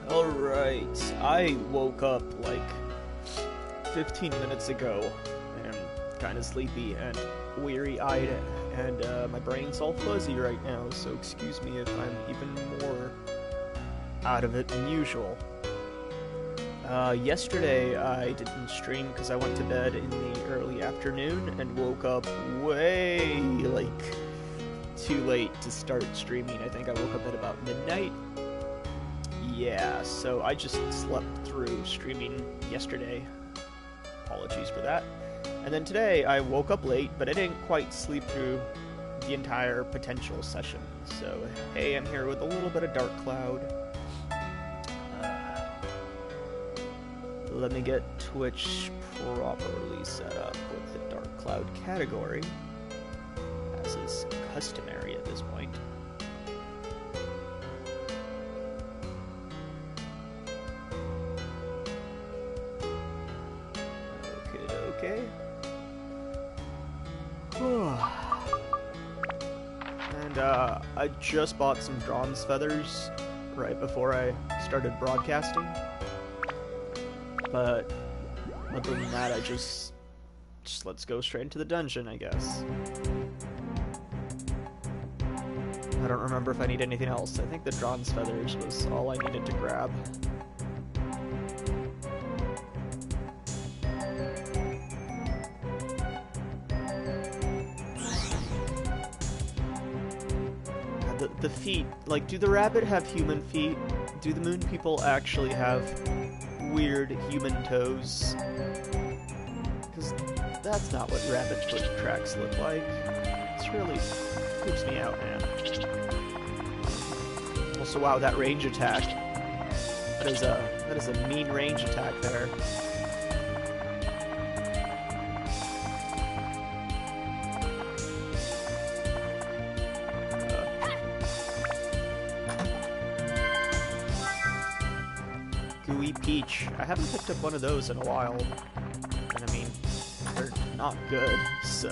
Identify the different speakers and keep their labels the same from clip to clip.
Speaker 1: Alright, I woke up like 15 minutes ago and kind of sleepy and weary-eyed, and my brain's all fuzzy right now, so excuse me if I'm even more out of it than usual. Yesterday I didn't stream because I went to bed in the early afternoon and woke up way, too late to start streaming. I think I woke up at about midnight. Yeah, so I just slept through streaming yesterday. Apologies for that. And then today I woke up late, but I didn't quite sleep through the entire potential session. So, hey, I'm here with a little bit of Dark Cloud. Let me get Twitch properly set up with the Dark Cloud category, as is customary at this point. Okay. And I just bought some bronze feathers right before I started broadcasting. But other than that, I just let's go straight into the dungeon, I guess. I don't remember if I need anything else. I think the bronze feathers was all I needed to grab. The feet, like, do the rabbit have human feet? Do the moon people actually have weird human toes? Because that's not what rabbit foot tracks look like. It's really creeps me out, man. Also, wow, that range attack. That is a mean range attack there. Peach. I haven't picked up one of those in a while, and I mean, they're not good, so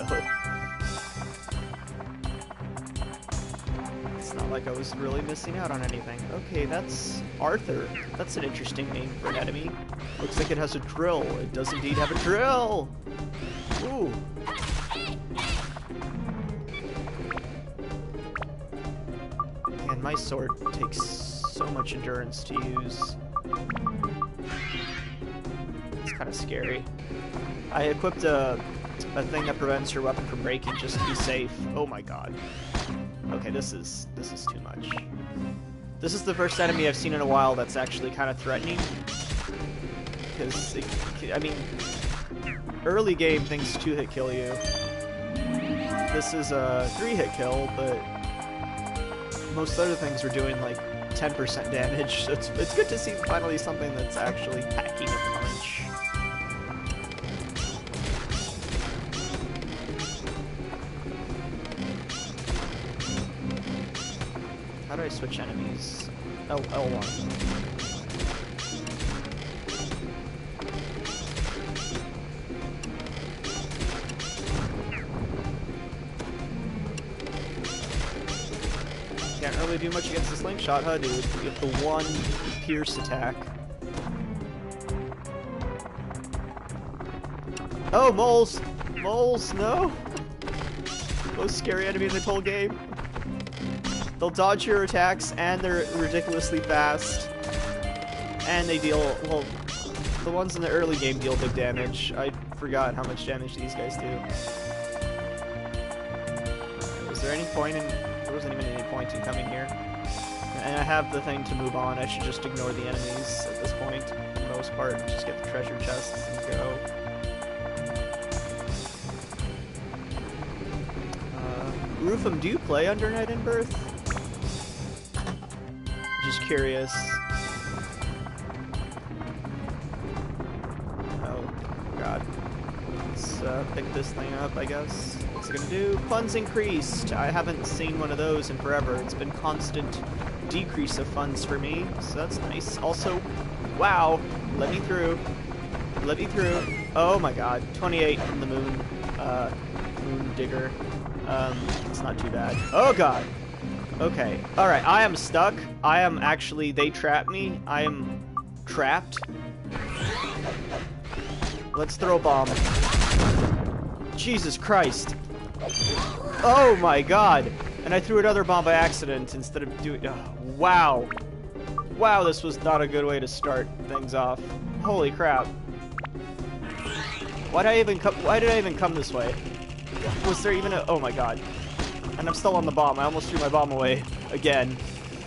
Speaker 1: it's not like I was really missing out on anything. Okay, that's Arthur. That's an interesting name for an enemy. Looks like it has a drill. It does indeed have a drill! Ooh. And my sword takes so much endurance to use. Kind of scary. I equipped a thing that prevents your weapon from breaking just to be safe. Oh my god. Okay, this is too much. This is the first enemy I've seen in a while that's actually kind of threatening. Because, I mean, early game things 2-hit kill you. This is a 3-hit kill, but most other things are doing like 10% damage. So it's good to see finally something that's actually packing a punch. How do I switch enemies? L1. Can't really do much against the slingshot, huh, dude? You have the one pierce attack. Oh, moles! Moles, no! Most scary enemy in the whole game. They'll dodge your attacks, and they're ridiculously fast. And they deal, well, the ones in the early game deal big damage. I forgot how much damage these guys do. Was there any point in... There wasn't even any point in coming here. And I have the thing to move on. I should just ignore the enemies at this point, for the most part, and just get the treasure chests and go. Rufum, do you play Under Night in Birth? Just curious. Oh, God. Let's pick this thing up, I guess. What's it gonna do? Funds increased! I haven't seen one of those in forever. It's been constant decrease of funds for me, so that's nice. Also, wow! Let me through. Let me through. Oh my god. 28 from the moon. Moon digger. It's not too bad. Oh god! Okay, alright, I am stuck. I am actually, they trapped me. I am trapped. Let's throw a bomb. Jesus Christ. Oh my god. And I threw another bomb by accident instead of doing... Oh, wow. Wow, this was not a good way to start things off. Holy crap. Why did I even come this way? Was there even a... Oh my god. And I'm still on the bomb. I almost threw my bomb away again.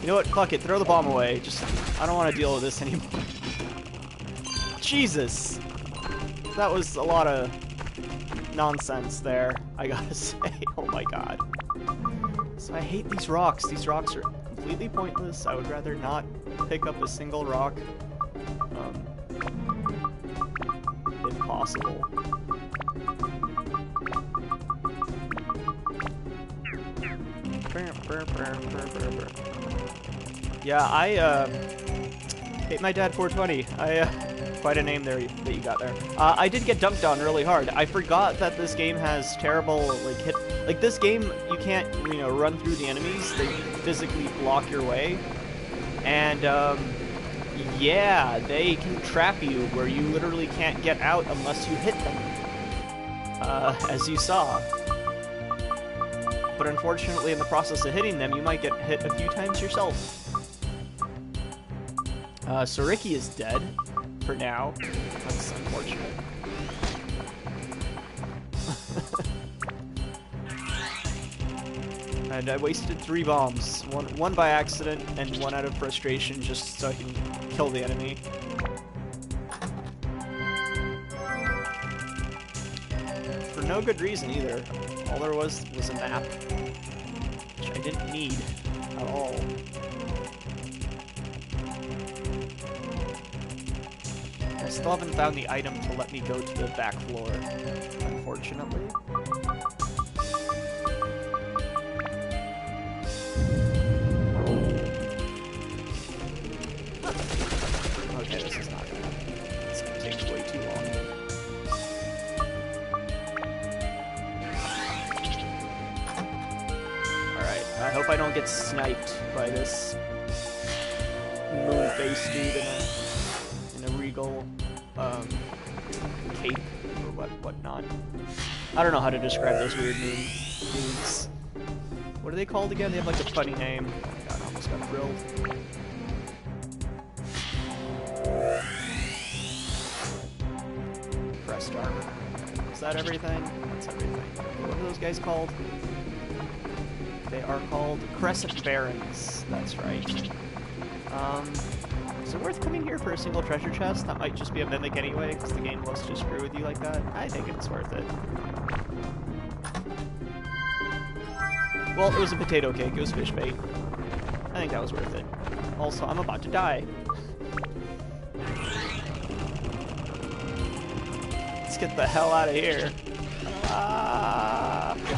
Speaker 1: You know what? Fuck it. Throw the bomb away. Just... I don't want to deal with this anymore. Jesus. That was a lot of nonsense there, I gotta say. Oh my god. So I hate these rocks. These rocks are completely pointless. I would rather not pick up a single rock. If possible. Yeah, I hate my dad 420. Quite a name there that you got there. I did get dunked on really hard. I forgot that this game has terrible like hit. Like this game, you can't run through the enemies. They physically block your way, and yeah, they can trap you where you literally can't get out unless you hit them, as you saw. But unfortunately, in the process of hitting them, you might get hit a few times yourself. So Ricky is dead, for now. That's unfortunate. And I wasted 3 bombs. One by accident, and one out of frustration, just so I can kill the enemy. For no good reason, either. All there was a map, which I didn't need at all. I still haven't found the item to let me go to the back floor, unfortunately. Okay, this is not gonna... It's gonna take way too long. Alright, I hope I don't get sniped by this moon-faced dude in a regal cape or whatnot. I don't know how to describe those weird moons. What are they called again? They have like a funny name. Oh my god, I almost got grilled. Pressed armor. Is that everything? That's everything. What are those guys called? They are called Crescent Barons. That's right. Is it worth coming here for a single treasure chest? That might just be a mimic anyway, because the game loves to screw with you like that. I think it's worth it. Well, it was a potato cake. It was fish bait. I think that was worth it. Also, I'm about to die. Let's get the hell out of here.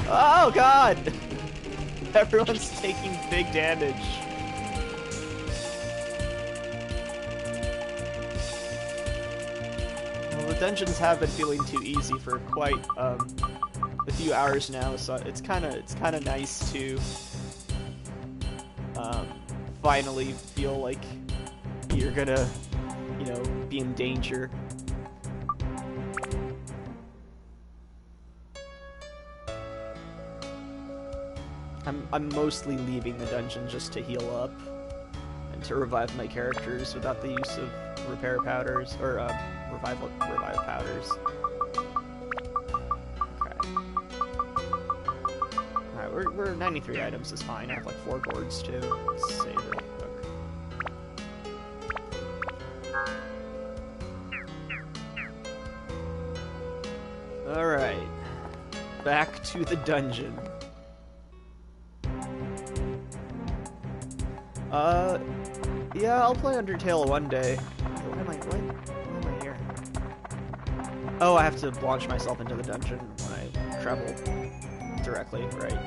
Speaker 1: Oh, God! Everyone's taking big damage. Well, the dungeons have been feeling too easy for quite a few hours now, so it's kind of nice to finally feel like you're gonna, be in danger. I'm mostly leaving the dungeon just to heal up and to revive my characters without the use of repair powders or revive powders. We're 93 items is fine. I have like 4 gourds too. Let's save real quick. Alright. Back to the dungeon. Yeah, I'll play Undertale one day. Why am I here? Oh, I have to launch myself into the dungeon when I travel directly, right?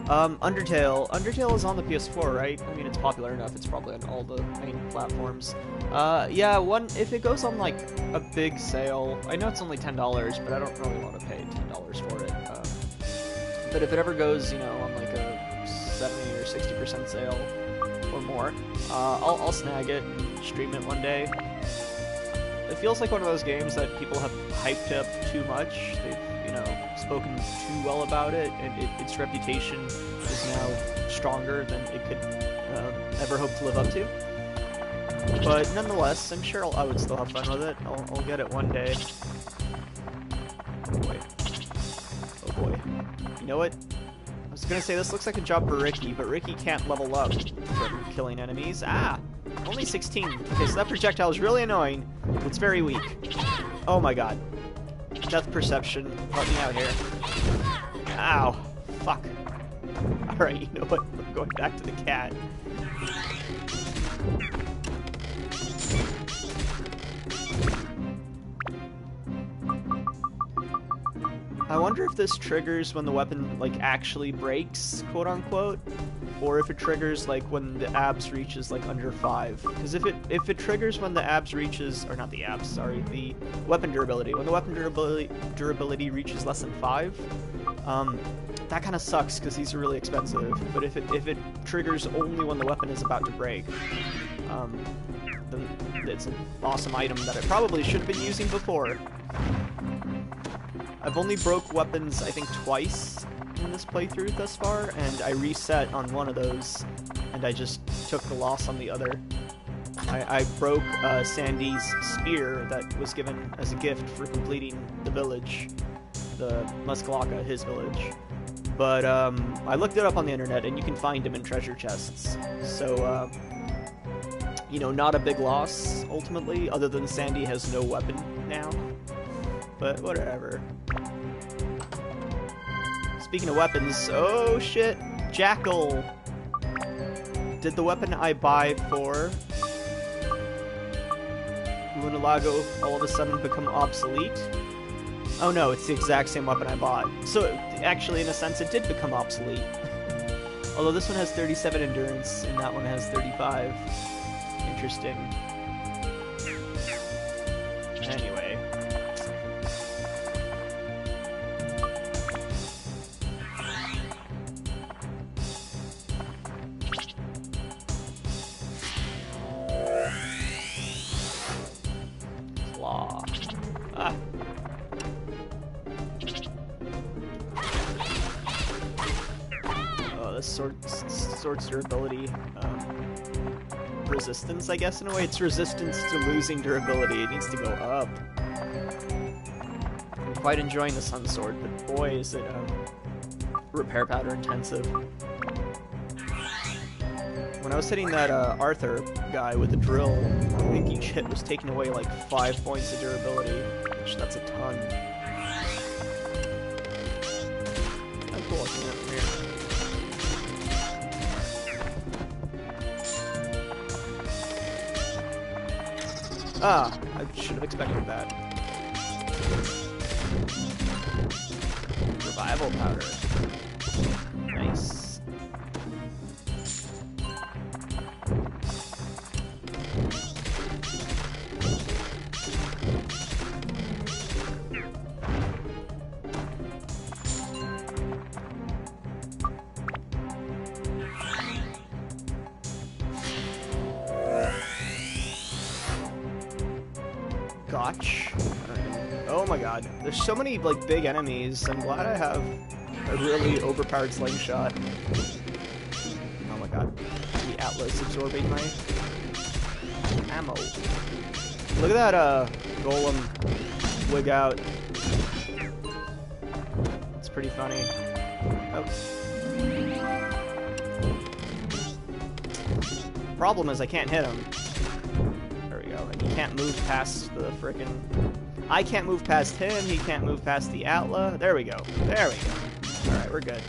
Speaker 1: Undertale is on the PS4, right? I mean, it's popular enough. It's probably on all the main platforms. Yeah, if it goes on like a big sale, I know it's only $10, but I don't really want to pay $10 for it. But if it ever goes, on like a 60% sale or more. I'll snag it and stream it one day. It feels like one of those games that people have hyped up too much. They've, you know, spoken too well about it, and its reputation is now stronger than it could ever hope to live up to. But nonetheless, I'm sure I would still have fun with it. I'll get it one day. Oh boy. Oh boy. You know what? I was gonna say this looks like a job for Ricky, but Ricky can't level up from killing enemies. Ah! Only 16. Okay, so that projectile is really annoying. It's very weak. Oh my god. Depth perception. Help me out here. Ow. Fuck. Alright, you know what? I'm going back to the cat. I wonder if this triggers when the weapon, like, actually breaks, quote-unquote, or if it triggers, like, when the abs reaches, like, under 5. Because if it triggers when the abs reaches, or not the abs, sorry, the weapon durability. When the weapon durability reaches less than 5, that kind of sucks, because these are really expensive. But if it triggers only when the weapon is about to break, then it's an awesome item that I probably should have been using before. I've only broke weapons, I think, twice in this playthrough thus far, and I reset on one of those, and I just took the loss on the other. I broke Sandy's spear that was given as a gift for completing the village, the Muskalaka, his village. But I looked it up on the internet, and you can find him in treasure chests. So, you know, not a big loss, ultimately, other than Sandy has no weapon now. But whatever. Speaking of weapons, oh shit, Jackal! Did the weapon I buy for Lunalago all of a sudden become obsolete? Oh no, it's the exact same weapon I bought. So, actually, in a sense, it did become obsolete. Although this one has 37 endurance, and that one has 35. Interesting. Anyway. Claw. Ah. Oh, this sword's durability. Resistance, I guess, in a way. It's resistance to losing durability. It needs to go up. I'm quite enjoying the Sun Sword, but boy, is it repair powder intensive. When I was hitting that Arthur guy with the drill, I think each hit was taking away like 5 points of durability, which that's a ton. How cool looking that from here. Ah, I should have expected that. Revival powder. Nice. Gotch. Oh my god. There's so many, like, big enemies. I'm glad I have a really overpowered slingshot. Oh my god. The Atlas absorbing my ammo. Look at that, golem wig out. It's pretty funny. Oh. Problem is I can't hit him. And he can't move past the frickin'... I can't move past him, he can't move past the Atla. There we go. There we go. Alright, we're good.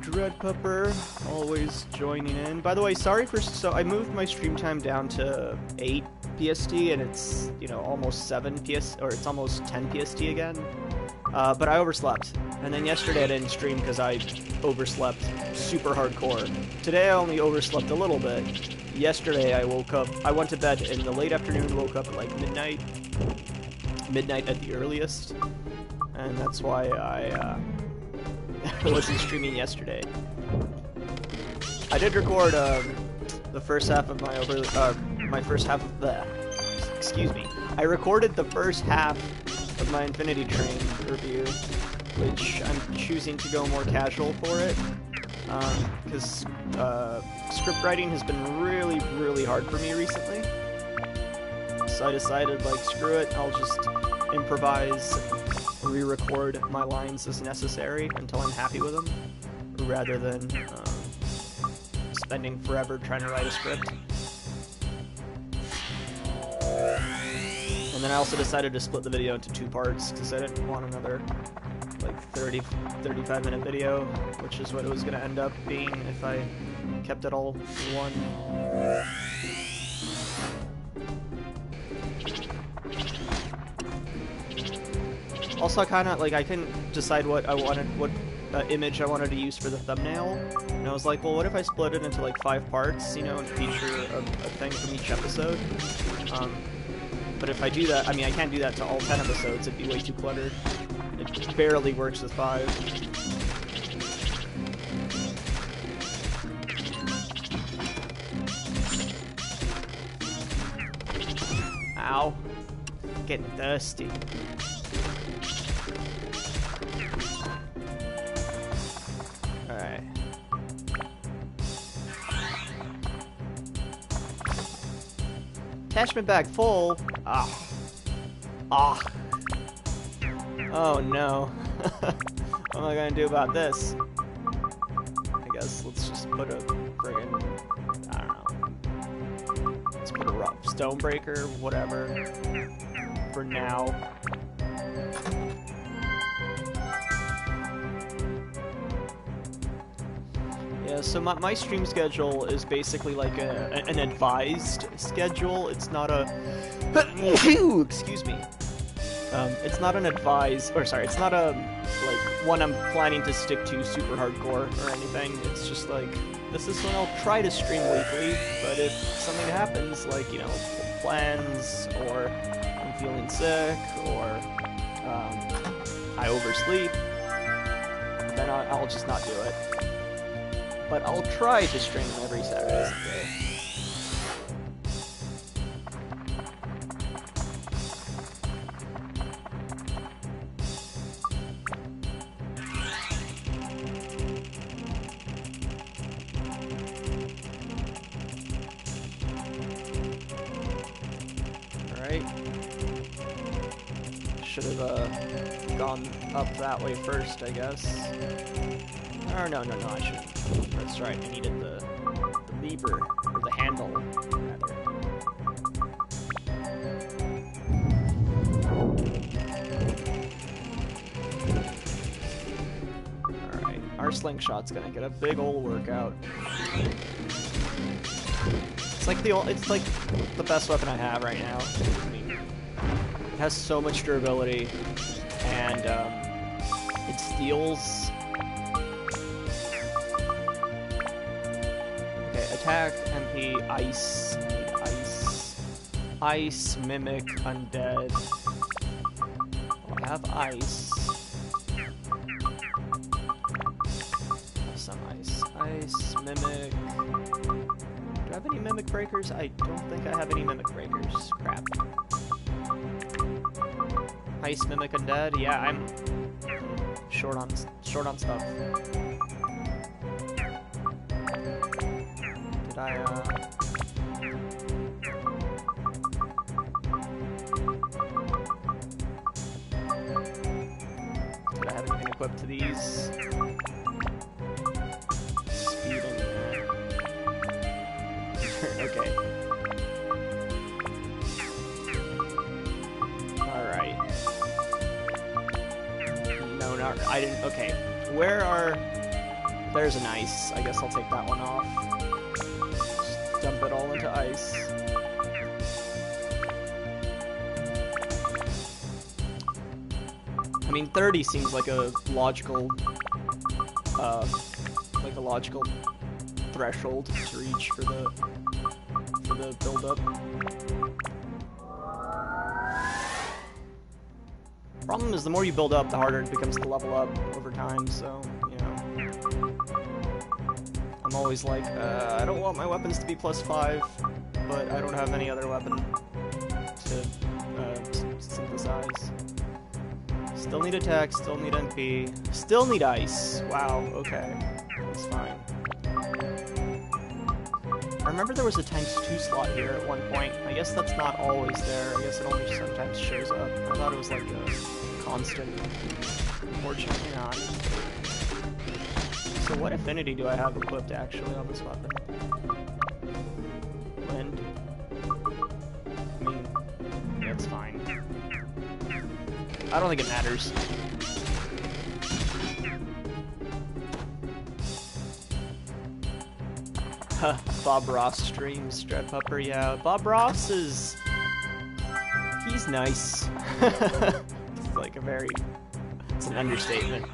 Speaker 1: Dreadpupper, always joining in. By the way, sorry for... So I moved my stream time down to 8 PST, and it's, you know, almost 7 PST, or it's almost 10 PST again. But I overslept. And then yesterday I didn't stream because I overslept super hardcore. Today I only overslept a little bit, yesterday I woke up, I went to bed in the late afternoon, woke up at like midnight at the earliest, and that's why I wasn't streaming yesterday. I did record the first half of my first half of the, excuse me, I recorded the first half of my Infinity Train review, which I'm choosing to go more casual for it, because script writing has been really, really hard for me recently. So I decided, like, screw it, I'll just improvise, re-record my lines as necessary until I'm happy with them, rather than spending forever trying to write a script. And then I also decided to split the video into 2 parts, because I didn't want another, like, 35-minute video, which is what it was going to end up being if I kept it all in one. Also, I couldn't decide what image I wanted to use for the thumbnail, and I was like, well, what if I split it into, like, 5 parts, you know, and feature a thing from each episode? But if I do that, I mean, I can't do that to all 10 episodes, it'd be way too cluttered. It barely works with 5. Ow. Getting thirsty. Alright. Attachment bag full? Ah. Ah. Oh no. What am I gonna do about this? I guess let's just put a friggin', I don't know. Let's put a rough stone breaker, whatever. For now. Yeah, so my stream schedule is basically like an advised schedule. It's not a... excuse me. It's not an advised... Or sorry, it's not a, like, one I'm planning to stick to super hardcore or anything. It's just like, this is when I'll try to stream weekly, but if something happens, like, you know, plans, or I'm feeling sick, or I oversleep, then I'll just not do it. But I'll try to stream every Saturday and Sunday. Alright. Should have gone up that way first, I guess. Or no, I shouldn't. That's right, I needed the lever, or the handle, rather. Alright, our slingshot's gonna get a big ol' workout. It's like the best weapon I have right now. I mean, it has so much durability, and it steals. Attack, MP, ice, ice, mimic, undead. Oh, I have ice. Have some ice, mimic. Do I have any mimic breakers? I don't think I have any mimic breakers. Crap. Ice, mimic, undead. Yeah, I'm short on stuff. Did I have anything equipped to these? Speed in there. Okay. Alright. No, not... I didn't... Okay. Where are... There's an ice. I guess I'll take that one off. Just dump it all into ice. I mean, 30 seems like a logical... threshold to reach for the to build up. Problem is, the more you build up, the harder it becomes to level up over time, so, you know. I'm always like, I don't want my weapons to be +5, but I don't have any other weapon to synthesize. Still need attack, still need MP, still need ice. Wow, okay. That's fine. I remember there was a times 2 slot here at one point. I guess that's not always there. I guess it only sometimes shows up. I thought it was like a constant. Unfortunately not. So what affinity do I have equipped actually on this weapon? Wind. I mean, yeah, it's fine. I don't think it matters. Bob Ross streams, Strep Pupper, yeah. Bob Ross is... he's nice. It's like a very... it's an understatement.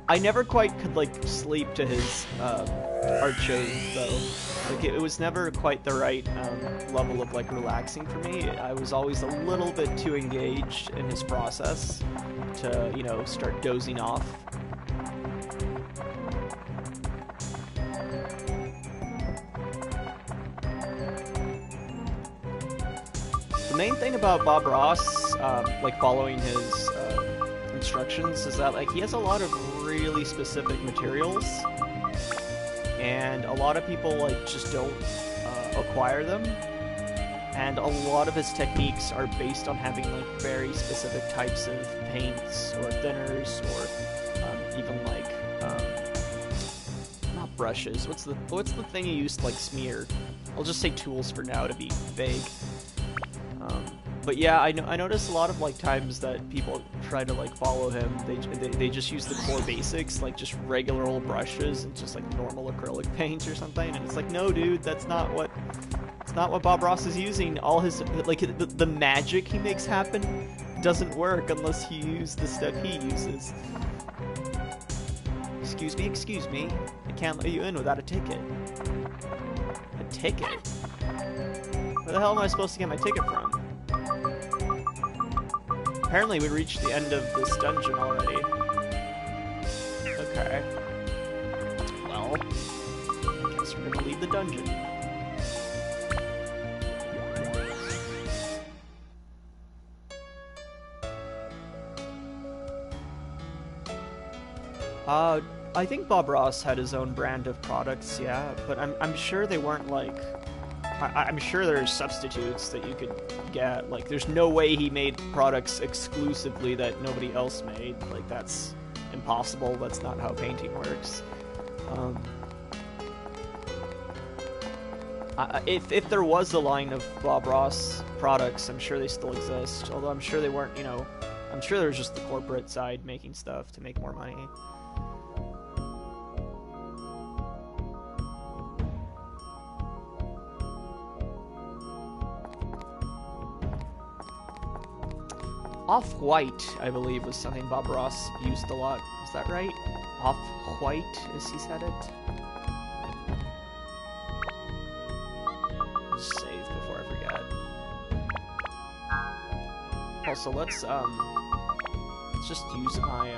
Speaker 1: I never quite could, like, sleep to his art shows, though. Like, it was never quite the right level of, like, relaxing for me. I was always a little bit too engaged in his process to, you know, start dozing off. The main thing about Bob Ross, like, following his instructions is that, like, he has a lot of really specific materials, and a lot of people, like, just don't acquire them, and a lot of his techniques are based on having, like, very specific types of paints or thinners or even, like, not brushes. What's the thing you use to, like, smear? I'll just say tools for now to be vague. But yeah, I notice a lot of, like, times that people try to, like, follow him. They just use the core basics, like just regular old brushes and just, like, normal acrylic paint or something. And it's like, no, dude, that's not what Bob Ross is using. All his, like, the magic he makes happen doesn't work unless you use the stuff he uses. Excuse me. I can't let you in without a ticket. A ticket? Where the hell am I supposed to get my ticket from? Apparently we reached the end of this dungeon already. Okay. Well, I guess we're gonna leave the dungeon. I think Bob Ross had his own brand of products, yeah, but I'm sure they weren't, like... I'm sure there's substitutes that you could get. Like, there's no way he made products exclusively that nobody else made. Like, that's impossible. That's not how painting works. If there was a line of Bob Ross products, I'm sure they still exist. Although I'm sure they weren't, you know... I'm sure there was just the corporate side making stuff to make more money. Off-white, I believe, was something Bob Ross used a lot. Is that right? Off-white, as he said it? Just save before I forget. Also, let's just use my,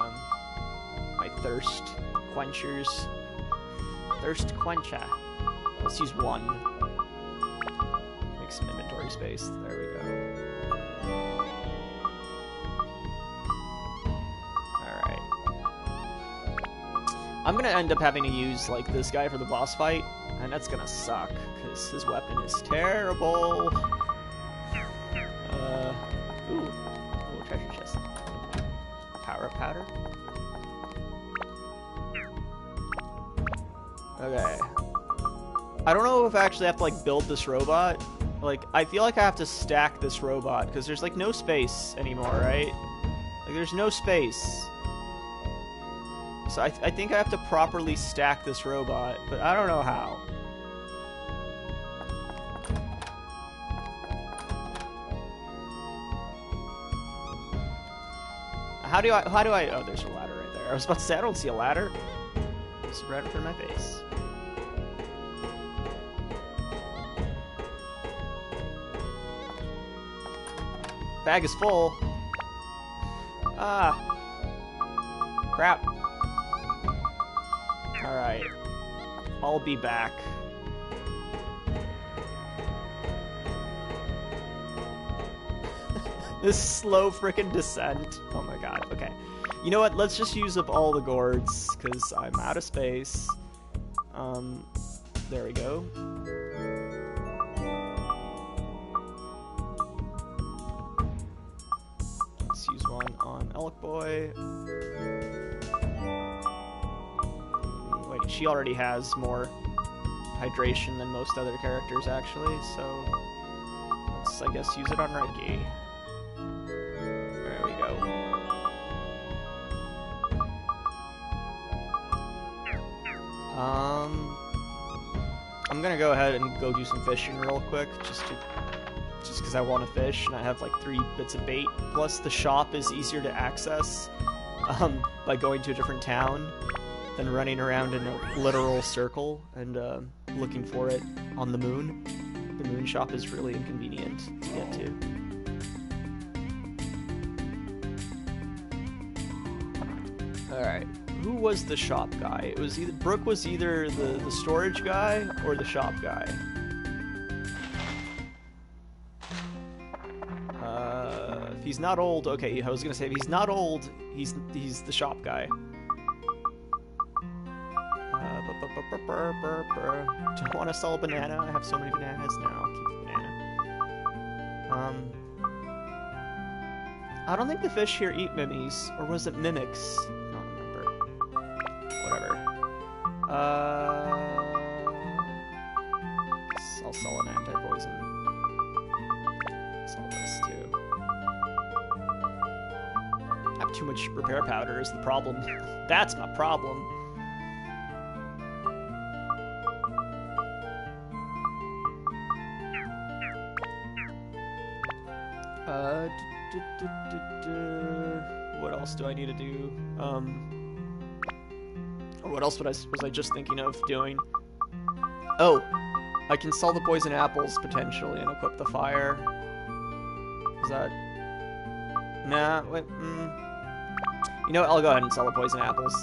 Speaker 1: my thirst quenchers. Thirst quencher. Let's use one. Make some inventory space. There we go. I'm gonna end up having to use, like, this guy for the boss fight, and that's gonna suck, because his weapon is terrible. Ooh, little treasure chest. Power-up powder. Okay. I don't know if I actually have to, like, build this robot. Like, I feel like I have to stack this robot, because there's, like, no space anymore, right? Like, there's no space. So I think I have to properly stack this robot, but I don't know how. How do I, oh, there's a ladder right there. I was about to say, I don't see a ladder. It's right in front of my face. Bag is full. Ah. Crap. Alright. I'll be back. This slow frickin' descent. Oh my god. Okay. You know what? Let's just use up all the gourds, because I'm out of space. There we go. Let's use one on Elk Boy. Wait, she already has more hydration than most other characters, actually, so let's, I guess, use it on Reggie. There we go. I'm gonna go ahead and go do some fishing real quick, just because I want to fish, and I have like 3 bits of bait. Plus, the shop is easier to access by going to a different town than running around in a literal circle and looking for it on the moon. The moon shop is really inconvenient to get to. Alright, who was the shop guy? It was either Brooke was either the storage guy or the shop guy. If he's not old, okay, I was gonna say if he's not old, he's the shop guy. Don't want to sell a banana. I have so many bananas now. I'll keep the banana. I don't think the fish here eat mimics, or was it mimics? I don't remember. Whatever. I'll sell an anti-poison. Sell this too. I have too much repair powder is the problem. That's my problem. What else do I need to do? Or what else was I just thinking of doing? Oh, I can sell the poison apples potentially and equip the fire. Is that? Nah. Wait. You know what? I'll go ahead and sell the poison apples.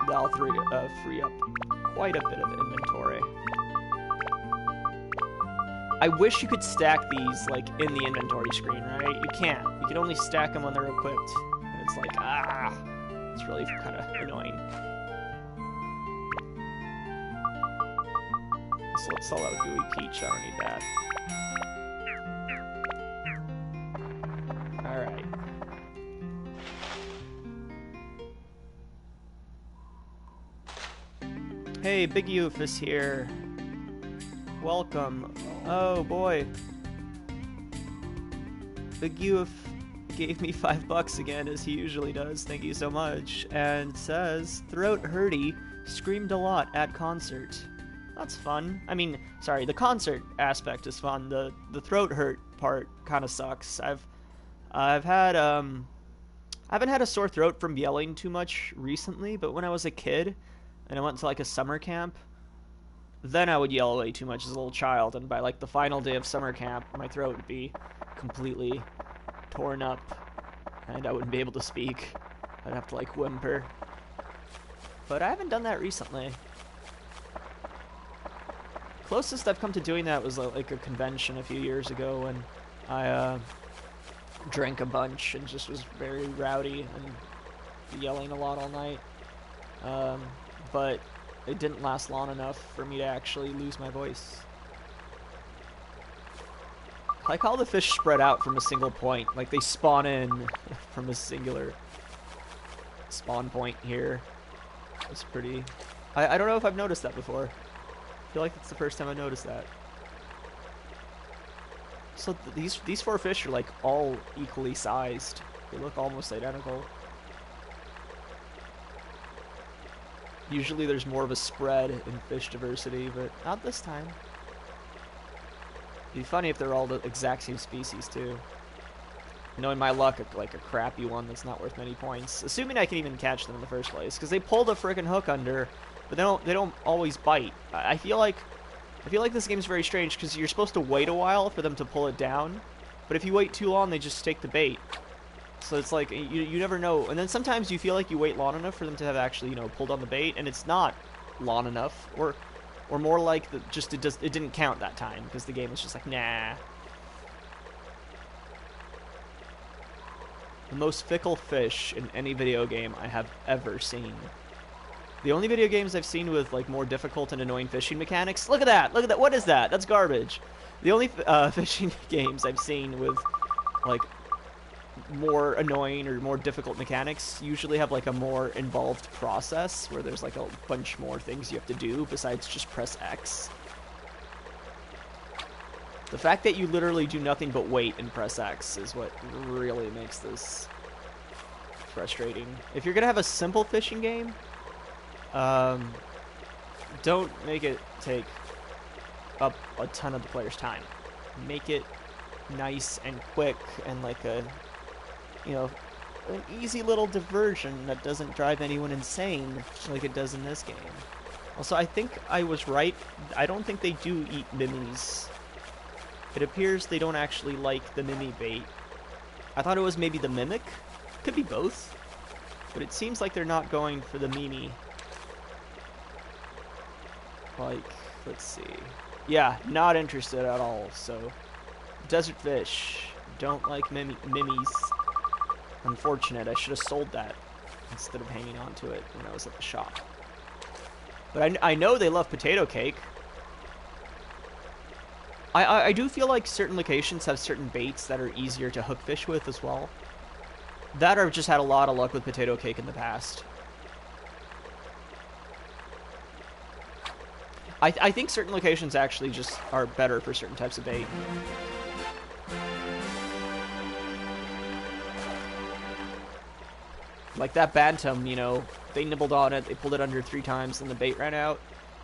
Speaker 1: That'll free up quite a bit of inventory. I wish you could stack these, like, in the inventory screen, right? You can't. You can only stack them when they're equipped. And it's like, it's really kind of annoying. So let's sell out Gooey Peach. I don't need that. Alright. Hey, Big Youth is here. Welcome. Oh boy. Big Youth gave me $5 again, as he usually does. Thank you so much. And says, throat hurty, screamed a lot at concert. That's fun. I mean, sorry, the concert aspect is fun. The throat hurt part kind of sucks. I've had I haven't had a sore throat from yelling too much recently, but when I was a kid and I went to like a summer camp, then I would yell way too much as a little child, and by like the final day of summer camp, my throat would be completely torn up, and I wouldn't be able to speak. I'd have to like whimper. But I haven't done that recently. Closest I've come to doing that was like a convention a few years ago when I drank a bunch and just was very rowdy and yelling a lot all night. But it didn't last long enough for me to actually lose my voice. I like how the fish spread out from a single point. Like, they spawn in from a singular spawn point here. That's pretty... I don't know if I've noticed that before. I feel like it's the first time I noticed that. So these 4 fish are, like, all equally sized. They look almost identical. Usually there's more of a spread in fish diversity, but not this time. It'd be funny if they're all the exact same species, too. Knowing my luck, like a crappy one that's not worth many points. Assuming I can even catch them in the first place, because they pulled a frickin' hook under but they don't always bite. I feel like this game's very strange because you're supposed to wait a while for them to pull it down, but if you wait too long, they just take the bait. So it's like you never know. And then sometimes you feel like you wait long enough for them to have actually, you know, pulled on the bait, and it's not long enough, or more like it didn't count that time because the game was just like, nah. The most fickle fish in any video game I have ever seen. The only video games I've seen with like more difficult and annoying fishing mechanics. Look at that! Look at that! What is that? That's garbage. The only fishing games I've seen with like more annoying or more difficult mechanics usually have like a more involved process where there's like a bunch more things you have to do besides just press X. The fact that you literally do nothing but wait and press X is what really makes this frustrating. If you're gonna have a simple fishing game, don't make it take up a ton of the player's time. Make it nice and quick and like a, you know, an easy little diversion that doesn't drive anyone insane like it does in this game. Also, I think I was right. I don't think they do eat mimis. It appears they don't actually like the mimi bait. I thought it was maybe the mimic. Could be both. But it seems like they're not going for the mimi. Like, let's see. Yeah, not interested at all. So, desert fish. Don't like mimis. Unfortunate. I should have sold that instead of hanging on to it when I was at the shop. But I know they love potato cake. I do feel like certain locations have certain baits that are easier to hook fish with as well. That I've just had a lot of luck with potato cake in the past. I think certain locations actually just are better for certain types of bait. Like that bantam, you know, they nibbled on it, they pulled it under 3 times, and the bait ran out.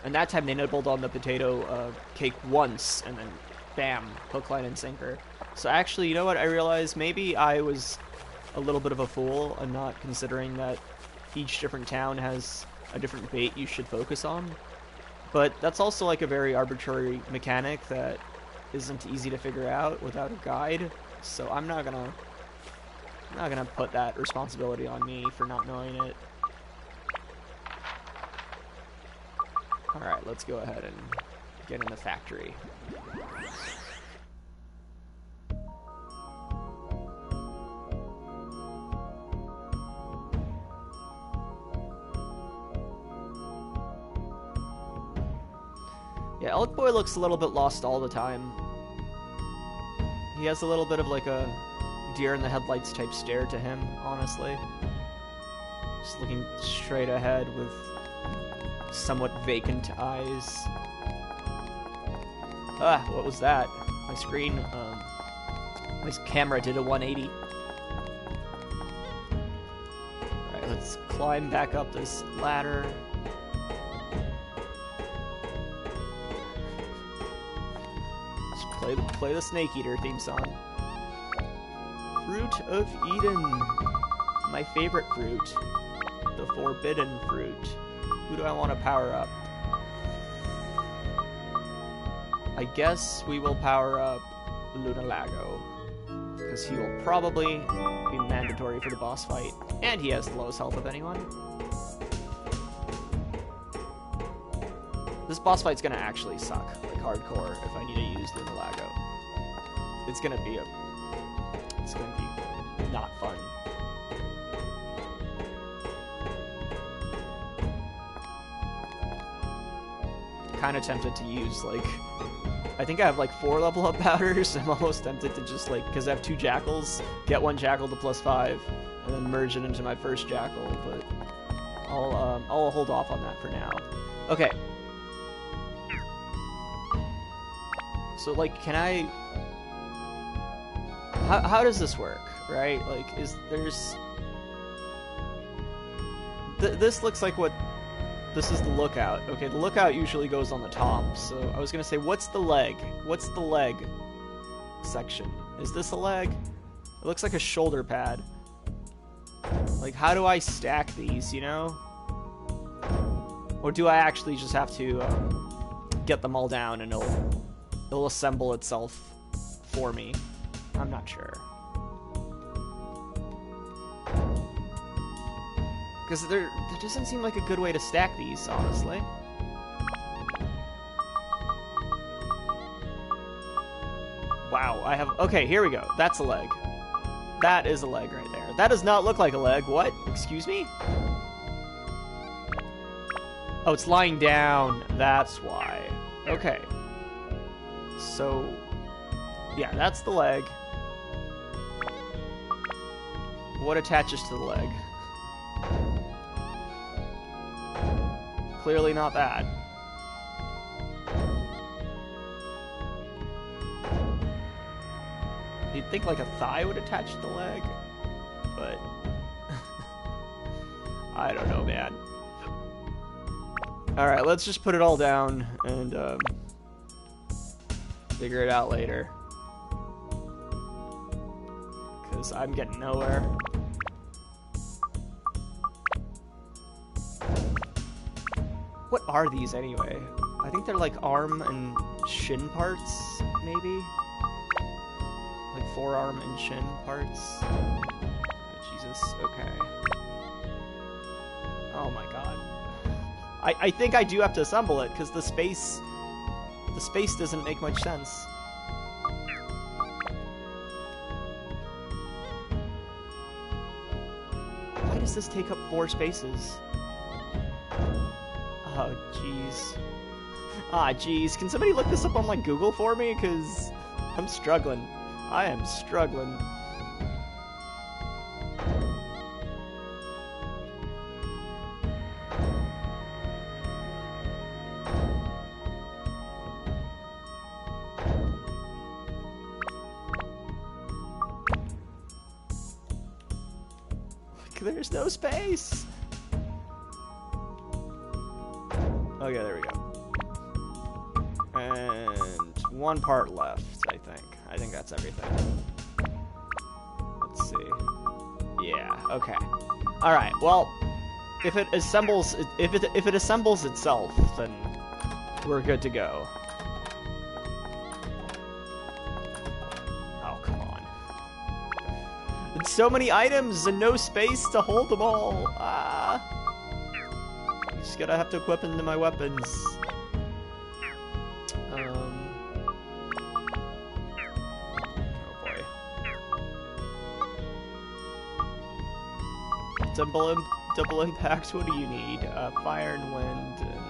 Speaker 1: And that time they nibbled on the potato cake once, and then bam, hook, line, and sinker. So actually, you know what, I realized maybe I was a little bit of a fool and not considering that each different town has a different bait you should focus on. But that's also like a very arbitrary mechanic that isn't easy to figure out without a guide. So I'm not gonna put that responsibility on me for not knowing it. Alright, let's go ahead and get in the factory. Yeah, Elk Boy looks a little bit lost all the time. He has a little bit of like a deer in the headlights type stare to him, honestly. Just looking straight ahead with somewhat vacant eyes. Ah, what was that? My screen, my camera did a 180. Alright, let's climb back up this ladder. Just play the Snake Eater theme song. Fruit of Eden. My favorite fruit. The forbidden fruit. Who do I want to power up? I guess we will power up Luna Lago, because he will probably be mandatory for the boss fight, and he has the lowest health of anyone. This boss fight's gonna actually suck, like hardcore, if I need to use Luna Lago. It's gonna be not fun. Kind of tempted to use, like, I think I have like 4 level up powders. I'm almost tempted to just, like, because I have 2 jackals, get 1 jackal to +5 and then merge it into my first jackal, but I'll hold off on that for now. Okay, so like, can I, how does this work, right? Like, this looks like what, this is the lookout. Okay, the lookout usually goes on the top, so I was gonna say, what's the leg? What's the leg section? Is this a leg? It looks like a shoulder pad. Like, how do I stack these, you know? Or do I actually just have to get them all down and it'll assemble itself for me? I'm not sure. Because there doesn't seem like a good way to stack these, honestly. Wow, I have... Okay, here we go. That's a leg. That is a leg right there. That does not look like a leg. What? Excuse me? Oh, it's lying down. That's why. Okay. So... yeah, that's the leg. What attaches to the leg? Clearly not that. You'd think like a thigh would attach to the leg, but I don't know, man. Alright, let's just put it all down and figure it out later. Because I'm getting nowhere. What are these anyway? I think they're like arm and shin parts, maybe? Like forearm and shin parts. Oh, Jesus, okay. Oh my god. I think I do have to assemble it, because the space doesn't make much sense. Why does this take up 4 spaces? Oh, jeez. Ah, jeez. Can somebody look this up on, like, Google for me? Because I'm struggling. I am struggling. There's no space. Okay, there we go. And 1 part left, I think. I think that's everything. Let's see. Yeah, okay. Alright, well, if it assembles itself, then we're good to go. Oh, come on. It's so many items and no space to hold them all. Ah. Just gotta have to equip into my weapons. Double impact, what do you need? Fire and wind, and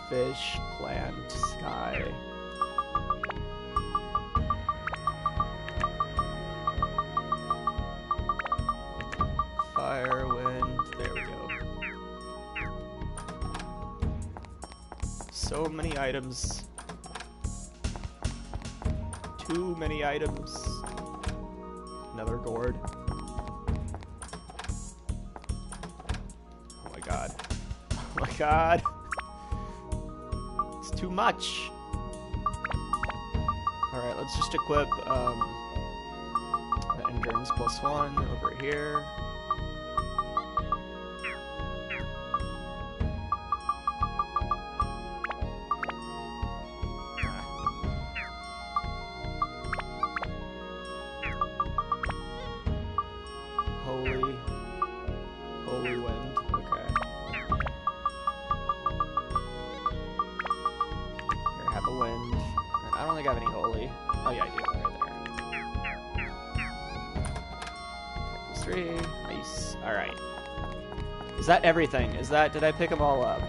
Speaker 1: fish, plant, sky. Fire, wind, there we go. So many items. Too many items. Another gourd. Oh my god. It's too much. Alright, let's just equip the endurance +1 over here. Holy wind, okay. Here, have a wind. I don't think I have any holy. Oh yeah, I do, right there. +3, nice. Alright. Is that everything? Did I pick them all up?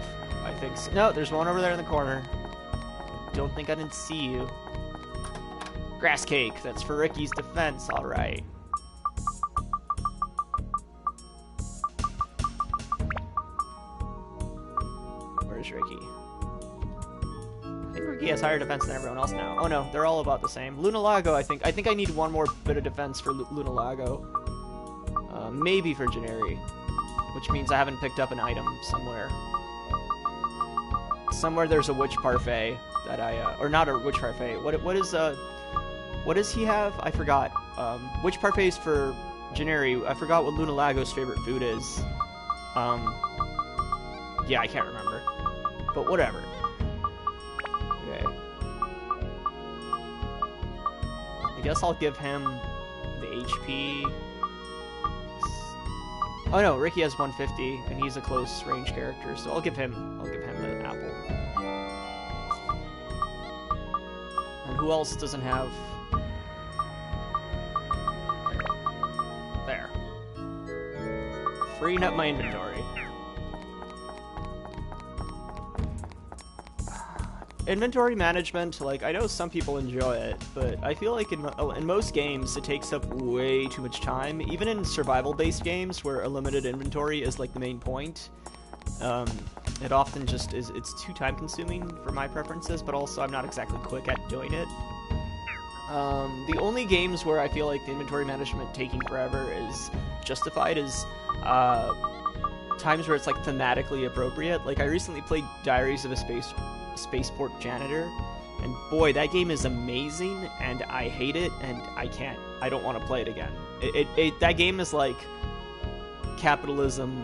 Speaker 1: I think so. No, there's one over there in the corner. Don't think I didn't see you. Grass cake, that's for Ricky's defense, alright. Where's Ricky? I think Ricky has higher defense than everyone else now. Oh no, they're all about the same. Luna Lago, I think I need one more bit of defense for Luna Lago. Maybe for Janeri, which means I haven't picked up an item somewhere. Somewhere there's a witch parfait that or not a witch parfait. What does he have? I forgot. Witch parfaits for Janeri. I forgot what Luna Lago's favorite food is. Yeah, I can't remember. But whatever. Okay. I guess I'll give him the HP. Oh no, Ricky has 150, and he's a close range character, so I'll give him the apple. And who else doesn't have? There. Freeing up my inventory. Inventory management, like, I know some people enjoy it, but I feel like in most games it takes up way too much time. Even in survival-based games where a limited inventory is like the main point, it often just is, it's too time-consuming for my preferences, but also I'm not exactly quick at doing it. The only games where I feel like the inventory management taking forever is justified is times where it's like thematically appropriate. Like I recently played Diaries of a Spaceport Janitor, and boy, that game is amazing, and I hate it, and I don't want to play it again. That game is like capitalism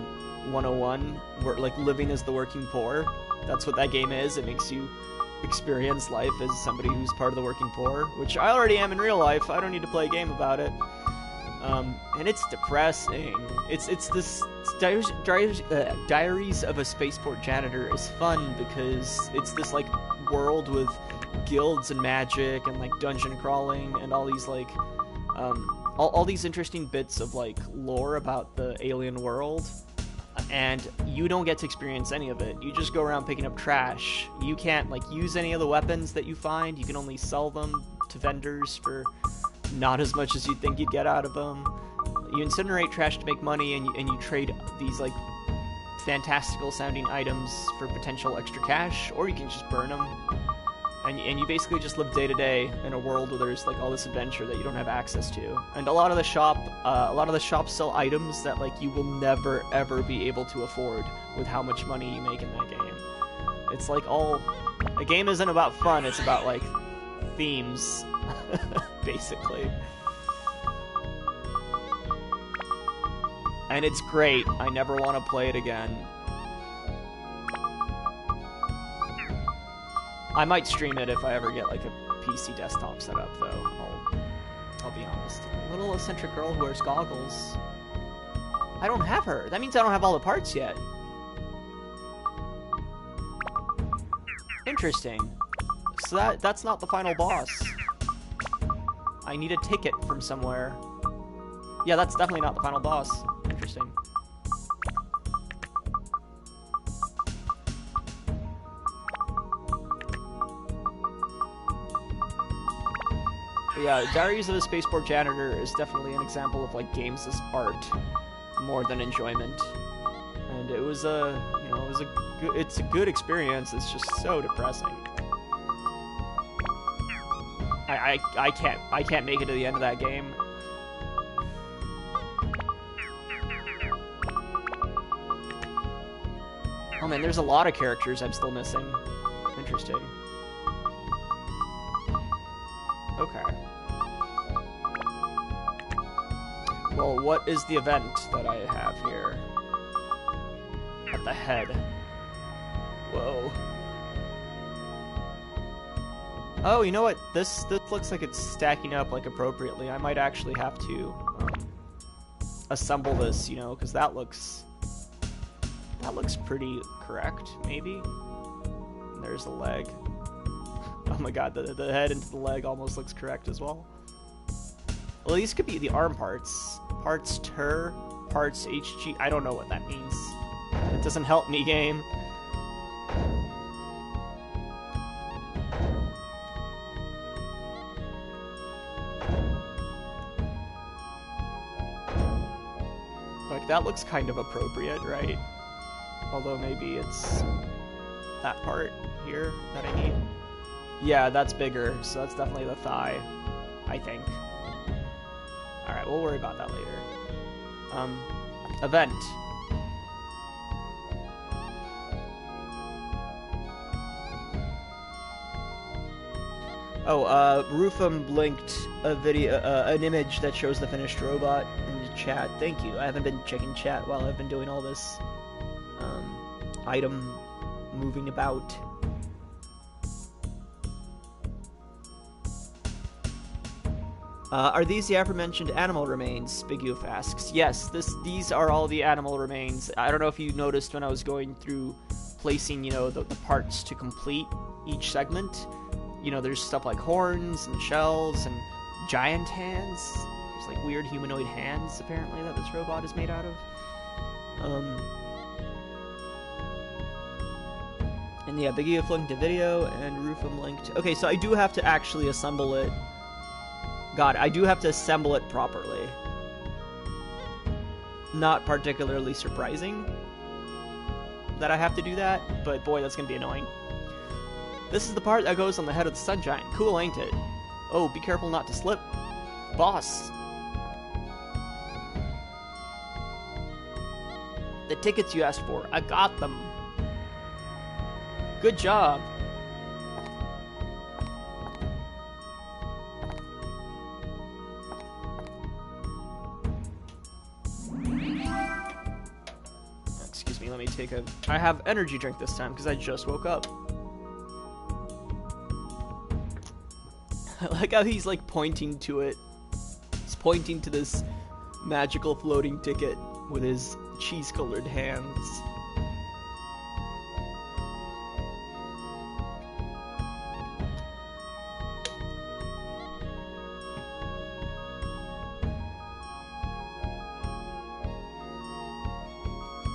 Speaker 1: 101, where like living as the working poor. That's what that game is. It makes you experience life as somebody who's part of the working poor, which I already am in real life. I don't need to play a game about it. And it's depressing. It's this Diaries of a Spaceport Janitor is fun because it's this like world with guilds and magic and like dungeon crawling and all these like all these interesting bits of like lore about the alien world, and you don't get to experience any of it. You just go around picking up trash. You can't like use any of the weapons that you find. You can only sell them to vendors for not as much as you'd think you'd get out of them. You incinerate trash to make money, and you trade these like fantastical sounding items for potential extra cash, or you can just burn them. And you basically just live day to day in a world where there's like all this adventure that you don't have access to. And a lot of the shops sell items that like you will never ever be able to afford with how much money you make in that game. It's like the game isn't about fun, it's about like themes. Basically. And it's great. I never want to play it again. I might stream it if I ever get like a PC desktop set up, though. I'll be honest. A little eccentric girl who wears goggles. I don't have her. That means I don't have all the parts yet. Interesting. So that's not the final boss. I need a ticket from somewhere. Yeah, that's definitely not the final boss. Interesting. But yeah, Diaries of a Spaceport Janitor is definitely an example of like games as art more than enjoyment. And it was it's a good experience. It's just so depressing. I can't make it to the end of that game. Oh man, there's a lot of characters I'm still missing. Interesting. Okay. Well, what is the event that I have here? At the head. Whoa. Oh, you know what? This looks like it's stacking up like appropriately. I might actually have to assemble this, you know, because that looks pretty correct, maybe. And there's the leg. Oh my god, the head into the leg almost looks correct as well. Well, these could be the arm parts. Parts TER, parts HG. I don't know what that means. It doesn't help me, game. Like, that looks kind of appropriate, right? Although maybe it's that part here that I need. Yeah, that's bigger, so that's definitely the thigh, I think. Alright, we'll worry about that later. Event. Oh, Rufum blinked a video, an image that shows the finished robot in the chat. Thank you. I haven't been checking chat while I've been doing all this. item moving about. Are these the aforementioned animal remains? Big Oof asks. Yes, these are all the animal remains. I don't know if you noticed when I was going through placing, you know, the parts to complete each segment. You know, there's stuff like horns and shells and giant hands. There's like weird humanoid hands, apparently, that this robot is made out of. And yeah, Big Oof linked to video and Rufum linked. Okay, so I do have to actually assemble it. God, I do have to assemble it properly. Not particularly surprising that I have to do that, but boy, that's gonna be annoying. This is the part that goes on the head of the Sun Giant. Cool, ain't it? Oh, be careful not to slip. Boss! The tickets you asked for, I got them. Good job. Excuse me, let me take a... I have energy drink this time because I just woke up. I like how he's like pointing to it. He's pointing to this magical floating ticket with his cheese-colored hands.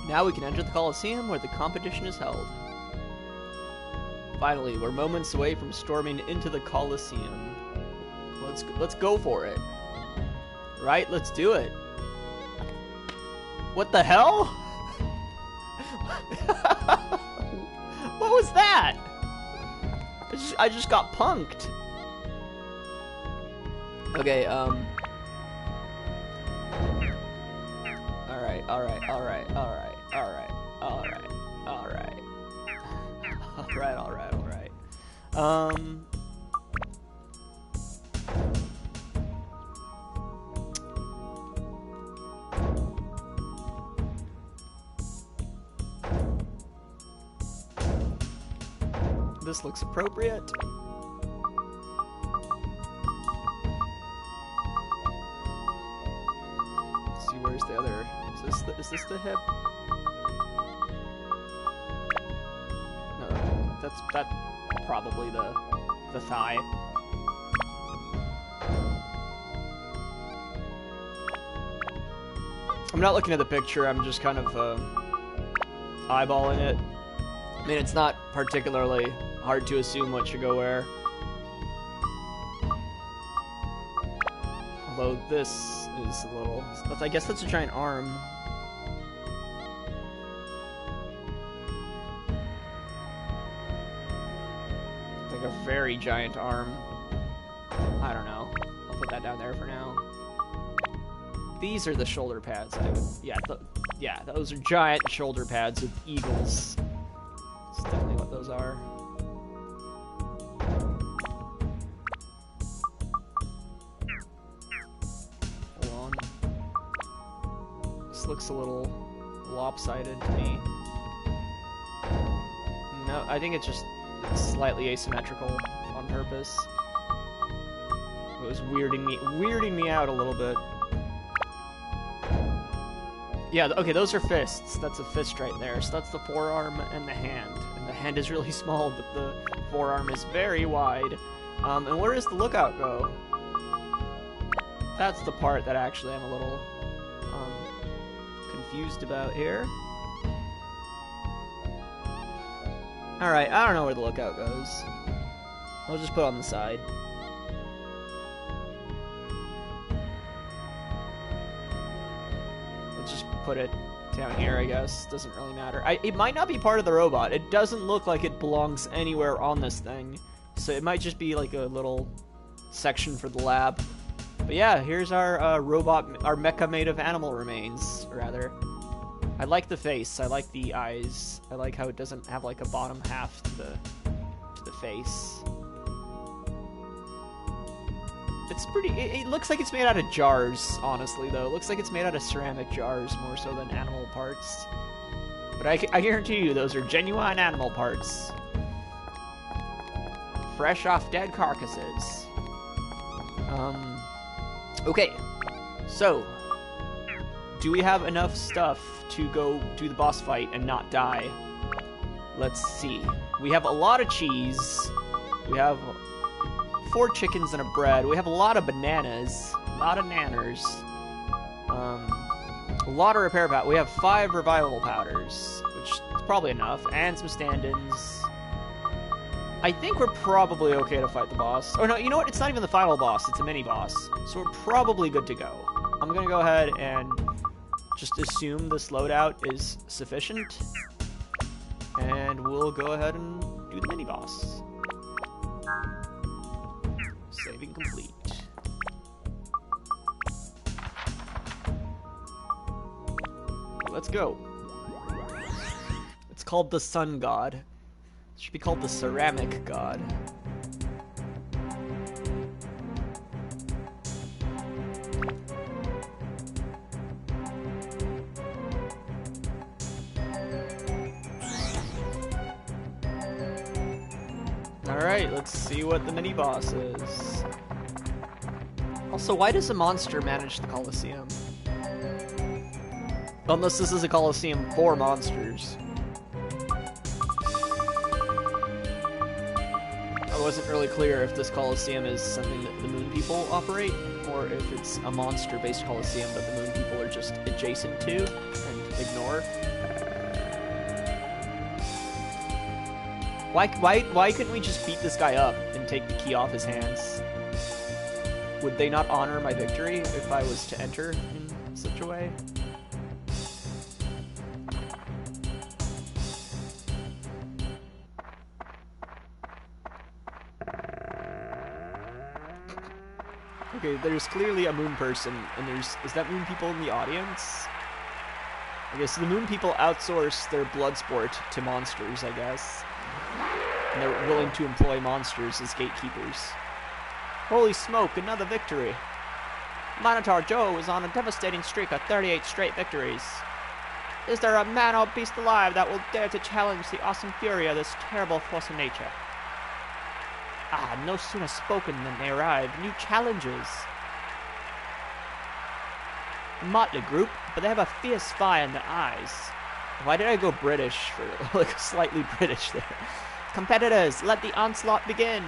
Speaker 1: Now we can enter the Coliseum where the competition is held. Finally, we're moments away from storming into the Coliseum. Let's go for it. Right? Let's do it. What the hell? What was that? I just got punked. Okay, Alright. This looks appropriate. Let's see, where's the other? Is this the hip? No, that's probably the thigh. I'm not looking at the picture, I'm just kind of eyeballing it. I mean, it's not particularly hard to assume what should go where. Although this is a little... I guess that's a giant arm. Like a very giant arm. I don't know. I'll put that down there for now. These are the shoulder pads. Yeah, those are giant shoulder pads with eagles. That's definitely what those are. Hold on. This looks a little lopsided to me. No, I think it's slightly asymmetrical on purpose. It was weirding me out a little bit. Yeah, okay, those are fists. That's a fist right there. So that's the forearm and the hand. And the hand is really small, but the forearm is very wide. And where does the lookout go? That's the part that actually I'm a little confused about here. Alright, I don't know where the lookout goes. I'll just put it on the side. Put it down here, I guess. Doesn't really matter. It might not be part of the robot. It doesn't look like it belongs anywhere on this thing. So it might just be like a little section for the lab. But yeah, here's our robot, our mecha made of animal remains, rather. I like the face. I like the eyes. I like how it doesn't have like a bottom half to the face. It's pretty... It looks like it's made out of jars, honestly, though. It looks like it's made out of ceramic jars more so than animal parts. But I guarantee you those are genuine animal parts. Fresh off dead carcasses. Okay. So, do we have enough stuff to go do the boss fight and not die? Let's see. We have a lot of cheese. We have 4 chickens and a bread. We have a lot of bananas. A lot of nanners. A lot of repair powder. We have 5 revival powders, which is probably enough, and some stand-ins. I think we're probably okay to fight the boss. Oh no, you know what? It's not even the final boss. It's a mini-boss. So we're probably good to go. I'm gonna go ahead and just assume this loadout is sufficient. And we'll go ahead and do the mini-boss. Saving complete. Let's go. It's called the Sun God. It should be called the Ceramic God. Alright, let's see what the mini-boss is. Also, why does a monster manage the Colosseum? Unless this is a Colosseum for monsters. I wasn't really clear if this Colosseum is something that the Moon People operate, or if it's a monster-based Colosseum that the Moon People are just adjacent to and ignore. Why couldn't we just beat this guy up and take the key off his hands? Would they not honor my victory if I was to enter in such a way? Okay, there's clearly a moon person, and is that Moon People in the audience? Okay, so the Moon People outsource their blood sport to monsters, I guess. And they're willing to employ monsters as gatekeepers. Holy smoke, another victory! Minotaur Joe is on a devastating streak of 38 straight victories. Is there a man or beast alive that will dare to challenge the awesome fury of this terrible force of nature? Ah, no sooner spoken than they arrive. New challenges. A motley group, but they have a fierce fire in their eyes. Why did I go British for, like, slightly British there? Competitors, let the onslaught begin.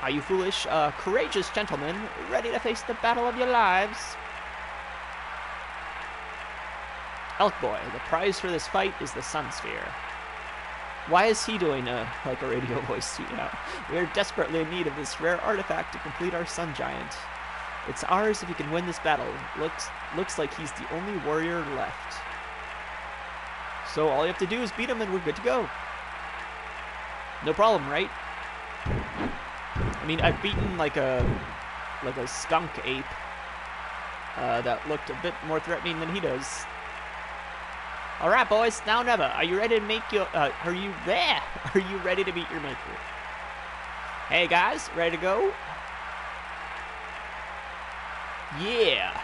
Speaker 1: Are you foolish, courageous gentlemen, ready to face the battle of your lives? Elk Boy, the prize for this fight is the Sun Sphere. Why is he doing a radio voice too now? We are desperately in need of this rare artifact to complete our Sun Giant. It's ours if he can win this battle. Looks like he's the only warrior left. So all you have to do is beat him and we're good to go. No problem, right? I mean, I've beaten like a skunk ape that looked a bit more threatening than he does. All right, boys, now or never. Are you ready to make your? Are you ready to meet your maker? Hey guys, ready to go? Yeah.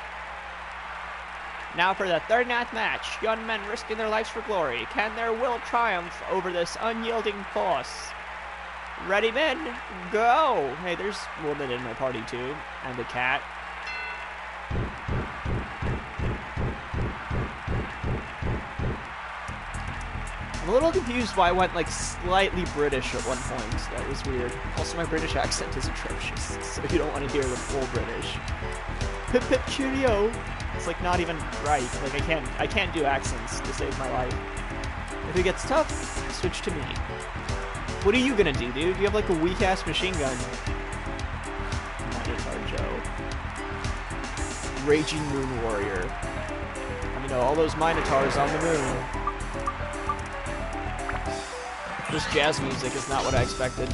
Speaker 1: Now for the 39th match, young men risking their lives for glory. Can their will triumph over this unyielding force? Ready, men? Go! Hey, there's a woman in my party too, and a cat. I'm a little confused why I went like slightly British at one point. That was weird. Also, my British accent is atrocious, so you don't want to hear the full British. Pip pip cheerio. It's like not even right. Like I can't do accents to save my life. If it gets tough, switch to me. What are you gonna do, dude? You have like a weak ass machine gun. Minotaur Joe. Raging Moon Warrior. You know, all those Minotaurs on the moon. This jazz music is not what I expected.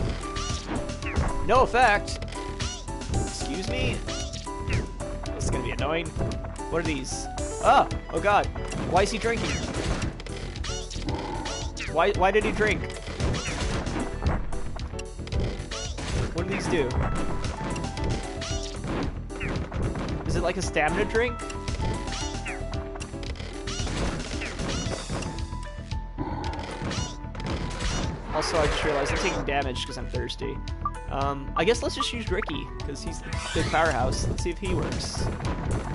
Speaker 1: No effect! Excuse me? This is gonna be annoying. What are these? Ah! Oh god. Why is he drinking? Why did he drink? What do these do? Is it like a stamina drink? Also, I just realized I'm taking damage because I'm thirsty. I guess let's just use Ricky, because he's the big powerhouse. Let's see if he works.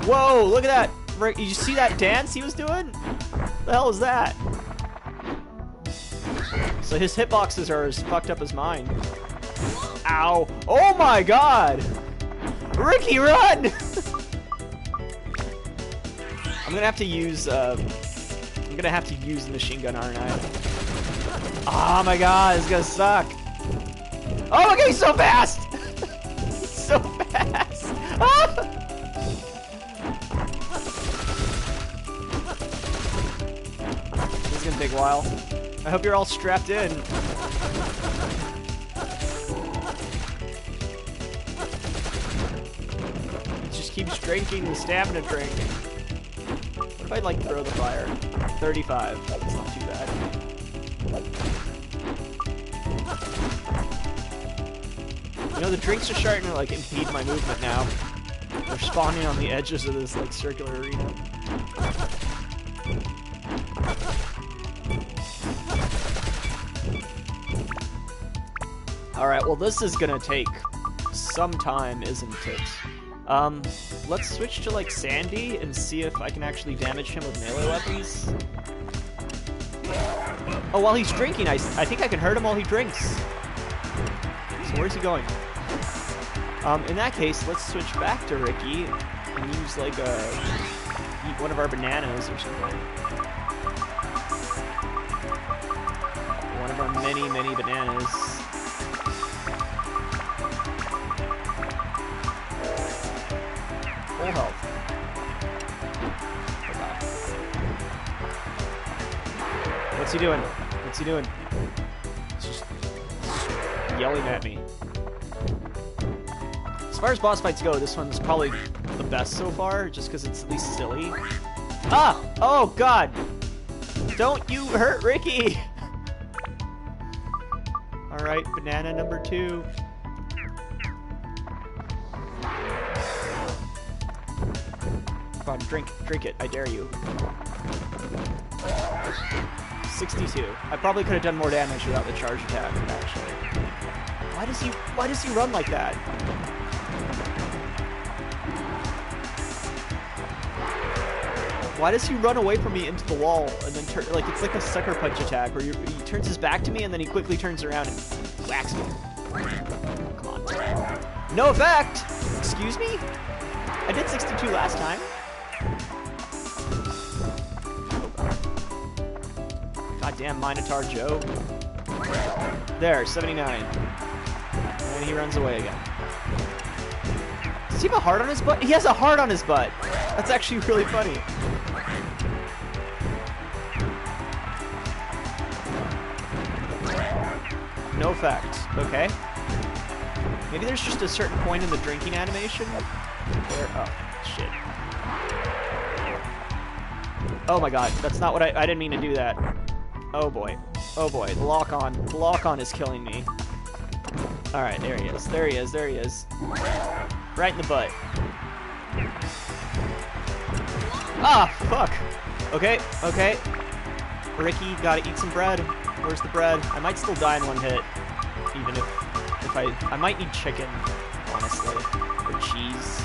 Speaker 1: Whoa, look at that! Did you see that dance he was doing? The hell is that? So his hitboxes are as fucked up as mine. Ow. Oh my god! Ricky, run! I'm gonna have to use, the machine gun, aren't I? Oh my god, it's gonna suck. Oh my god, he's so fast! He's so fast! Ah! This is gonna take a while. I hope you're all strapped in. He just keeps drinking the stamina drink. What if I like throw the fire? 35. That's not too bad. You know, the drinks are starting to like impede my movement now. They're spawning on the edges of this like circular arena. Alright, well this is gonna take some time, isn't it? Let's switch to like Sandy and see if I can actually damage him with melee weapons. Oh, while he's drinking, I think I can hurt him while he drinks. So where's he going? In that case, let's switch back to Ricky and use like eat one of our bananas or something. One of our many, many bananas. Full health. Oh god. What's he doing? What's he doing? He's just yelling at me. As far as boss fights go, this one's probably the best so far, just because it's at least silly. Ah! Oh god! Don't you hurt Ricky! Alright, banana number 2. Come on, drink it, I dare you. 62. I probably could have done more damage without the charge attack, actually. Why does he run like that? Why does he run away from me into the wall and then turn, like it's like a sucker punch attack where he turns his back to me and then he quickly turns around and whacks me. Come on. No effect! Excuse me? I did 62 last time. Goddamn Minotaur Joe. There, 79. And he runs away again. Does he have a heart on his butt? He has a heart on his butt! That's actually really funny. No effect. Okay. Maybe there's just a certain point in the drinking animation where... Oh, shit. Oh my god, that's not what I didn't mean to do that. Oh boy. Oh boy, the lock-on. The lock-on is killing me. Alright, there he is. There he is. There he is. Right in the butt. Ah, fuck. Okay, okay. Ricky, gotta eat some bread. Where's the bread? I might still die in one hit. Even if I might need chicken, honestly. Or cheese.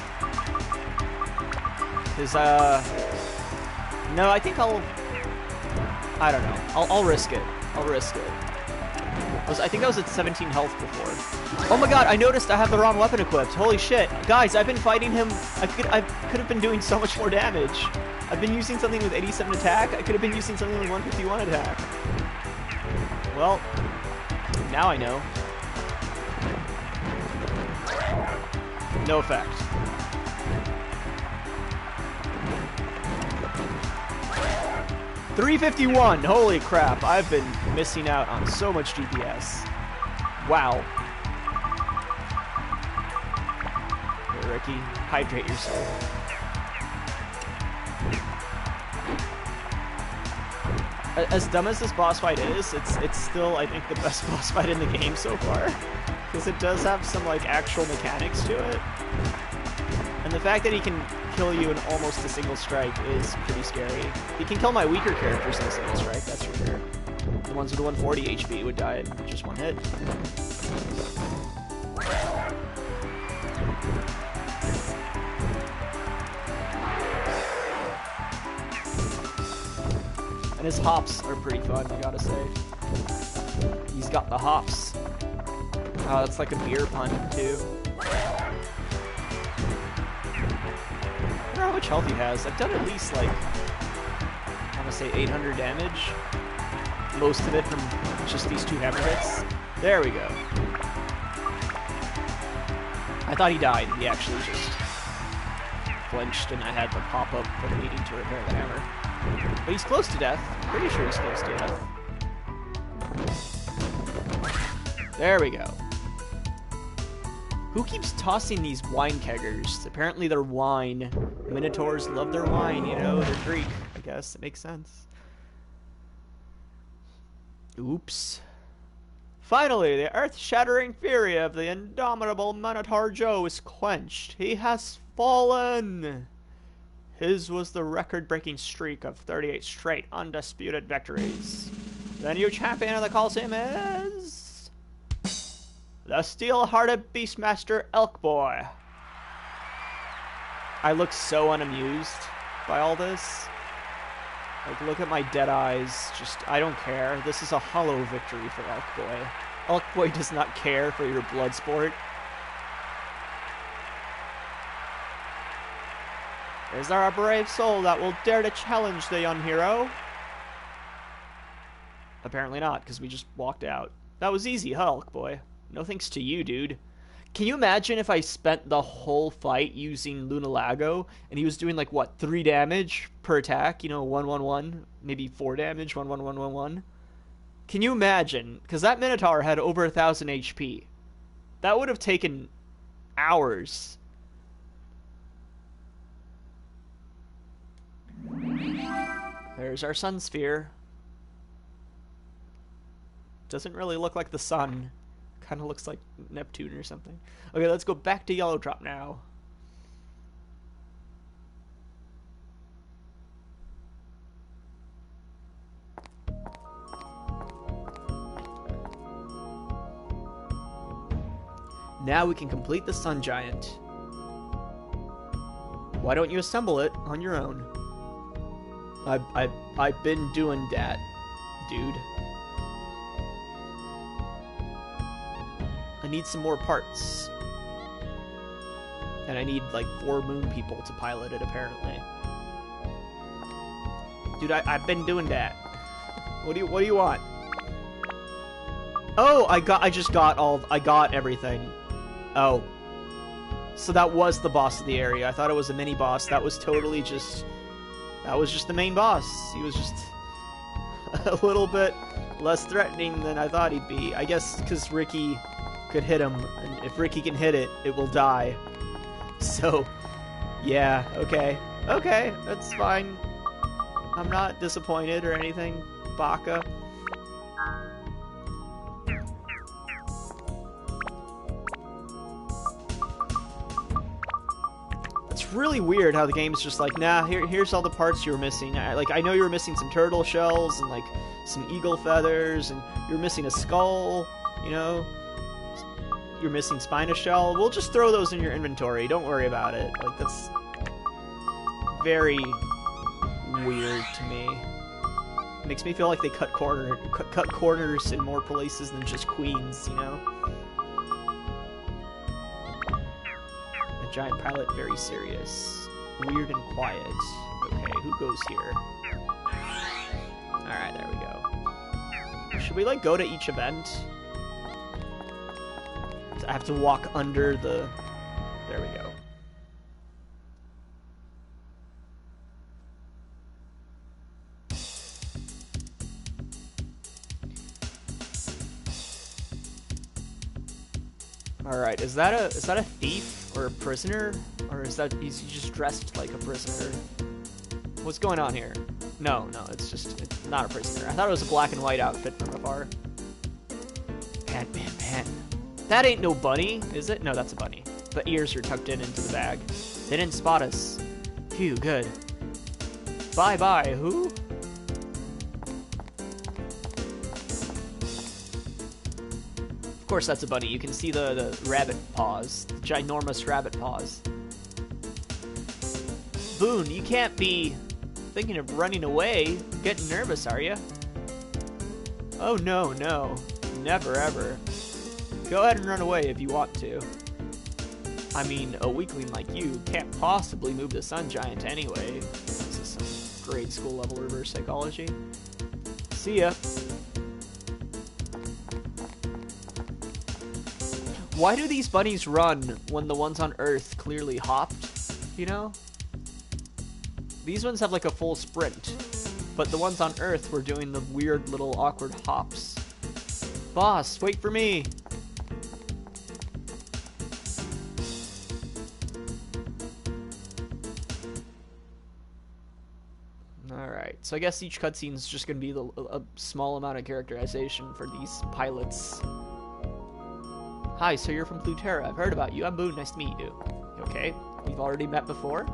Speaker 1: Cause, no, I think I don't know. I'll risk it. I'll risk it. I think I was at 17 health before. Oh my god, I noticed I have the wrong weapon equipped. Holy shit. Guys, I've been fighting him. I could have been doing so much more damage. I've been using something with 87 attack. I could have been using something with 151 attack. Well, now I know. No effect. .351! Holy crap, I've been missing out on so much DPS. Wow. Here, Ricky, hydrate yourself. As dumb as this boss fight is, it's still, I think, the best boss fight in the game so far. Because it does have some, like, actual mechanics to it. And the fact that he can kill you in almost a single strike is pretty scary. He can kill my weaker characters in a single strike, that's for sure. the ones with 140 HP would die in just one hit. And his hops are pretty fun, I gotta say. He's got the hops. Oh, that's like a beer pun, too. I wonder how much health he has. I've done at least, like, I want to say 800 damage. Most of it from just these 2 hammer hits. There we go. I thought he died. He actually just flinched, and I had the pop-up for the needing to repair the hammer. But he's close to death. Pretty sure he's close to death. There we go. Who keeps tossing these wine keggers? Apparently they're wine. Minotaurs love their wine, you know? They're Greek, I guess. It makes sense. Oops. Finally, the earth-shattering fury of the indomitable Minotaur Joe is quenched. He has fallen! His was the record-breaking streak of 38 straight undisputed victories. The new champion of the Coliseum is... the steel-hearted Beastmaster Elkboy. I look so unamused by all this. Like, look at my dead eyes. Just, I don't care. This is a hollow victory for Elkboy. Elkboy does not care for your blood sport. Is there a brave soul that will dare to challenge the young hero? Apparently not, because we just walked out. That was easy, huh, Elkboy? No thanks to you, dude. Can you imagine if I spent the whole fight using Lunalago, and he was doing, like, what, 3 damage per attack? You know, 1-1-1, maybe 4 damage, 1-1-1-1-1? Can you imagine? Because that Minotaur had over 1,000 HP. That would have taken hours. There's our sun sphere. Doesn't really look like the sun. Kind of looks like Neptune or something. Okay, let's go back to Yellow Drop now. Now we can complete the Sun Giant. Why don't you assemble it on your own? I've been doing that, dude. I need some more parts. And I need, like, 4 moon people to pilot it, apparently. Dude, I've been doing that. What do you want? Oh, I got everything. Oh. So that was the boss of the area. I thought it was a mini boss. That was totally just... that was just the main boss. He was just a little bit less threatening than I thought he'd be. I guess because Ricky could hit him, and if Ricky can hit it, it will die. So, yeah, okay. Okay, that's fine. I'm not disappointed or anything, Baka. It's really weird how the game's just like, nah, here's all the parts you were missing. I know you were missing some turtle shells and, like, some eagle feathers, and you're missing a skull, you know? You're missing Spina shell. We'll just throw those in your inventory. Don't worry about it. Like, that's very weird to me. It makes me feel like they cut corners in more places than just Queens, you know? The giant pilot, very serious. Weird and quiet. Okay, who goes here? Alright, there we go. Should we, like, go to each event? I have to walk under the... there we go. Alright, is that a thief or a prisoner? Or is he just dressed like a prisoner? What's going on here? No, it's not a prisoner. I thought it was a black and white outfit from afar. Man. That ain't no bunny, is it? No, that's a bunny. The ears are tucked into the bag. They didn't spot us. Phew, good. Bye-bye, who? course that's a bunny. You can see the rabbit paws. The ginormous rabbit paws. Boone, you can't be thinking of running away. Getting nervous, are you? Oh, no, no. Never, ever. Go ahead and run away if you want to. I mean, a weakling like you can't possibly move the Sun Giant anyway. This is some grade school level reverse psychology. See ya. Why do these bunnies run when the ones on Earth clearly hopped, you know? These ones have like a full sprint, but the ones on Earth were doing the weird little awkward hops. Boss, wait for me! Alright, so I guess each cutscene is just going to be a small amount of characterization for these pilots. Hi, so you're from Plutera. I've heard about you. I'm Boone. Nice to meet you. Okay, we've already met before.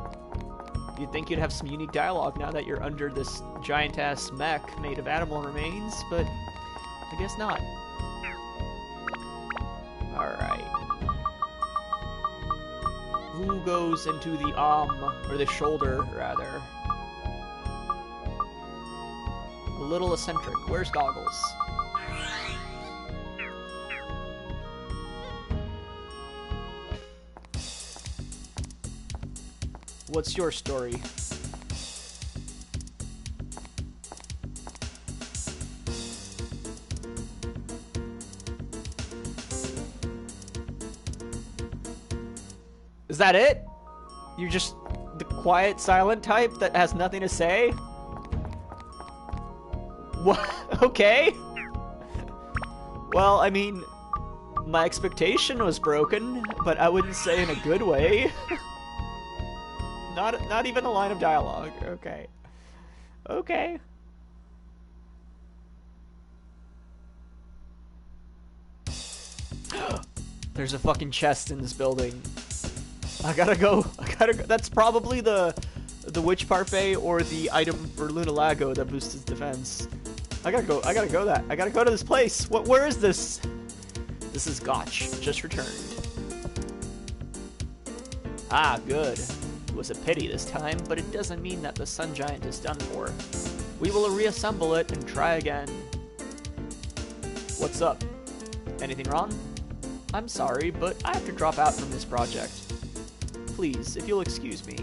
Speaker 1: You'd think you'd have some unique dialogue now that you're under this giant-ass mech made of animal remains, but I guess not. Alright. Who goes into the arm, or the shoulder, rather? A little eccentric. Where's Goggles? What's your story? Is that it? You're just the quiet, silent type that has nothing to say? What? Okay. Well, I mean, my expectation was broken, but I wouldn't say in a good way. Not even a line of dialogue. Okay. Okay. There's a fucking chest in this building. I gotta go. That's probably the witch parfait or the item for Luna Lago that boosts its defense. I gotta go to this place. Where is this? This is Gotch. Just returned. Ah, good. It was a pity this time, but it doesn't mean that the Sun Giant is done for. We will reassemble it and try again. What's up? Anything wrong? I'm sorry, but I have to drop out from this project. Please, if you'll excuse me.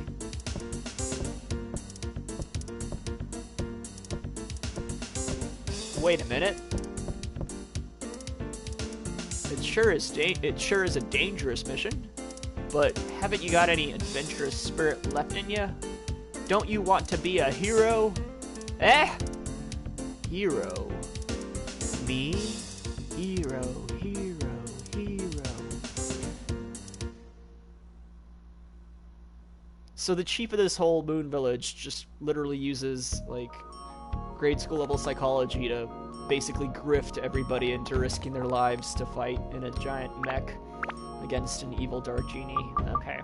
Speaker 1: Wait a minute. It sure is a dangerous mission. But haven't you got any adventurous spirit left in you? Don't you want to be a hero? Eh? Hero. Me? Hero, hero, hero. So the chief of this whole moon village just literally uses, like, grade school level psychology to basically grift everybody into risking their lives to fight in a giant mech against an evil dark genie. Okay.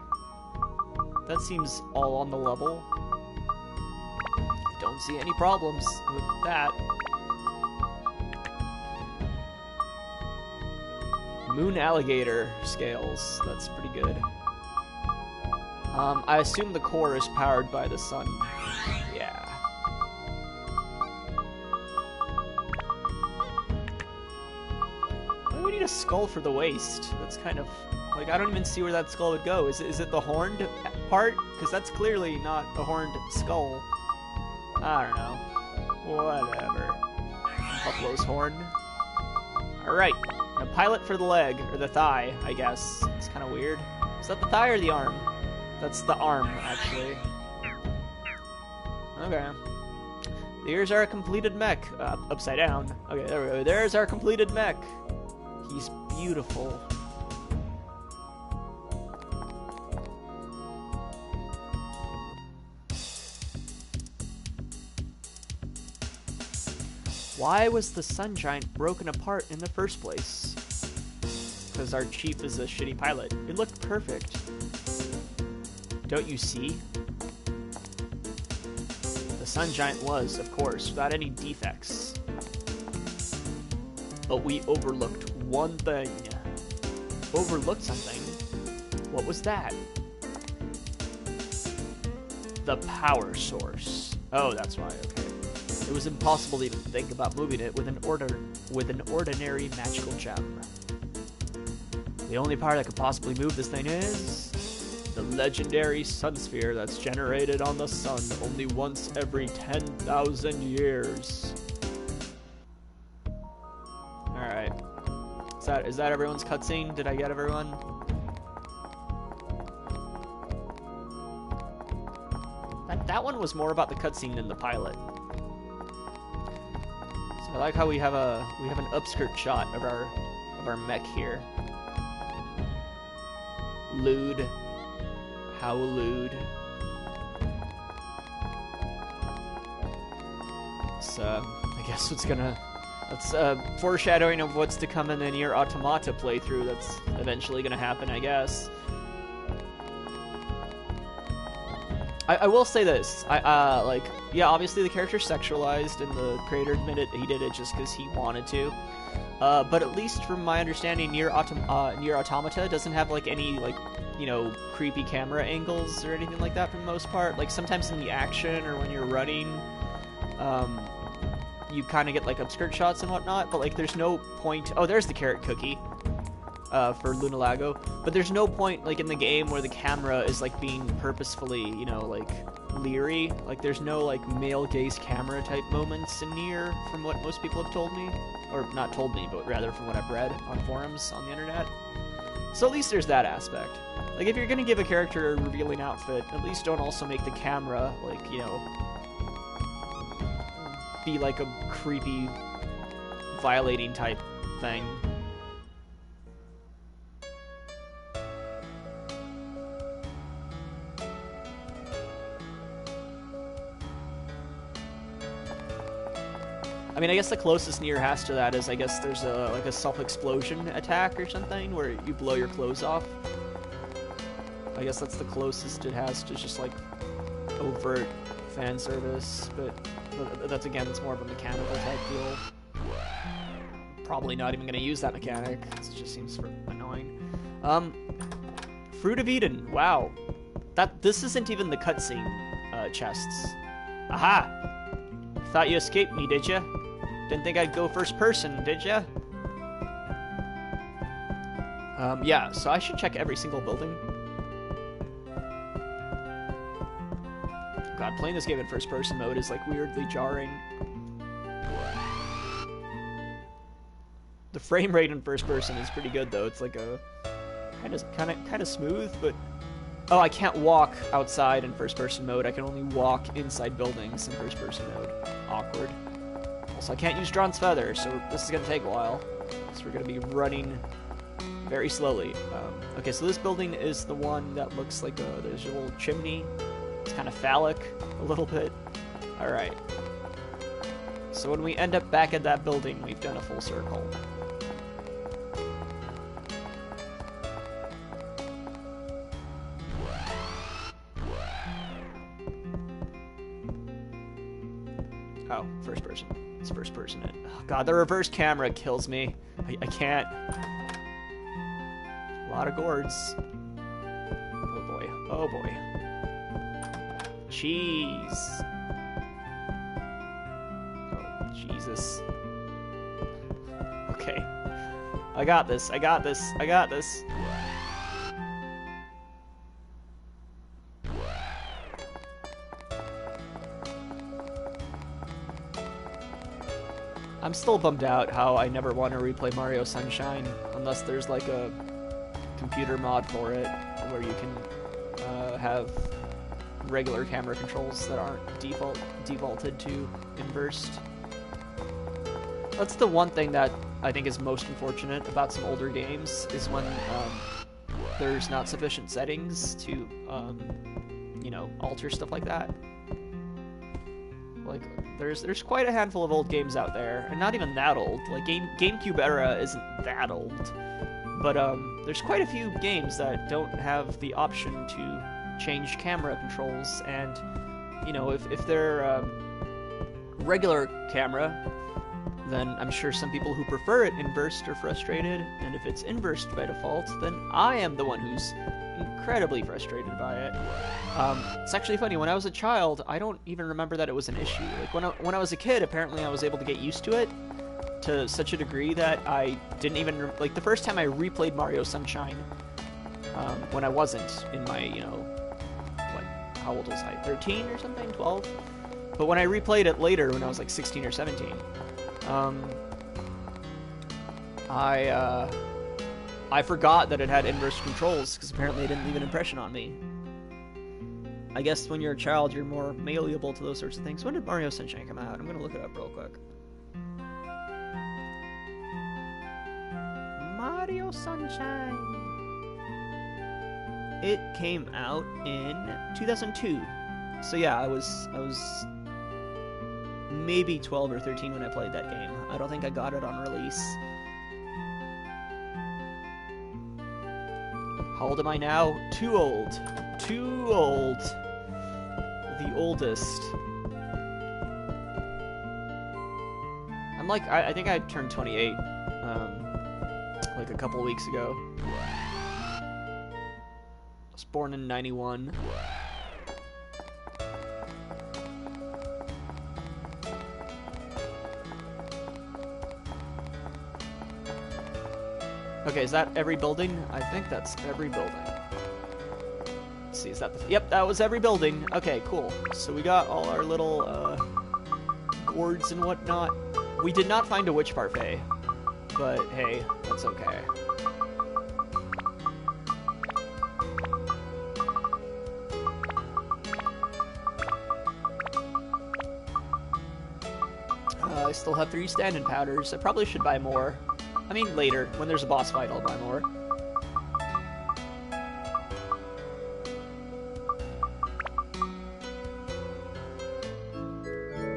Speaker 1: That seems all on the level. Don't see any problems with that. Moon alligator scales. That's pretty good. I assume the core is powered by the sun. Yeah. Why do we need a skull for the waist? That's kind of... like, I don't even see where that skull would go. Is it the horned part? Because that's clearly not a horned skull. I don't know. Whatever. Buffalo's horn. Alright. A pilot for the leg, or the thigh, I guess. It's kind of weird. Is that the thigh or the arm? That's the arm, actually. Okay. Here's our completed mech. Upside down. Okay, there we go. There's our completed mech. He's beautiful. Why was the Sun Giant broken apart in the first place? Because our chief is a shitty pilot. It looked perfect. Don't you see? The Sun Giant was, of course, without any defects. But we overlooked one thing. Overlooked something. What was that? The power source. Oh, that's why, okay. It was impossible to even think about moving it with an ordinary magical gem. The only power that could possibly move this thing is the legendary sun sphere that's generated on the sun only once every 10,000 years. Alright. Is that everyone's cutscene? Did I get everyone? That one was more about the cutscene than the pilot. So I like how we have an upskirt shot of our mech here. Lewd. How lewd. So I guess that's foreshadowing of what's to come in the Nier Automata playthrough that's eventually gonna happen, I guess. I will say this, yeah, obviously the character's sexualized, and the creator admitted he did it just because he wanted to. But at least from my understanding, Nier Automata doesn't have, like, any, like, you know, creepy camera angles or anything like that for the most part. Like, sometimes in the action or when you're running, you kind of get, like, upskirt shots and whatnot, but, like, there's no point... Oh, there's the carrot cookie. For Luna Lago, but there's no point, like, in the game where the camera is, like, being purposefully, you know, like, leery. Like, there's no, like, male gaze camera type moments in Nier, from what most people have told me. Or, not told me, but rather from what I've read on forums on the internet. So at least there's that aspect. Like, if you're gonna give a character a revealing outfit, at least don't also make the camera, like, you know, be like a creepy, violating type thing. I mean, I guess the closest Nier has to that is, I guess there's like a self-explosion attack or something where you blow your clothes off. I guess that's the closest it has to just, like, overt fan service, but that's, again, it's more of a mechanical type deal. Probably not even going to use that mechanic. It just seems sort of annoying. Fruit of Eden. Wow. This isn't even the cutscene chests. Aha! Thought you escaped me, did ya? Didn't think I'd go first person, did ya? Yeah, so I should check every single building. God, playing this game in first person mode is, like, weirdly jarring. The frame rate in first person is pretty good, though. It's like a kind of smooth, but oh, I can't walk outside in first person mode. I can only walk inside buildings in first person mode. Awkward. Also, I can't use Drawn's Feather, so this is gonna take a while. So we're gonna be running very slowly. Okay, so this building is the one that looks like there's a little chimney. It's kind of phallic a little bit. All right. So when we end up back at that building, we've done a full circle. Oh, first person. It's first person. Oh, God, the reverse camera kills me. I can't. A lot of gourds. Oh boy. Oh boy. Jeez. Oh, Jesus. Okay. I got this. I got this. I got this. I'm still bummed out how I never want to replay Mario Sunshine unless there's like a computer mod for it where you can have regular camera controls that aren't defaulted to inversed. That's the one thing that I think is most unfortunate about some older games is when there's not sufficient settings to you know, alter stuff like that. Like, there's quite a handful of old games out there, and not even that old. Like, GameCube era isn't that old, but there's quite a few games that don't have the option to change camera controls, and, you know, if they're regular camera, then I'm sure some people who prefer it inversed are frustrated, and if it's inversed by default, then I am the one who's incredibly frustrated by it. It's actually funny, when I was a child, I don't even remember that it was an issue. Like, when I was a kid, apparently I was able to get used to it to such a degree that I didn't even... Like, the first time I replayed Mario Sunshine, when I wasn't in my, you know... What? How old was I? 13 or something? 12? But when I replayed it later, when I was like 16 or 17, I forgot that it had inverse controls, because apparently it didn't leave an impression on me. I guess when you're a child, you're more malleable to those sorts of things. When did Mario Sunshine come out? I'm going to look it up real quick. Mario Sunshine. It came out in 2002. So yeah, I was maybe 12 or 13 when I played that game. I don't think I got it on release. How old am I now? Too old. Too old. The oldest. I'm like, I think I turned 28, like a couple weeks ago. I was born in 91. Okay, is that every building? I think that's every building. Let's see, is that the... Yep, that was every building. Okay, cool. So we got all our little, gourds and whatnot. We did not find a witch parfait, but hey, that's okay. I still have 3 stand-in powders. I probably should buy more. I mean, later. When there's a boss fight, I'll buy more.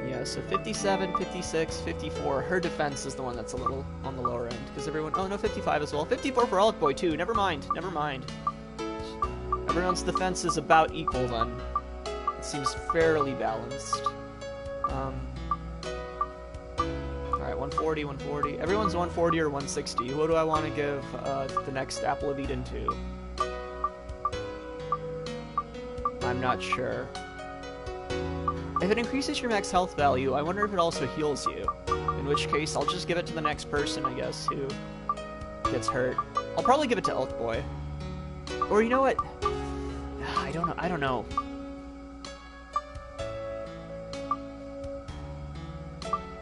Speaker 1: Yeah, so 57, 56, 54. Her defense is the one that's a little on the lower end. Because everyone... Oh, no, 55 as well. 54 for Alec Boy, too. Never mind. Never mind. Everyone's defense is about equal, then. It seems fairly balanced. Alright, 140, 140. Everyone's 140 or 160. Who do I want to give the next Apple of Eden to? I'm not sure. If it increases your max health value, I wonder if it also heals you. In which case, I'll just give it to the next person, I guess, who gets hurt. I'll probably give it to Elk Boy. Or you know what? I don't know.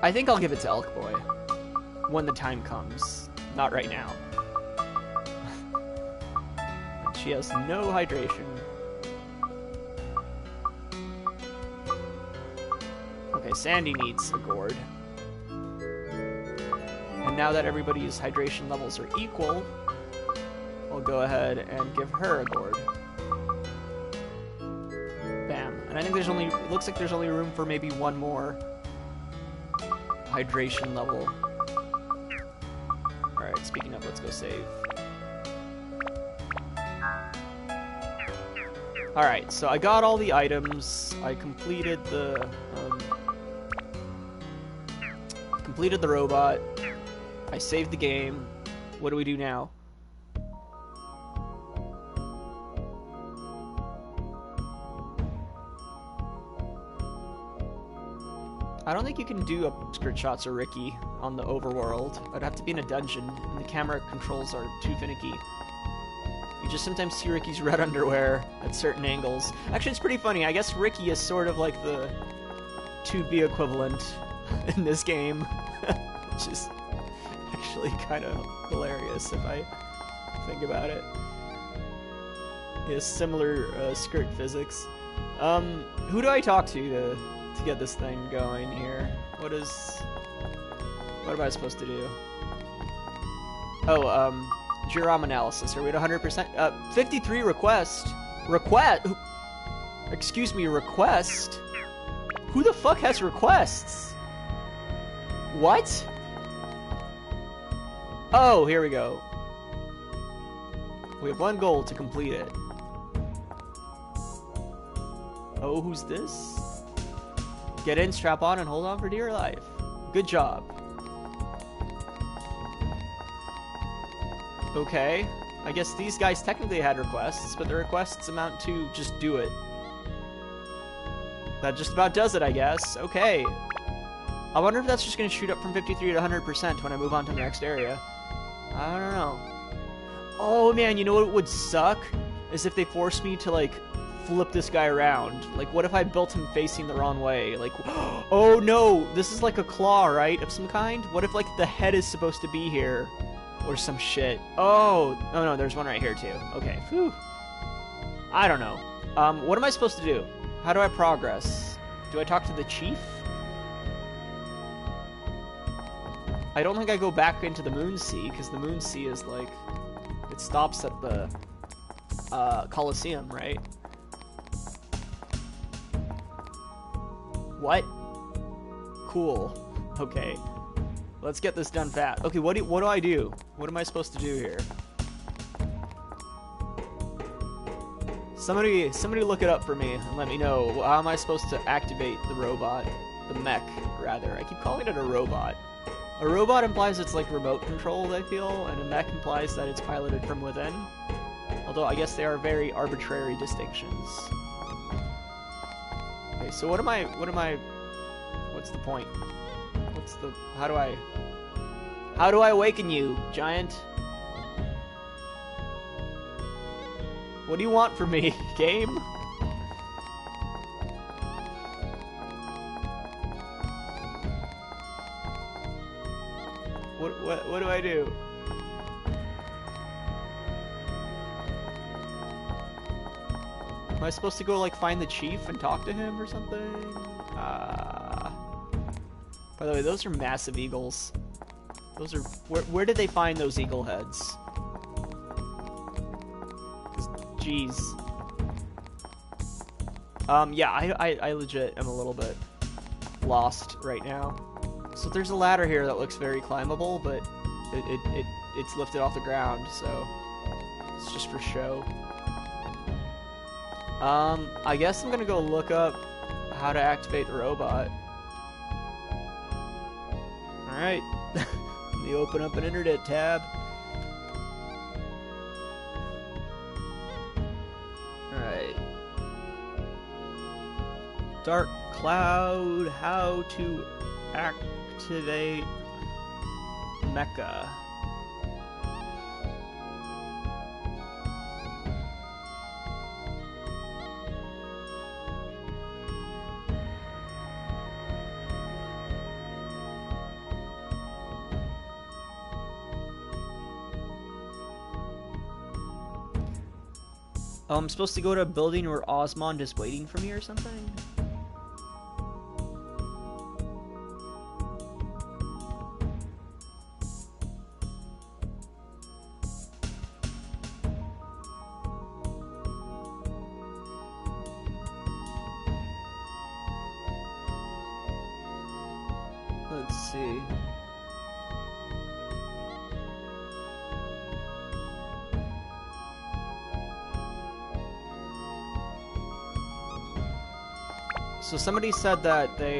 Speaker 1: I think I'll give it to Elk Boy when the time comes. Not right now. She has no hydration. Okay, Sandy needs a gourd. And now that everybody's hydration levels are equal, I'll go ahead and give her a gourd. Bam. And I think there's only... It looks like there's only room for maybe one more hydration level. Alright, speaking of, let's go save. Alright, so I got all the items. I completed the robot. I saved the game. What do we do now? I don't think you can do upskirt shots of Ricky on the overworld. I'd have to be in a dungeon, and the camera controls are too finicky. You just sometimes see Ricky's red underwear at certain angles. Actually, it's pretty funny. I guess Ricky is sort of like the 2B equivalent in this game, which is actually kind of hilarious if I think about it. He has similar skirt physics. Who do I talk to get this thing going here? What am I supposed to do? Oh, Georam analysis. Are we at 100%? 53 request. Excuse me, request? Who the fuck has requests? What? Oh, here we go. We have one goal to complete it. Oh, who's this? Get in, strap on, and hold on for dear life. Good job. Okay. I guess these guys technically had requests, but the requests amount to just do it. That just about does it, I guess. Okay. I wonder if that's just going to shoot up from 53 to 100% when I move on to the next area. I don't know. Oh, man, you know what would suck? Is if they forced me to, like, flip this guy around. Like, what if I built him facing the wrong way? Like, oh, no, this is like a claw, right, of some kind? What if, like, the head is supposed to be here? Or some shit. Oh, no, there's one right here, too. Okay, phew. I don't know. What am I supposed to do? How do I progress? Do I talk to the chief? I don't think I go back into the Moon Sea, because the Moon Sea is, like, it stops at the, Colosseum, right? What? Cool. Okay. Let's get this done fast. Okay, what do I do? What am I supposed to do here? Somebody look it up for me and let me know. How am I supposed to activate the robot? The mech, rather. I keep calling it a robot. A robot implies it's like remote controlled, I feel, and a mech implies that it's piloted from within. Although I guess they are very arbitrary distinctions. Okay, so what's the point? How do I awaken you, giant? What do you want from me, game? What do I do? Am I supposed to go, like, find the chief and talk to him or something? By the way, those are massive eagles. Those are... Where did they find those eagle heads? Jeez. Yeah, I legit am a little bit lost right now. So there's a ladder here that looks very climbable, but it's lifted off the ground, so it's just for show. I guess I'm gonna go look up how to activate the robot. Alright. Let me open up an internet tab. Alright. Dark Cloud, how to activate Mecha. Oh, I'm supposed to go to a building where Osmond is waiting for me or something? Let's see. So somebody said that they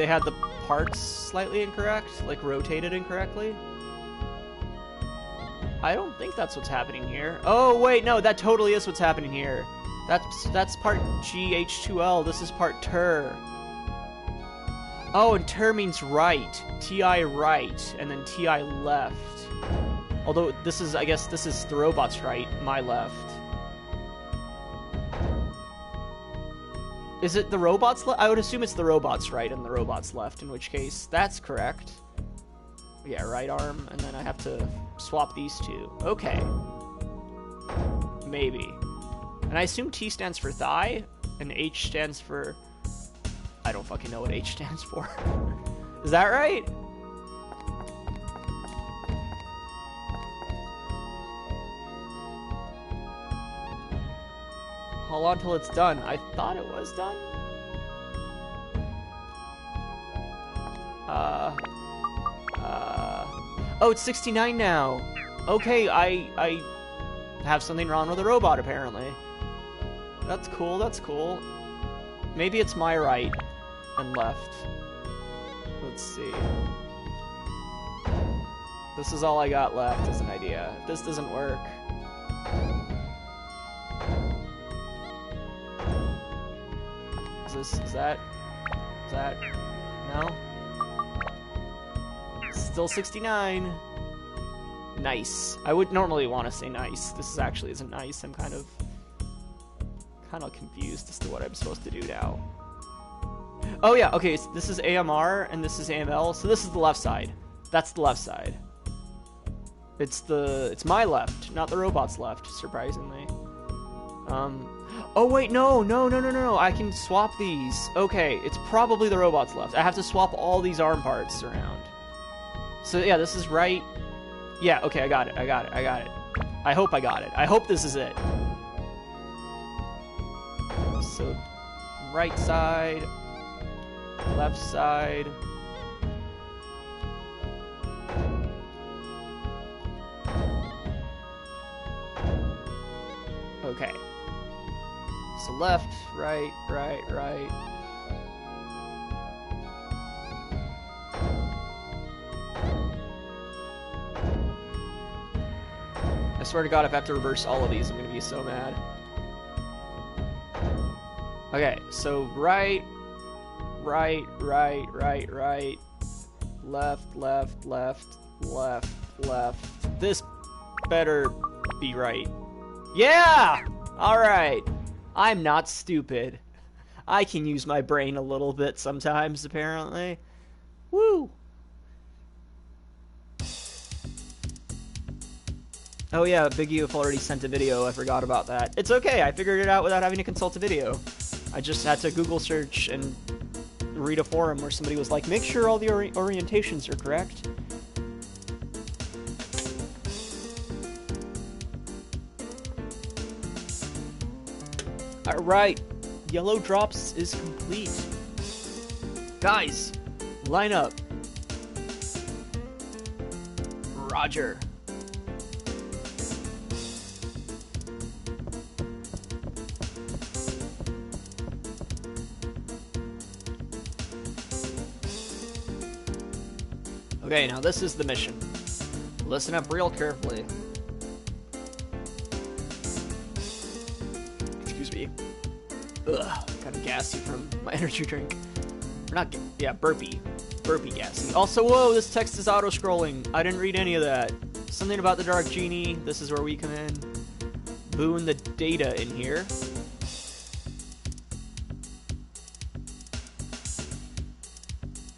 Speaker 1: had the parts slightly incorrect, like rotated incorrectly. I don't think that's what's happening here. Oh wait, no, that totally is what's happening here. That's part GH2L. This is part TER. Oh, and TER means right. TI right, and then TI left. Although this is, I guess, this is the robot's right, my left. Is it the robot's left? I would assume it's the robot's right and the robot's left, in which case, that's correct. Yeah, right arm, and then I have to swap these two. Okay. Maybe. And I assume T stands for thigh, and H stands for... I don't fucking know what H stands for. Is that right? Hold on till it's done. I thought it was done. Oh, it's 69 now. Okay, I have something wrong with the robot, apparently. That's cool, that's cool. Maybe it's my right and left. Let's see. This is all I got left as an idea. If this doesn't work... Is that... No? Still 69. Nice. I would normally want to say nice. This actually isn't nice. I'm kind of confused as to what I'm supposed to do now. Oh yeah, okay, so this is AMR and this is AML, so this is the left side. That's the left side. It's my left, not the robot's left, surprisingly. Oh wait, no, I can swap these. Okay, it's probably the robot's left. I have to swap all these arm parts around. So yeah, this is right. Yeah, okay, I got it. I hope I got it. I hope this is it. So, right side, left side. Okay. So left, right. I swear to God, if I have to reverse all of these, I'm gonna be so mad. Okay, so right, left. This better be right. Yeah! Alright. I'm not stupid. I can use my brain a little bit sometimes, apparently. Woo! Oh yeah, Big You've already sent a video, I forgot about that. It's okay, I figured it out without having to consult a video. I just had to Google search and read a forum where somebody was like, make sure all the orientations are correct. Alright, Yellow Drops is complete. Guys, line up. Roger. Okay, now this is the mission. Listen up real carefully. Excuse me. Ugh, kind of gassy from my energy drink. Or not, yeah, burpy. Burpy gassy. Also, whoa, this text is auto-scrolling. I didn't read any of that. Something about the Dark Genie. This is where we come in. Boon the data in here.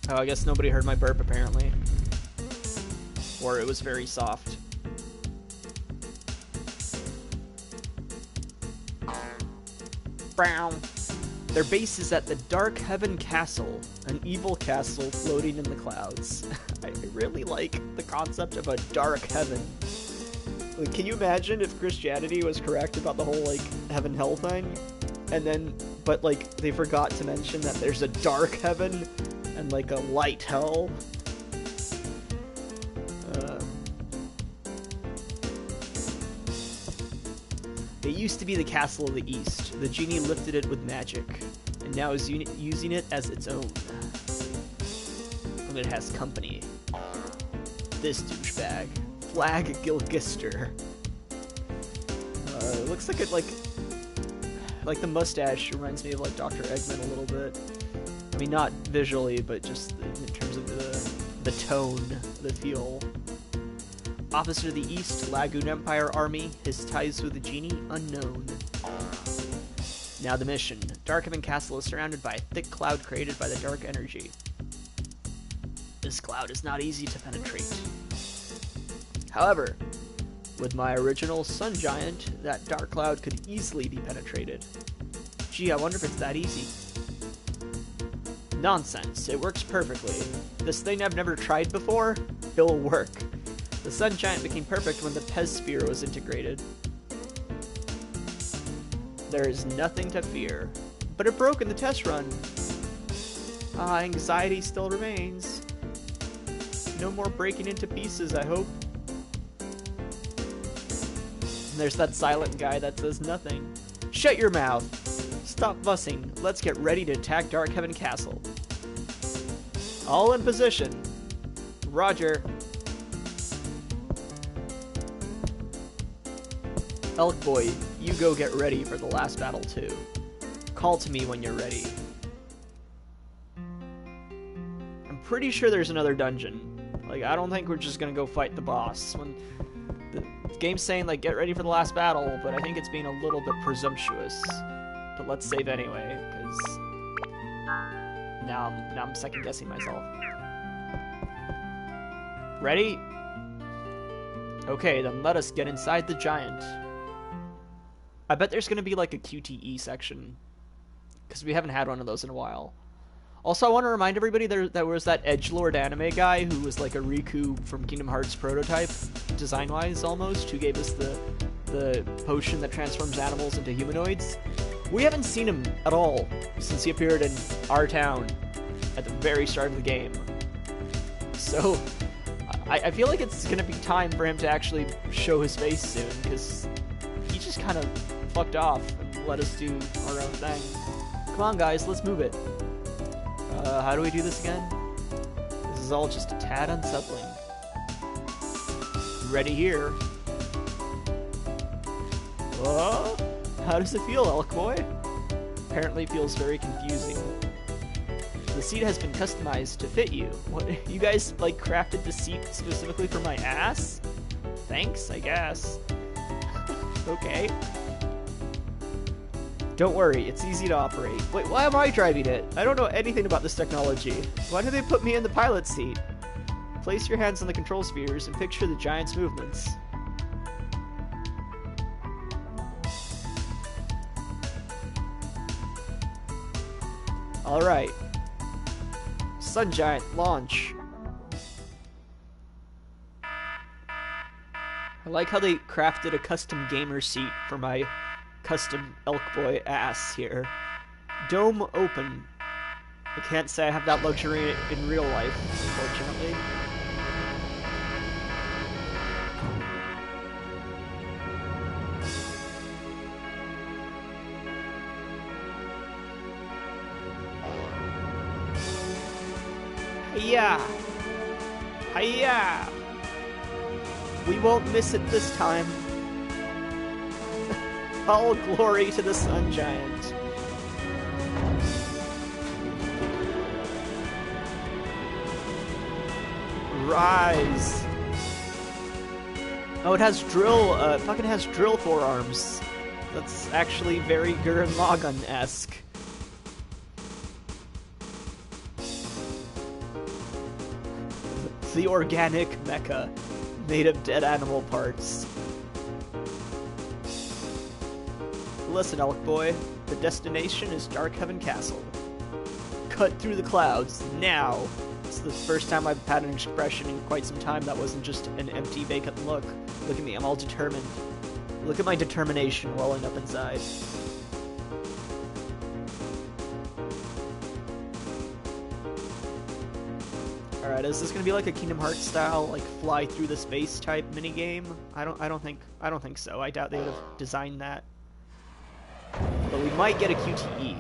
Speaker 1: Oh, I guess nobody heard my burp, apparently. Or it was very soft. Brown. Their base is at the Dark Heaven Castle, an evil castle floating in the clouds. I really like the concept of a dark heaven. Like, can you imagine if Christianity was correct about the whole, like, heaven-hell thing? And then, but, like, they forgot to mention that there's a dark heaven and, like, a light hell? It used to be the Castle of the East. The genie lifted it with magic, and now is using it as its own. And it has company. This douchebag, Flag Gilgister. It looks like it, like the mustache reminds me of like Dr. Eggman a little bit. I mean, not visually, but just in terms of the tone, the feel. Officer of the East, Lagoon Empire Army, his ties with the genie, unknown. Now the mission. Darkhaven Castle is surrounded by a thick cloud created by the dark energy. This cloud is not easy to penetrate. However, with my original Sun Giant, that dark cloud could easily be penetrated. Gee, I wonder if it's that easy. Nonsense, it works perfectly. This thing I've never tried before? It'll work. The Sun Giant became perfect when the Pez Sphere was integrated. There is nothing to fear. But it broke in the test run. Anxiety still remains. No more breaking into pieces, I hope. And there's that silent guy that says nothing. Shut your mouth! Stop fussing. Let's get ready to attack Darkhaven Castle. All in position. Roger. Elk Boy, you go get ready for the last battle too. Call to me when you're ready. I'm pretty sure there's another dungeon. Like, I don't think we're just gonna go fight the boss. When the game's saying, like, get ready for the last battle, but I think it's being a little bit presumptuous. But let's save anyway, because now I'm second-guessing myself. Ready? Okay, then let us get inside the giant. I bet there's gonna be like a QTE section, because we haven't had one of those in a while. Also, I want to remind everybody there was that edgelord anime guy who was like a Riku from Kingdom Hearts prototype, design-wise almost, who gave us the potion that transforms animals into humanoids. We haven't seen him at all since he appeared in our town at the very start of the game. So I feel like it's going to be time for him to actually show his face soon, because he just kind of fucked off and let us do our own thing. Come on, guys, let's move it. How do we do this again? This is all just a tad unsettling. Ready here. How does it feel, Elk Boy? Apparently feels very confusing. The seat has been customized to fit you. What, you guys, like, crafted the seat specifically for my ass? Thanks, I guess. Okay. Don't worry, it's easy to operate. Wait, why am I driving it? I don't know anything about this technology. Why did they put me in the pilot seat? Place your hands on the control spheres and picture the giant's movements. Alright. Sun Giant, launch. I like how they crafted a custom gamer seat for my custom Elk Boy ass here. Dome open. I can't say I have that luxury in real life, unfortunately. Hiya! Hiya! We won't miss it this time. All glory to the Sun Giant. Rise. Oh, it has drill, it fucking has drill forearms. That's actually very Gurren Lagann-esque. The organic mecha, made of dead animal parts. Listen, Elk Boy, the destination is Darkhaven Castle. Cut through the clouds, now! It's the first time I've had an expression in quite some time that wasn't just an empty, vacant look. Look at me, I'm all determined. Look at my determination welling up inside. Alright, is this gonna be like a Kingdom Hearts style, like fly through the space type minigame? I don't think so. I doubt they would have designed that. But we might get a QTE.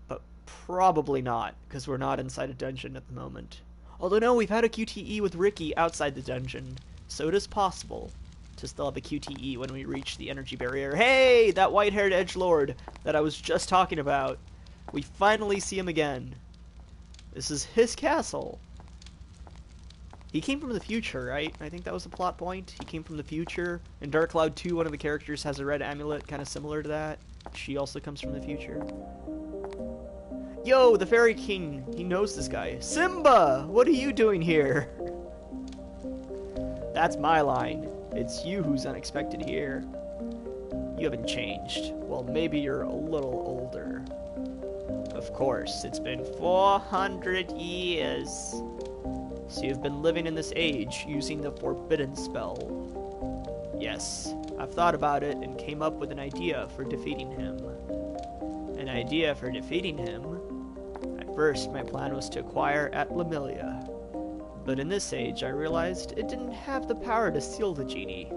Speaker 1: But probably not, because we're not inside a dungeon at the moment. Although no, we've had a QTE with Ricky outside the dungeon, so it is possible to still have a QTE when we reach the energy barrier. Hey! That white-haired edgelord that I was just talking about. We finally see him again. This is his castle. He came from the future, right? I think that was the plot point. He came from the future. In Dark Cloud 2, one of the characters has a red amulet, kind of similar to that. She also comes from the future. Yo, the Fairy King. He knows this guy. Simba! What are you doing here? That's my line. It's you who's unexpected here. You haven't changed. Well, maybe you're a little older. Of course, it's been 400 years. So you've been living in this age using the forbidden spell. Yes, I've thought about it and came up with an idea for defeating him. An idea for defeating him? At first, my plan was to acquire at Lemuria. But in this age, I realized it didn't have the power to seal the genie.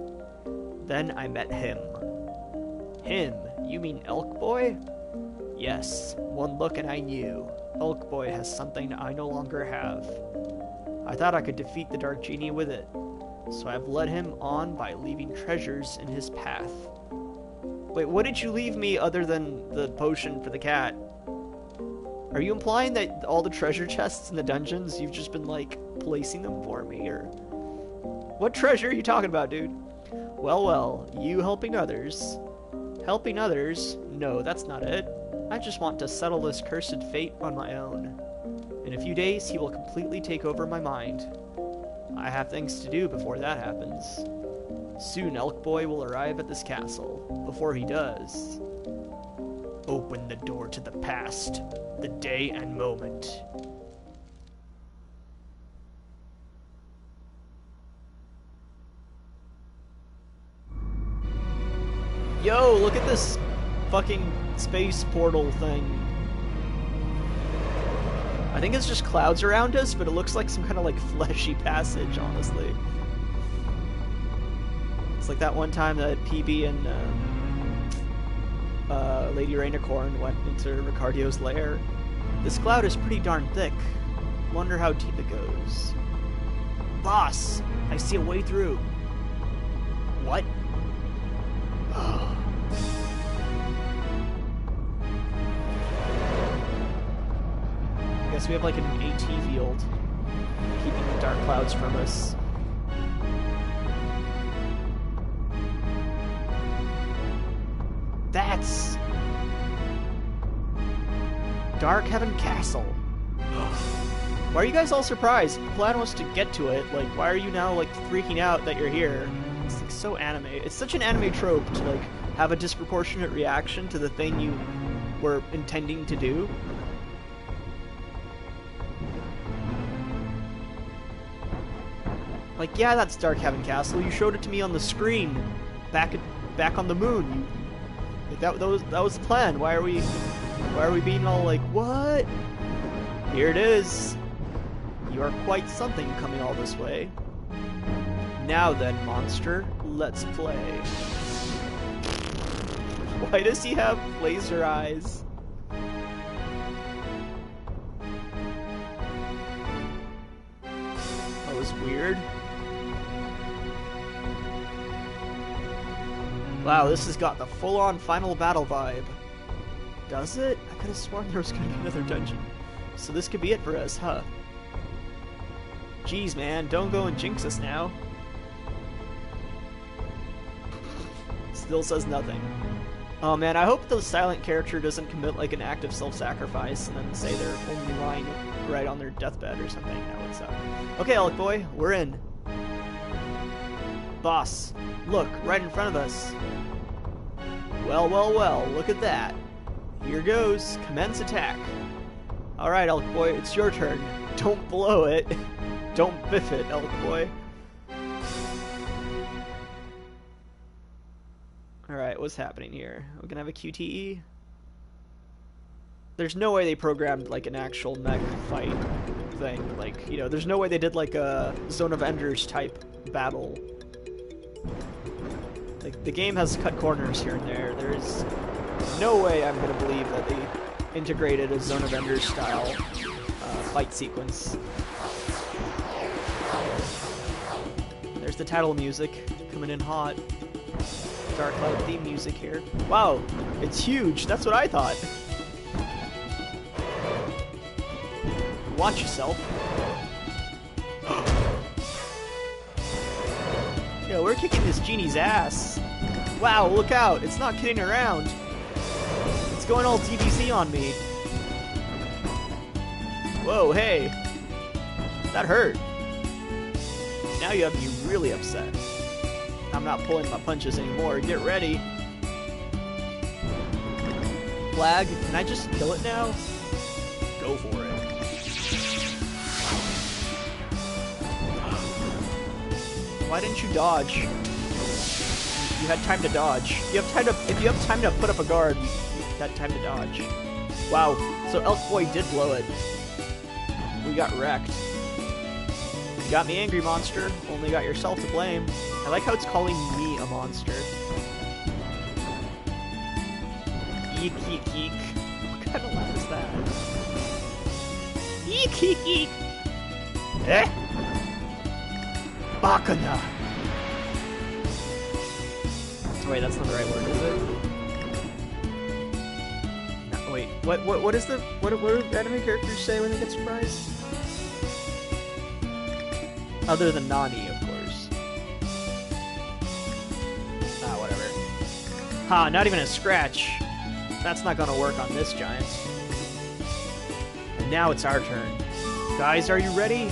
Speaker 1: Then I met him. Him? You mean Elk Boy? Yes, one look and I knew. Elk Boy has something I no longer have. I thought I could defeat the Dark Genie with it. so I've led him on by leaving treasures in his path. Wait, what did you leave me other than the potion for the cat? Are you implying that all the treasure chests in the dungeons, you've just been, like, placing them for me, or... What treasure are you talking about, dude? Well, well, you helping others. Helping others? No, that's not it. I just want to settle this cursed fate on my own. In a few days, he will completely take over my mind. I have things to do before that happens. Soon, Elk Boy will arrive at this castle. Before he does, open the door to the past, the day and moment. Yo, look at this fucking space portal thing. I think it's just clouds around us, but it looks like some kind of like fleshy passage, honestly. It's like that one time that PB and Lady Rainicorn went into Ricardio's lair. This cloud is pretty darn thick. Wonder how deep it goes. Boss, I see a way through. What? I guess we have like an AT field keeping the dark clouds from us. That's Dark Heaven Castle. Why are you guys all surprised? The plan was to get to it. Like, why are you now like freaking out that you're here? It's like so anime. It's such an anime trope to like have a disproportionate reaction to the thing you were intending to do. Like, yeah, that's Dark Heaven Castle. You showed it to me on the screen, back on the moon. That was the plan. Why are we being all like, what? Here it is. You are quite something coming all this way. Now then, monster, let's play. Why does he have laser eyes? That was weird. Wow, this has got the full-on final battle vibe. Does it? I could have sworn there was going to be another dungeon. So this could be it for us, huh? Jeez, man, don't go and jinx us now. Still says nothing. Oh man, I hope the silent character doesn't commit like an act of self-sacrifice and then say their only line right on their deathbed or something. That would suck. Okay, Elk Boy, we're in. Boss, look, right in front of us. Well, well, well, look at that. Here goes. Commence attack. Alright, Elk Boy, it's your turn. Don't blow it. Don't biff it, Elk Boy. Alright, what's happening here? We're gonna have a QTE? There's no way they programmed, like, an actual mech fight thing. Like, you know, there's no way they did, like, a Zone of Enders type battle. Like, the game has cut corners here and there. There's no way I'm gonna believe that they integrated a Zone of Enders style fight sequence. There's the title music coming in hot. Dark Cloud theme music here. Wow, it's huge. That's what I thought. Watch yourself. Yo, we're kicking this genie's ass. Wow, look out. It's not kidding around. It's going all DBZ on me. Whoa, hey. That hurt. Now you have me really upset. I'm not pulling my punches anymore. Get ready. Flag, can I just kill it now? Go for it. Why didn't you dodge? You had time to dodge. You have time to, if you have time to put up a guard, you got time to dodge. Wow, so Elk Boy did blow it. We got wrecked. You got me angry, monster. Only got yourself to blame. I like how it's calling me a monster. Eek, eek, eek. What kind of laugh is that? Eek, eek, eek. Eh? Bakana. Wait, that's not the right word, is it? No, wait, what is the, what do anime characters say when they get surprised? Other than Nani, of course. Ah, whatever. Ha, not even a scratch. That's not gonna work on this giant. And now it's our turn. Guys, are you ready?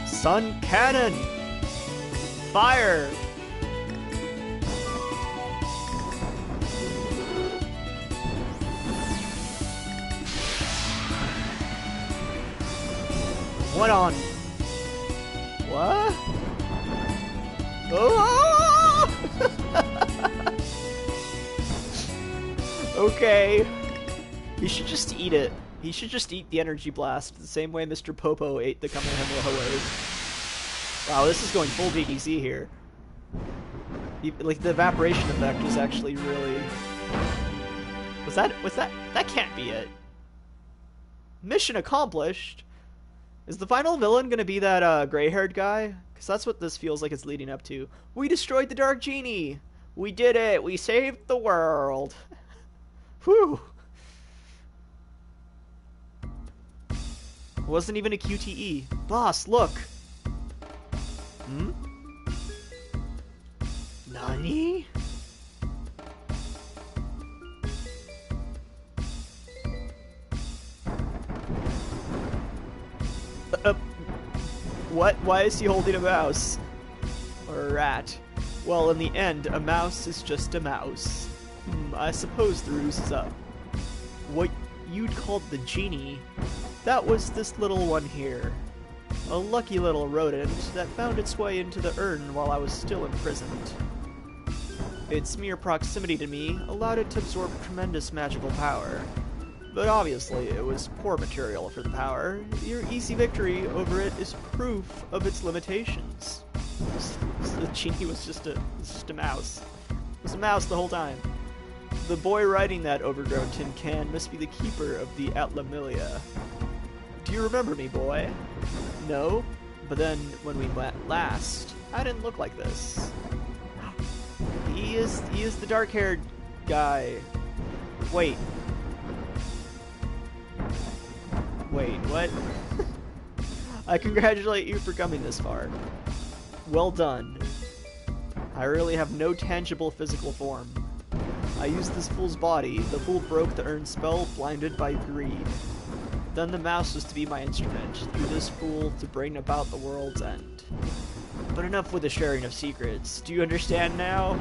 Speaker 1: Sun Cannon! Fire! What on? What? Oh! Okay. He should just eat it. He should just eat the energy blast the same way Mr. Popo ate the Kamehameha wave. Wow, this is going full VDC here. Like, the evaporation effect is actually really... That can't be it. Mission accomplished? Is the final villain gonna be that, gray-haired guy? Because that's what this feels like it's leading up to. We destroyed the Dark Genie! We did it! We saved the world! Whew! Wasn't even a QTE. Boss, look! Hmm? Nani? What? Why is he holding a mouse? Or a rat? Well, in the end, a mouse is just a mouse. I suppose the ruse is up. What you'd called the genie, that was this little one here. A lucky little rodent that found its way into the urn while I was still imprisoned. Its mere proximity to me allowed it to absorb tremendous magical power. But obviously, it was poor material for the power. Your easy victory over it is proof of its limitations. The genie was just a mouse. It was a mouse the whole time. The boy riding that overgrown tin can must be the keeper of the Atlamilia. Do you remember me, boy? No, but then when we met last, I didn't look like this. He is the dark-haired guy. Wait, what? I congratulate you for coming this far. Well done. I really have no tangible physical form. I used this fool's body. The fool broke the urn spell, blinded by greed. Then the mouse was to be my instrument, through this fool to bring about the world's end. But enough with the sharing of secrets. Do you understand now?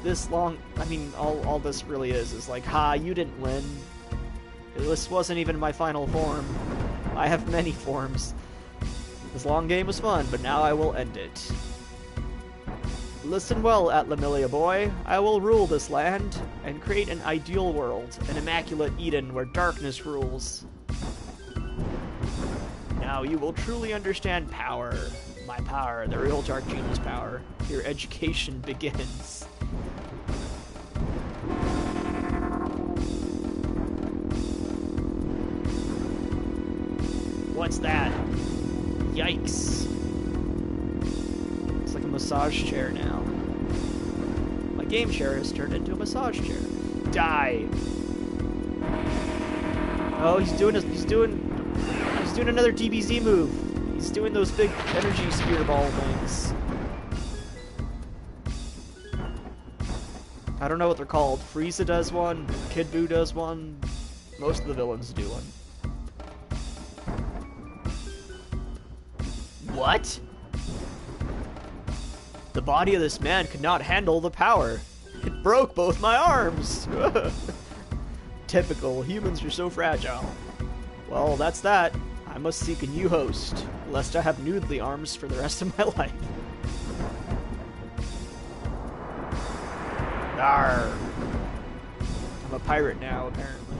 Speaker 1: All this really is like, ha, you didn't win. This wasn't even my final form. I have many forms. This long game was fun, but now I will end it. Listen well, Atlamilia boy. I will rule this land, and create an ideal world, an immaculate Eden where darkness rules. Now you will truly understand power. My power, the real Dark Genie's power. Your education begins. What's that? Yikes. It's like a massage chair now. My game chair has turned into a massage chair. Die! Oh, he's doing another DBZ move. He's doing those big energy spear ball things. I don't know what they're called. Frieza does one, Kid Buu does one, most of the villains do one. What? The body of this man could not handle the power. It broke both my arms. Typical, humans are so fragile. Well, that's that. I must seek a new host, lest I have noodly arms for the rest of my life. Arr. I'm a pirate now, apparently.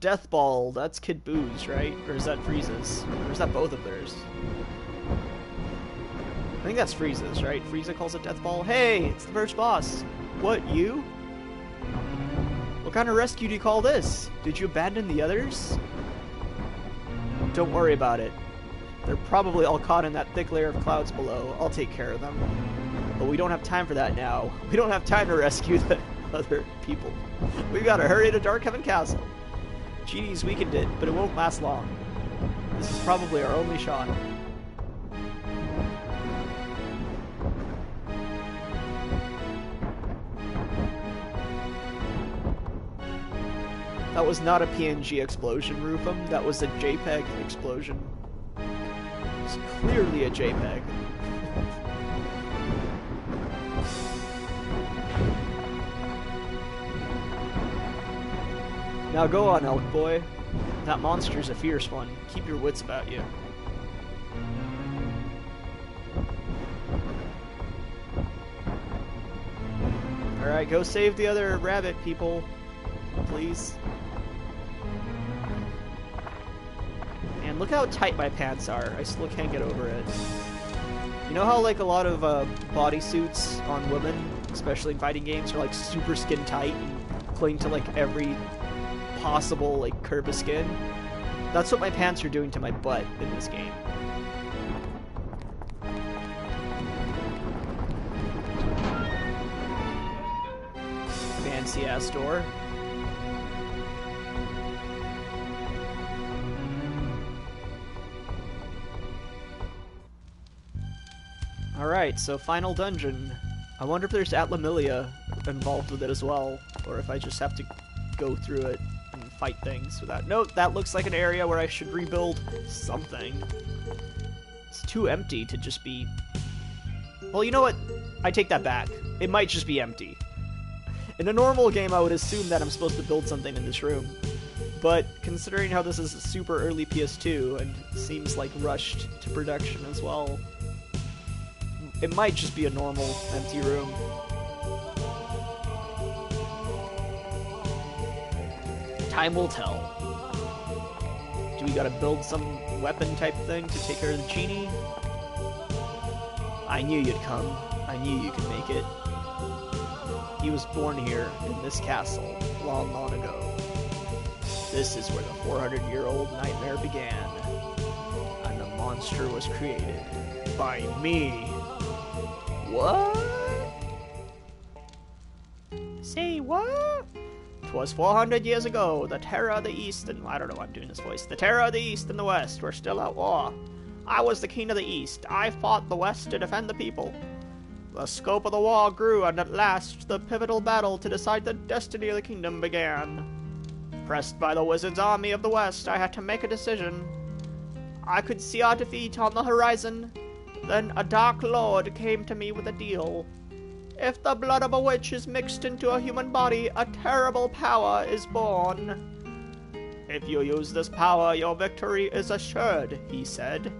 Speaker 1: Death Ball, that's Kid Buu's, right? Or is that Frieza's? Or is that both of theirs? I think that's Frieza's, right? Frieza calls it Death Ball. Hey, it's the first boss. What, you? What kind of rescue do you call this? Did you abandon the others? Don't worry about it. They're probably all caught in that thick layer of clouds below. I'll take care of them. But we don't have time for that now. We don't have time to rescue the other people. We've got to hurry to Darkhaven Castle. Genie's weakened it, but it won't last long. This is probably our only shot. That was not a PNG explosion, Rufum. That was a JPEG explosion. It's clearly a JPEG. Now go on, Elk Boy. That monster's a fierce one. Keep your wits about you. Alright, go save the other rabbit people. Please. Man, look how tight my pants are. I still can't get over it. You know how, like, a lot of bodysuits on women, especially in fighting games, are, like, super skin tight and cling to, like, every possible, like, curve of skin? That's what my pants are doing to my butt in this game. Fancy-ass door. Alright, so final dungeon. I wonder if there's Atlamilia involved with it as well, or if I just have to go through it and fight things without... Nope, that looks like an area where I should rebuild something. It's too empty to just be... Well, you know what? I take that back. It might just be empty. In a normal game, I would assume that I'm supposed to build something in this room. But considering how this is a super early PS2 and seems like rushed to production as well, it might just be a normal empty room. Time will tell. Do we gotta build some weapon type thing to take care of the genie? I knew you'd come. I knew you could make it. He was born here, in this castle, long, long ago. This is where the 400-year-old nightmare began. And the monster was created by me. What? Say what? 'Twas 400 years ago, the terror of the East and... I don't know why I'm doing this voice. The terror of the East and the West were still at war. I was the king of the East. I fought the West to defend the people. The scope of the war grew, and at last, the pivotal battle to decide the destiny of the kingdom began. Pressed by the wizard's army of the West, I had to make a decision. I could see our defeat on the horizon. Then a dark lord came to me with a deal. If the blood of a witch is mixed into a human body, a terrible power is born. If you use this power, your victory is assured, he said.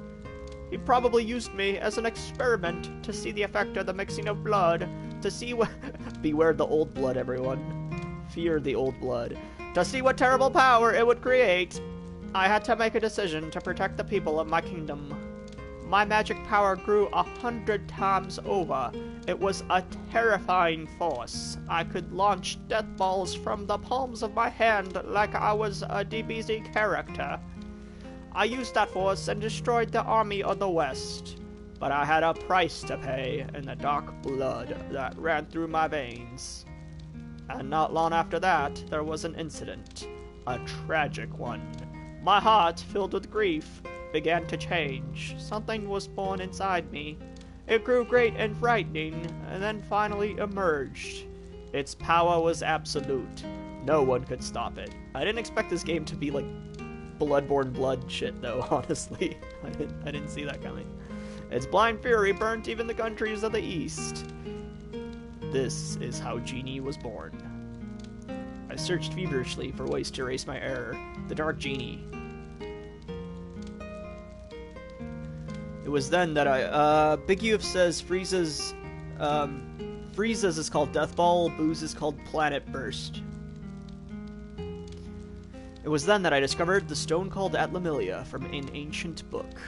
Speaker 1: He probably used me as an experiment to see the effect of the mixing of blood, to see what... Beware the old blood, everyone. Fear the old blood. To see what terrible power it would create. I had to make a decision to protect the people of my kingdom. My magic power grew 100 times over. It was a terrifying force. I could launch death balls from the palms of my hand like I was a DBZ character. I used that force and destroyed the army of the West. But I had a price to pay in the dark blood that ran through my veins. And not long after that, there was an incident. A tragic one. My heart, filled with grief, began to change. Something was born inside me. It grew great and frightening, and then finally emerged. Its power was absolute. No one could stop it. I didn't expect this game to be like Bloodborne blood shit, though, honestly. I didn't see that coming. Its blind fury burnt even the countries of the East. This is how Genie was born. I searched feverishly for ways to erase my error. The Dark Genie. It was then that Big Uf says Frieza's is called Death Ball, Boo's is called Planet Burst. It was then that I discovered the stone called Atlamilia from an ancient book.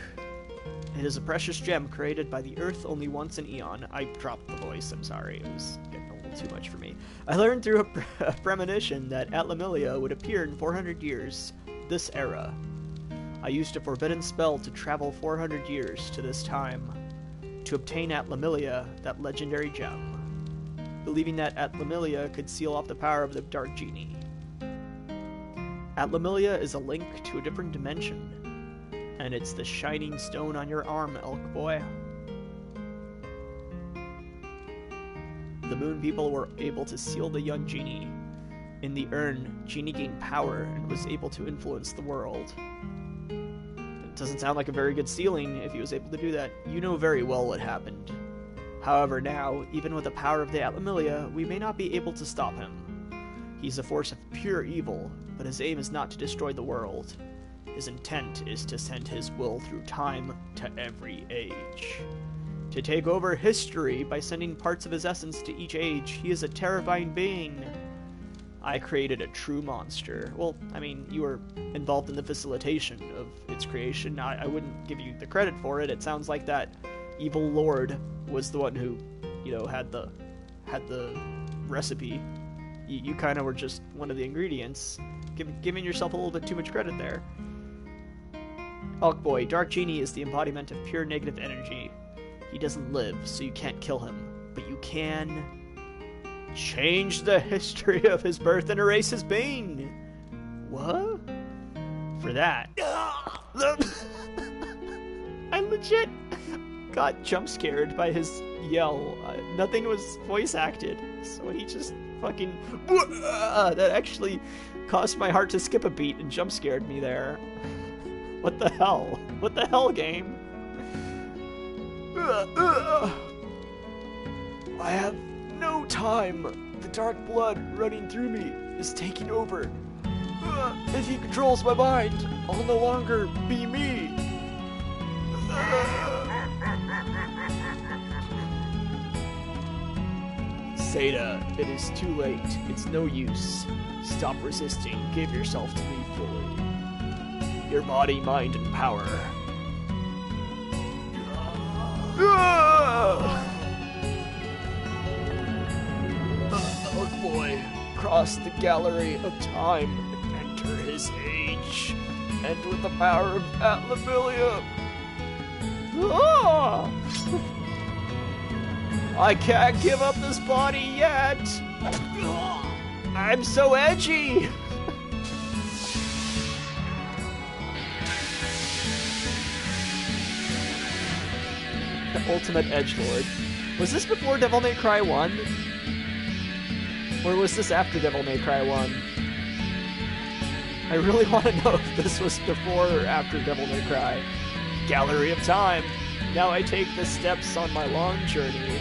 Speaker 1: It is a precious gem created by the earth only once an eon. I dropped the voice, I'm sorry, it was getting a little too much for me. I learned through a premonition that Atlamilia would appear in 400 years, this era. I used a forbidden spell to travel 400 years to this time, to obtain at Lemuria, that legendary gem, believing that at Lemuria could seal off the power of the Dark Genie. At Lemuria is a link to a different dimension, and it's the shining stone on your arm, Elk Boy. The Moon People were able to seal the young Genie. In the urn, Genie gained power and was able to influence the world. It doesn't sound like a very good sealing if he was able to do that. You know very well what happened. However, now, even with the power of the Atlamillia, we may not be able to stop him. He's a force of pure evil, but his aim is not to destroy the world. His intent is to send his will through time to every age. To take over history by sending parts of his essence to each age, he is a terrifying being. I created a true monster. Well, I mean, you were involved in the facilitation of its creation. I wouldn't give you the credit for it. It sounds like that evil lord was the one who, had the recipe. You kind of were just one of the ingredients, giving yourself a little bit too much credit there. Elk Boy, Dark Genie is the embodiment of pure negative energy. He doesn't live, so you can't kill him, but you can change the history of his birth and erase his being. What? For that, I legit got jump scared by his yell. Nothing was voice acted, so he just fucking that actually caused my heart to skip a beat and jump scared me there. What the hell? What the hell, game? I have no time. The dark blood running through me is taking over. If he controls my mind, I'll no longer be me. Seda, it is too late. It's no use. Stop resisting. Give yourself to me fully. Your body, mind, and power. Elk Boy, cross the gallery of time and enter his age. And with the power of Atlamillia. I can't give up this body yet. I'm so edgy. The ultimate edgelord. Was this before Devil May Cry 1? Or was this after Devil May Cry 1? I really want to know if this was before or after Devil May Cry. Gallery of Time. Now I take the steps on my long journey.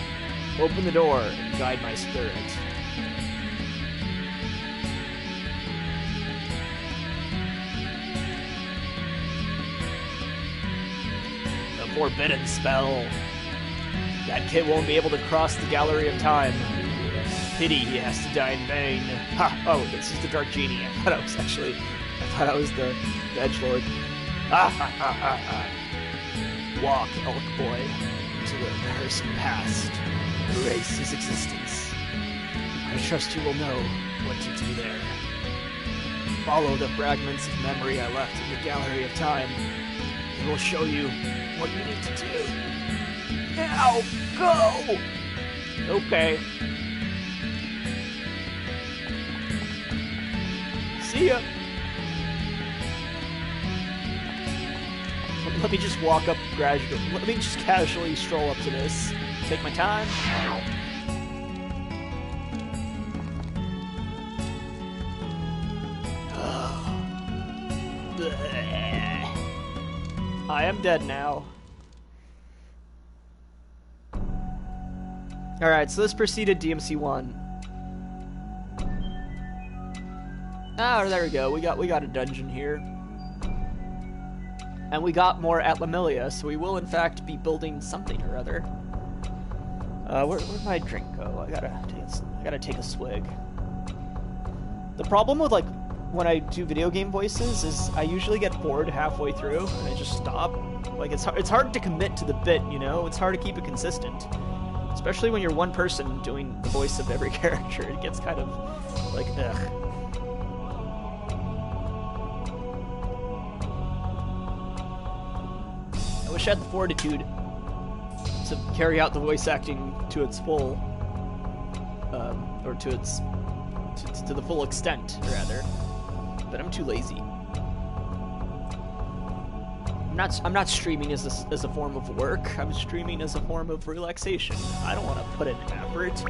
Speaker 1: Open the door and guide my spirit. The forbidden spell. That kid won't be able to cross the Gallery of Time. Pity he has to die in vain. Ha! Oh, this is the Dark Genie. I thought I was the edgelord. Ah ha ha ha ha. Walk, Elk Boy, into the embarrassing past. Erase his existence. I trust you will know what to do there. Follow the fragments of memory I left in the Gallery of Time. It will show you what you need to do. Now, go! Okay. See ya! Let me just walk up gradually. Let me just casually stroll up to this. Take my time. I am dead now. Alright, so this preceded DMC 1. Ah, there we go. We got a dungeon here. And we got more Atlamillia, so we will in fact be building something or other. Where'd my drink go? I gotta take a swig. The problem with when I do video game voices is I usually get bored halfway through and I just stop. It's hard to commit to the bit, you know? It's hard to keep it consistent. Especially when you're one person doing the voice of every character. It gets kind of ugh. wish I had the fortitude to carry out the voice acting to its full, or to its to the full extent, rather. But I'm too lazy. I'm not streaming as a form of work. I'm streaming as a form of relaxation. I don't want to put in effort.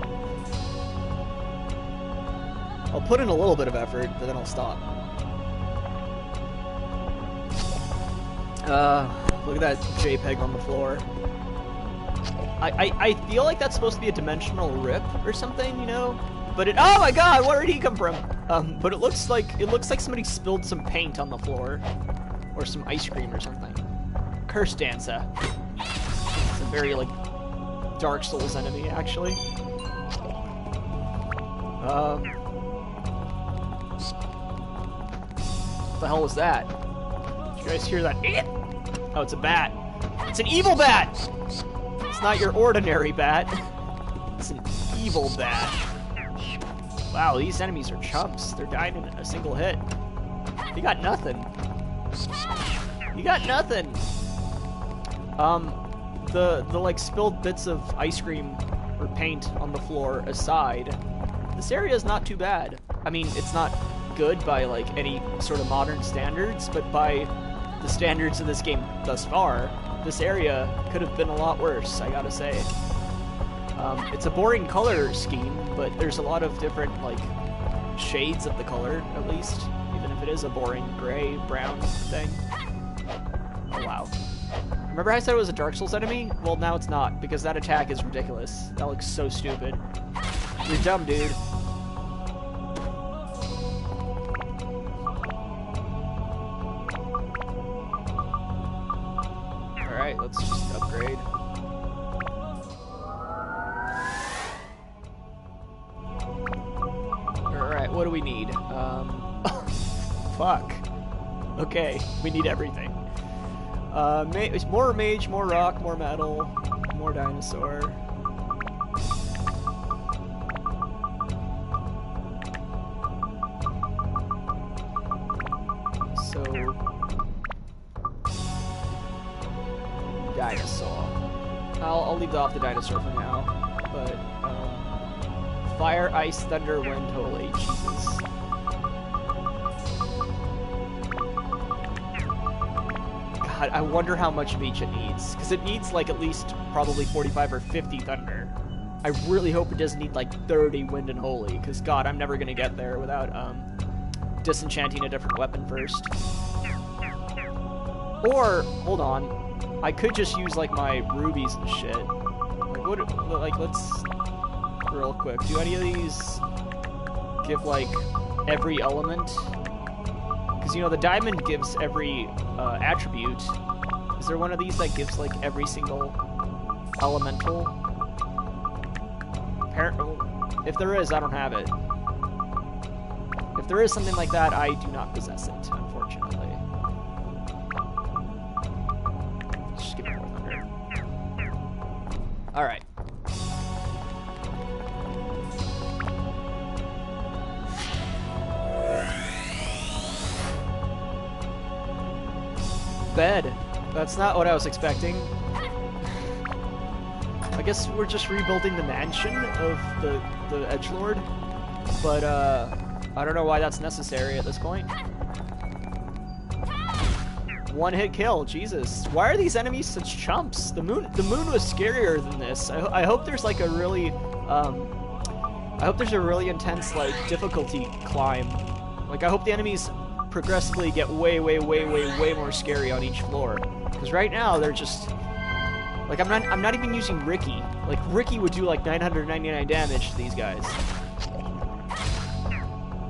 Speaker 1: I'll put in a little bit of effort, but then I'll stop. Look at that JPEG on the floor. I feel like that's supposed to be a dimensional rip or something, you know? But oh my god, where did he come from? But it looks like somebody spilled some paint on the floor. Or some ice cream or something. Curse Dancer. It's a very, like, Dark Souls enemy, actually. What the hell was that? Did you guys hear that? Oh, it's a bat. It's an evil bat! It's not your ordinary bat. It's an evil bat. Wow, these enemies are chumps. They're dying in a single hit. You got nothing. You got nothing. The like spilled bits of ice cream or paint on the floor aside, this area is not too bad. I mean, it's not good by like any sort of modern standards, but by the standards of this game thus far, this area could have been a lot worse, I gotta say. It's a boring color scheme, but there's a lot of different like shades of the color, at least, even if it is a boring gray, brown thing. Oh, wow. Remember I said it was a Dark Souls enemy? Well, now it's not, because that attack is ridiculous. That looks so stupid. You're dumb, dude. Alright, let's just upgrade. Alright, what do we need? Fuck. Okay, we need everything. More mage, more rock, more metal, more dinosaur. So, dinosaur. I'll leave off the dinosaur for now. But fire, ice, thunder, wind, holy Jesus. God, I wonder how much of each it needs, because it needs like at least probably 45 or 50 thunder. I really hope it doesn't need like 30 wind and holy, because God, I'm never gonna get there without disenchanting a different weapon first. Or hold on, I could just use like my rubies and shit. Like let's real quick. Do any of these give like every element? Because, you know, the diamond gives every attribute. Is there one of these that gives, like, every single elemental? Apparently, if there is, I don't have it. If there is something like that, I do not possess it, unfortunately. Just give me more thunder. Alright. Bed. That's not what I was expecting. I guess we're just rebuilding the mansion of the edgelord, but I don't know why that's necessary at this point. One-hit kill, Jesus. Why are these enemies such chumps? The moon was scarier than this. I hope there's like a really I hope there's a really intense like difficulty climb. Like I hope the enemies progressively get way more scary on each floor. Because right now they're just like I'm not even using Ricky. Like Ricky would do like 999 damage to these guys.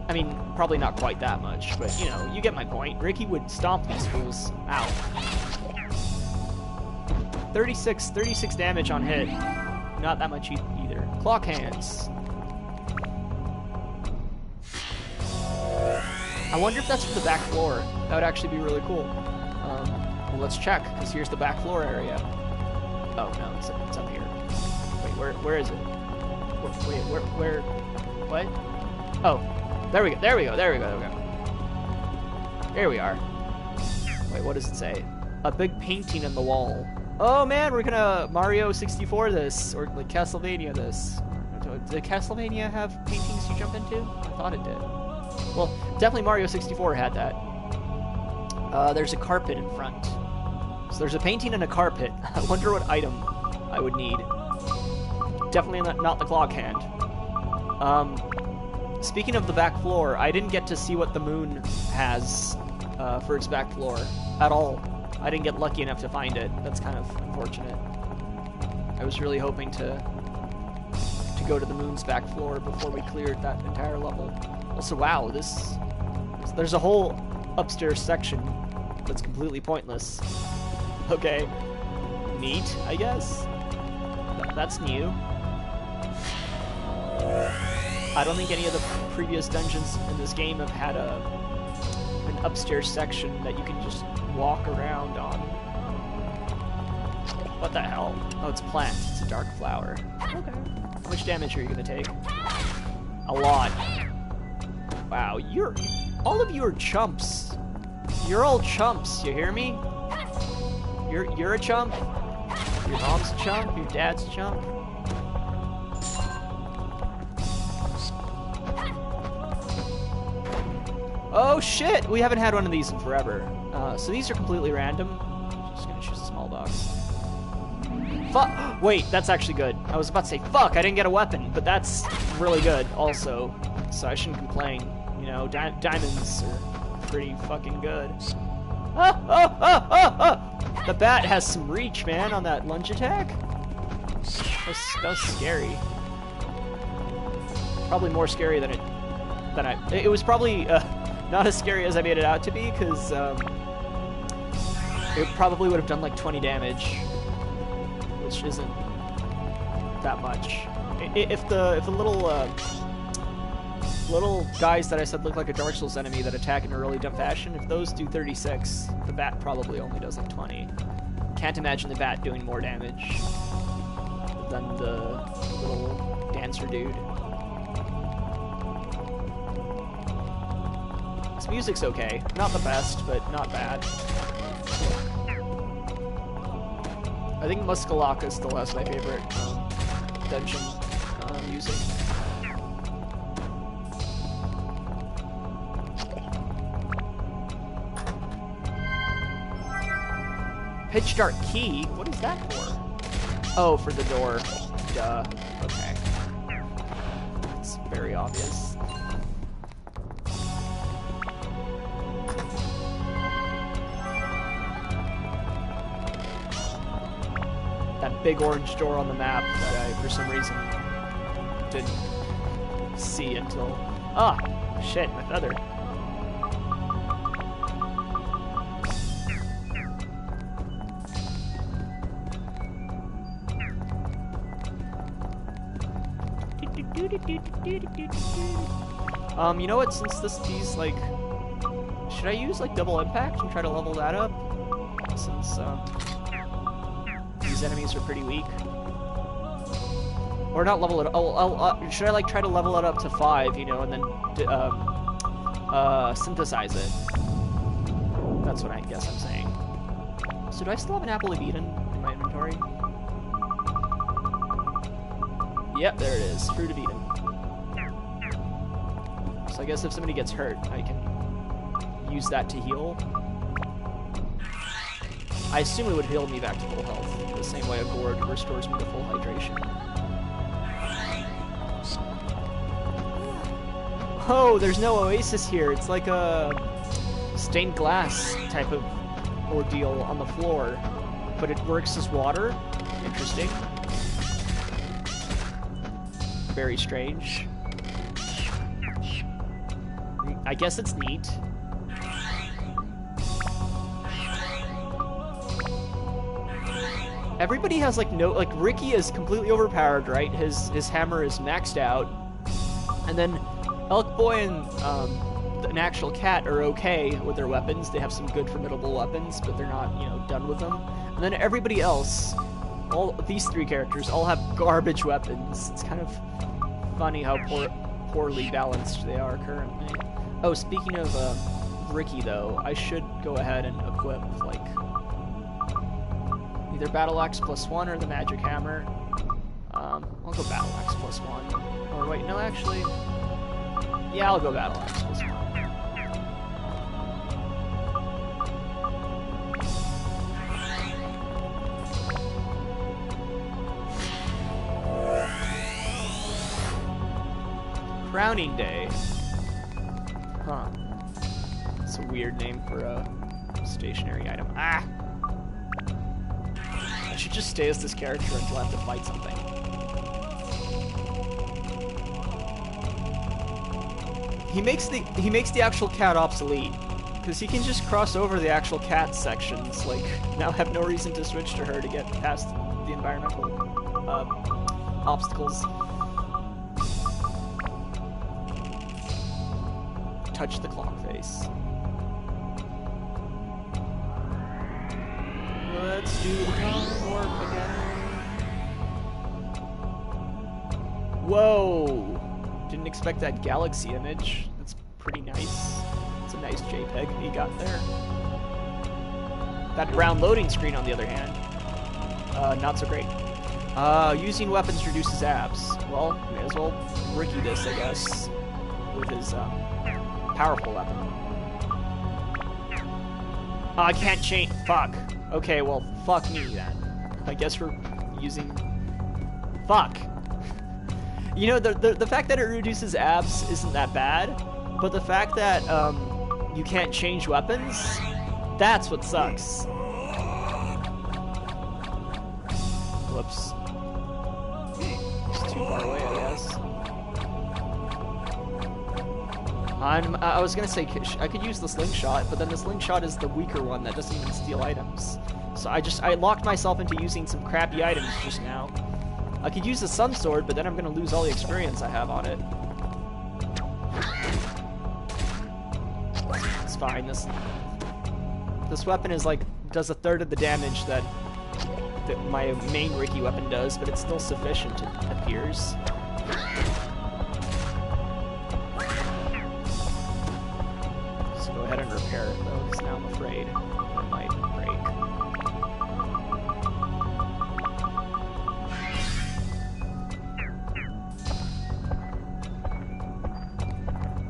Speaker 1: I mean, probably not quite that much, but you know, you get my point. Ricky would stomp these fools out. 36 damage on hit. Not that much either. Clock hands. I wonder if that's for the back floor. That would actually be really cool. Well, let's check, because here's the back floor area. Oh, no, it's up here. Wait, where is it? Where? What? Oh, there we go. Here we are. Wait, what does it say? a big painting in the wall. Oh man, we're gonna Mario 64 this, or like Castlevania this. Did Castlevania have paintings you jump into? I thought it did. Well, definitely Mario 64 had that. There's a carpet in front. So there's a painting and a carpet. I wonder what item I would need. Definitely not the clock hand. Speaking of the back floor, I didn't get to see what the moon has for its back floor at all. I didn't get lucky enough to find it. That's kind of unfortunate. I was really hoping to go to the moon's back floor before we cleared that entire level. Also, wow, there's a whole upstairs section that's completely pointless. Okay. Neat, I guess. That's new. I don't think any of the previous dungeons in this game have had an upstairs section that you can just walk around on. What the hell? Oh, it's a plant. It's a dark flower. Okay. How much damage are you gonna take? A lot. Wow, all of you are chumps. You're all chumps, you hear me? You're a chump. Your mom's a chump, your dad's a chump. Oh shit! We haven't had one of these in forever. So these are completely random. Just gonna choose a small box. Fuck! Wait, that's actually good. I was about to say, fuck, I didn't get a weapon, but that's really good also. So I shouldn't complain. You know, diamonds are pretty fucking good. The bat has some reach, man, on that lunge attack. That was scary. Probably more scary than it was probably not as scary as I made it out to be, because it probably would have done like 20 damage, which isn't that much. If the little guys that I said look like a Dark Souls enemy that attack in a really dumb fashion, if those do 36, the bat probably only does like 20. Can't imagine the bat doing more damage than the little dancer dude. This music's okay. Not the best, but not bad. I think Muskalaka still has my favorite dungeon music. Pitch Dark Key? What is that for? Oh, for the door. Duh. Okay. It's very obvious. That big orange door on the map that I, for some reason, didn't see until... Ah! Shit, my feather. You know what, since these, like... Should I use, like, double impact and try to level that up? Since, these enemies are pretty weak. Or not level it up. Should I, like, try to level it up to 5, you know, and then, synthesize it? That's what I guess I'm saying. So do I still have an Apple of Eden in my inventory? Yep, there it is. Fruit of Eden. So I guess if somebody gets hurt, I can use that to heal. I assume it would heal me back to full health, the same way a gourd restores me to full hydration. Oh, there's no oasis here. It's like a stained glass type of ordeal on the floor, but it works as water. Interesting. Very strange. I guess it's neat. Everybody has like Ricky is completely overpowered, right? His hammer is maxed out, and then Elk Boy and an actual cat are okay with their weapons. They have some good formidable weapons, but they're not, you know, done with them. And then everybody else, all these three characters, all have garbage weapons. It's kind of funny how poorly balanced they are currently. Oh, speaking of Ricky, though, I should go ahead and equip, like, Either Battle Axe +1 or the Magic Hammer. I'll go Battle Axe +1. Or wait, no, actually... Yeah, I'll go Battle Axe +1. Crowning Day. Huh. It's a weird name for a stationary item. Ah! I should just stay as this character until I have to fight something. He makes the actual cat obsolete. Because he can just cross over the actual cat sections. Like, now have no reason to switch to her to get past the environmental obstacles. Touch the clock face. Let's do the time warp again. Whoa! Didn't expect that galaxy image. That's pretty nice. It's a nice JPEG he got there. That brown loading screen, on the other hand, not so great. Using weapons reduces abs. Well, may as well Ricky this, I guess, with his powerful weapon. Oh, I can't change. Fuck. Okay, well, fuck me then. I guess we're using... Fuck. You know, the fact that it reduces abs isn't that bad, but the fact that you can't change weapons, that's what sucks. Whoops. It's too far away, I guess. I was gonna say I could use the slingshot, but then the slingshot is the weaker one that doesn't even steal items. So I locked myself into using some crappy items just now. I could use the sun sword, but then I'm gonna lose all the experience I have on it. It's fine. This weapon is like does 1/3 of the damage that my main Ricky weapon does, but it's still sufficient, it appears. Go ahead and repair it though, because now I'm afraid it might break.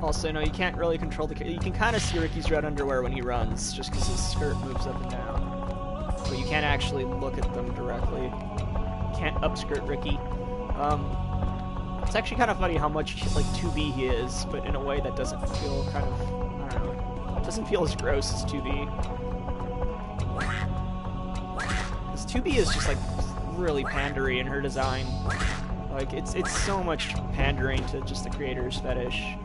Speaker 1: Also, no, you can't really control the... You can kind of see Ricky's red underwear when he runs, just because his skirt moves up and down. But you can't actually look at them directly. You can't upskirt Ricky. It's actually kind of funny how much, like, 2B he is, but in a way that doesn't feel kind of... I don't know. Doesn't feel as gross as 2B. Because 2B is just like really pandery in her design. Like it's so much pandering to just the creator's fetish.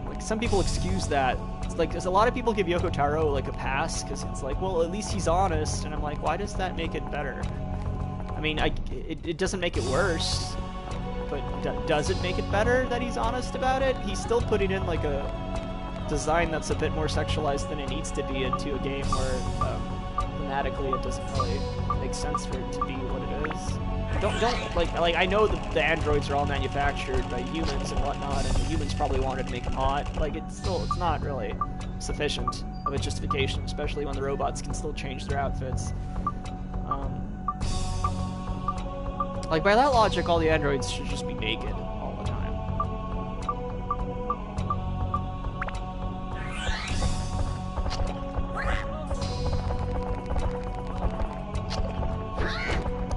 Speaker 1: Like some people excuse that. It's like there's a lot of people give Yoko Taro like a pass because it's like, well, at least he's honest, and I'm like, why does that make it better? I mean, it doesn't make it worse, but does it make it better that he's honest about it? He's still putting in like a design that's a bit more sexualized than it needs to be into a game where thematically it doesn't really make sense for it to be what it is. Don't like I know the androids are all manufactured by humans and whatnot, and the humans probably wanted to make them hot. Like it's not really sufficient of a justification, especially when the robots can still change their outfits. Like by that logic, all the androids should just be naked all the time.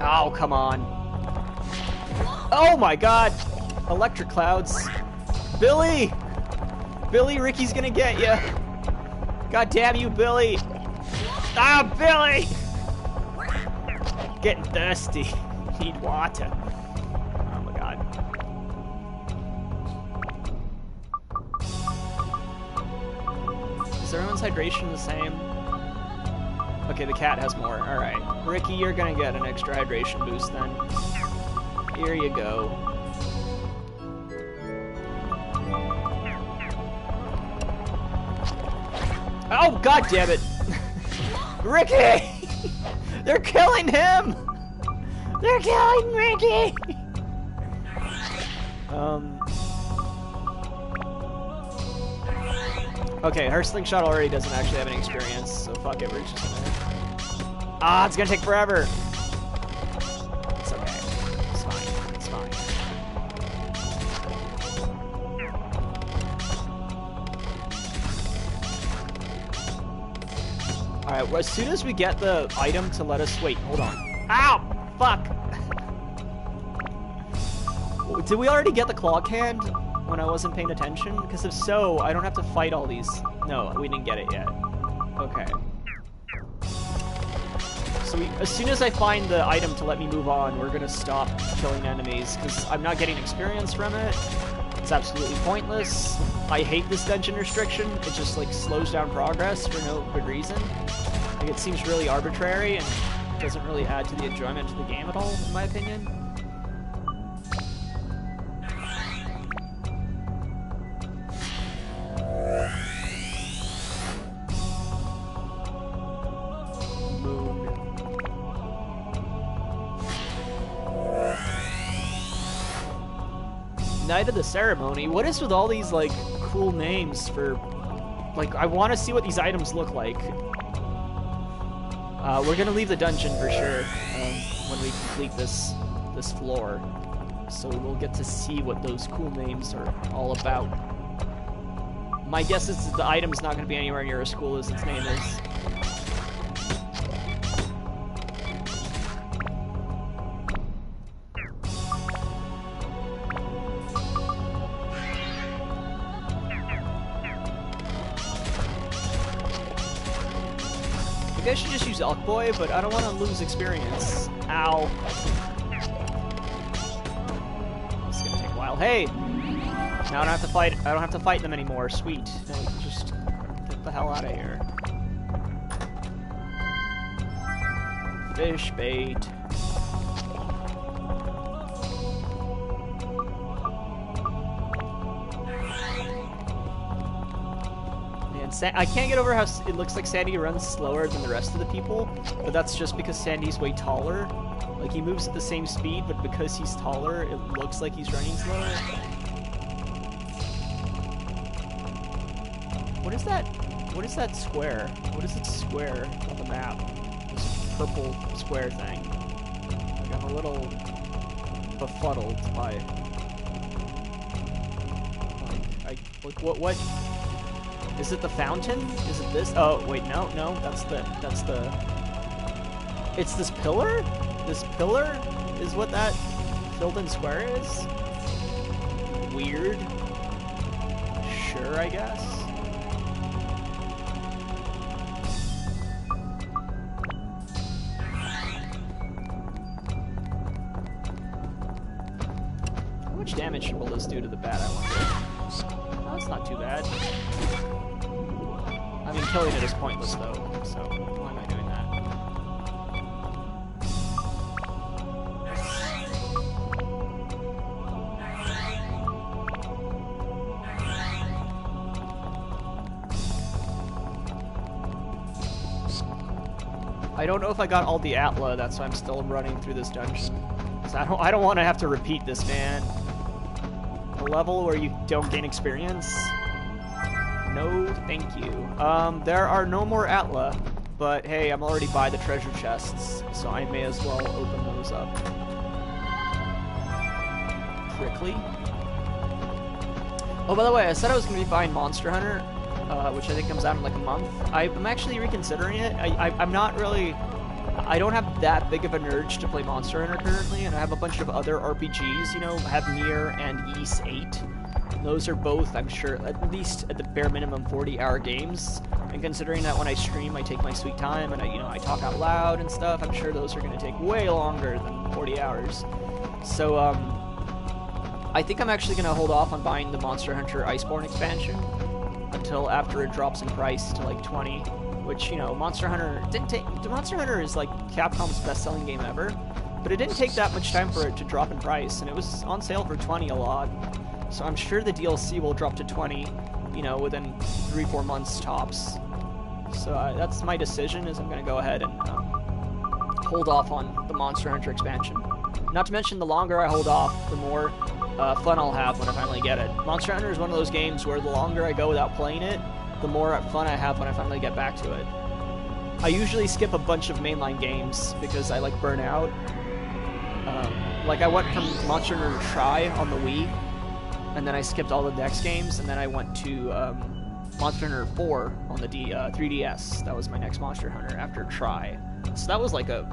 Speaker 1: Oh, come on. Oh my god! Electric clouds. Billy! Billy, Ricky's gonna get ya! God damn you, Billy! Ah, Billy! Getting thirsty. Need water. Oh my god. Is everyone's hydration the same? Okay, the cat has more. Alright. Ricky, you're gonna get an extra hydration boost then. Here you go. Oh, god damn it! Ricky! They're killing him! They're killing Ricky! Okay, her slingshot already doesn't actually have any experience, so fuck it, we're just gonna... Ah, it's gonna take forever. It's okay. It's fine. It's fine. Alright, well, as soon as we get the item to let us... Wait, hold on. Ow! Fuck! Did we already get the clock hand when I wasn't paying attention? Because if so, I don't have to fight all these... No, we didn't get it yet. Okay. So as soon as I find the item to let me move on, we're gonna stop killing enemies, because I'm not getting experience from it. It's absolutely pointless. I hate this dungeon restriction. It just, like, slows down progress for no good reason. Like, it seems really arbitrary and doesn't really add to the enjoyment of the game at all, in my opinion. Night of the Ceremony? What is with all these, like, cool names for... Like, I want to see what these items look like. We're gonna leave the dungeon for sure when we complete this floor. So we'll get to see what those cool names are all about. My guess is that the item's not gonna be anywhere near as cool as its name is. Maybe I should just use Elk Boy, but I don't want to lose experience. Ow. It's gonna take a while. Hey! Now I don't have to fight. I don't have to fight them anymore. Sweet. Now we can just get the hell out of here. Fish bait. I can't get over how it looks like Sandy runs slower than the rest of the people, but that's just because Sandy's way taller. Like, he moves at the same speed, but because he's taller, it looks like he's running slower. What is that? What is that square? What is it square on the map? This purple square thing. Like, I'm a little befuddled by... Like, what? Is it the fountain? Is it this? Oh, wait, no, that's the... It's this pillar? This pillar is what that filled-in square is? Weird. Sure, I guess. How much damage will this do to the bat, I wonder? Oh, that's not too bad. I mean, killing it is pointless, though, so why am I doing that? I don't know if I got all the Atla, that's why I'm still running through this dungeon. Because I don't want to have to repeat this, man. A level where you don't gain experience? No, thank you. There are no more Atla, but hey, I'm already by the treasure chests, so I may as well open those up. Quickly. Oh, by the way, I said I was going to be buying Monster Hunter, which I think comes out in like a month. I'm actually reconsidering it. I'm not really... I don't have that big of an urge to play Monster Hunter currently, and I have a bunch of other RPGs, you know, I have Nier and Ys 8. Those are both, I'm sure, at least at the bare minimum 40-hour games. And considering that when I stream, I take my sweet time and I talk out loud and stuff, I'm sure those are going to take way longer than 40 hours. So, I think I'm actually going to hold off on buying the Monster Hunter Iceborne expansion until after it drops in price to like 20, which, you know, Monster Hunter didn't take... Monster Hunter is like Capcom's best-selling game ever, but it didn't take that much time for it to drop in price, and it was on sale for 20 a lot. So I'm sure the DLC will drop to 20, you know, within 3-4 months tops. So that's my decision, is I'm going to go ahead and hold off on the Monster Hunter expansion. Not to mention, the longer I hold off, the more fun I'll have when I finally get it. Monster Hunter is one of those games where the longer I go without playing it, the more fun I have when I finally get back to it. I usually skip a bunch of mainline games because I like burn out. Like I went from Monster Hunter Tri on the Wii, and then I skipped all the next games, and then I went to Monster Hunter 4 on the 3DS. That was my next Monster Hunter after Tri. So that was like that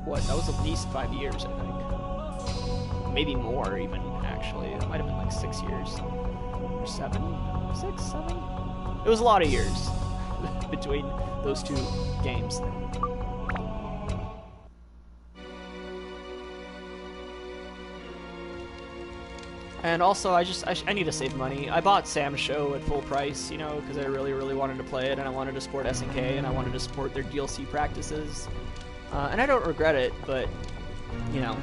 Speaker 1: was at least 5 years, I think. Maybe more even, actually. It might have been like 6 years. Or 7? 6? 7? It was a lot of years between those two games. And also, I need to save money. I bought Sam's Show at full price, you know, because I really, really wanted to play it, and I wanted to support SNK, and I wanted to support their DLC practices. And I don't regret it, but, you know,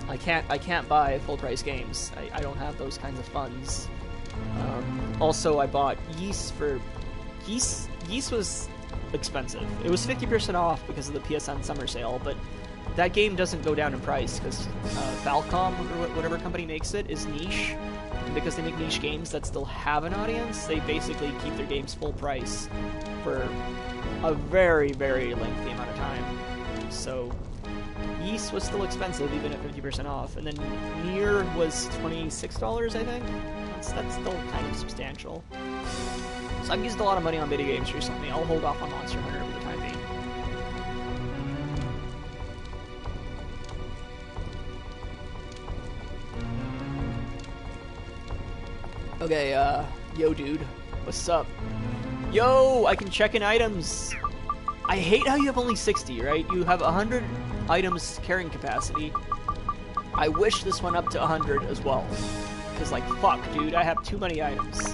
Speaker 1: I can't buy full price games. I don't have those kinds of funds. Also, I bought Yeast for... Yeast was expensive. It was 50% off because of the PSN summer sale, but that game doesn't go down in price because Falcom, or whatever company makes it, is niche. And because they make niche games that still have an audience, they basically keep their games full price for a very, very lengthy amount of time. So Yeast was still expensive, even at 50% off. And then Nier was $26, I think. That's still kind of substantial. So I've used a lot of money on video games recently. I'll hold off on Monster Hunter for the time being. Okay, yo dude, what's up? Yo, I can check in items. I hate how you have only 60, right? You have 100 items carrying capacity. I wish this went up to 100 as well. Because, like, fuck, dude, I have too many items.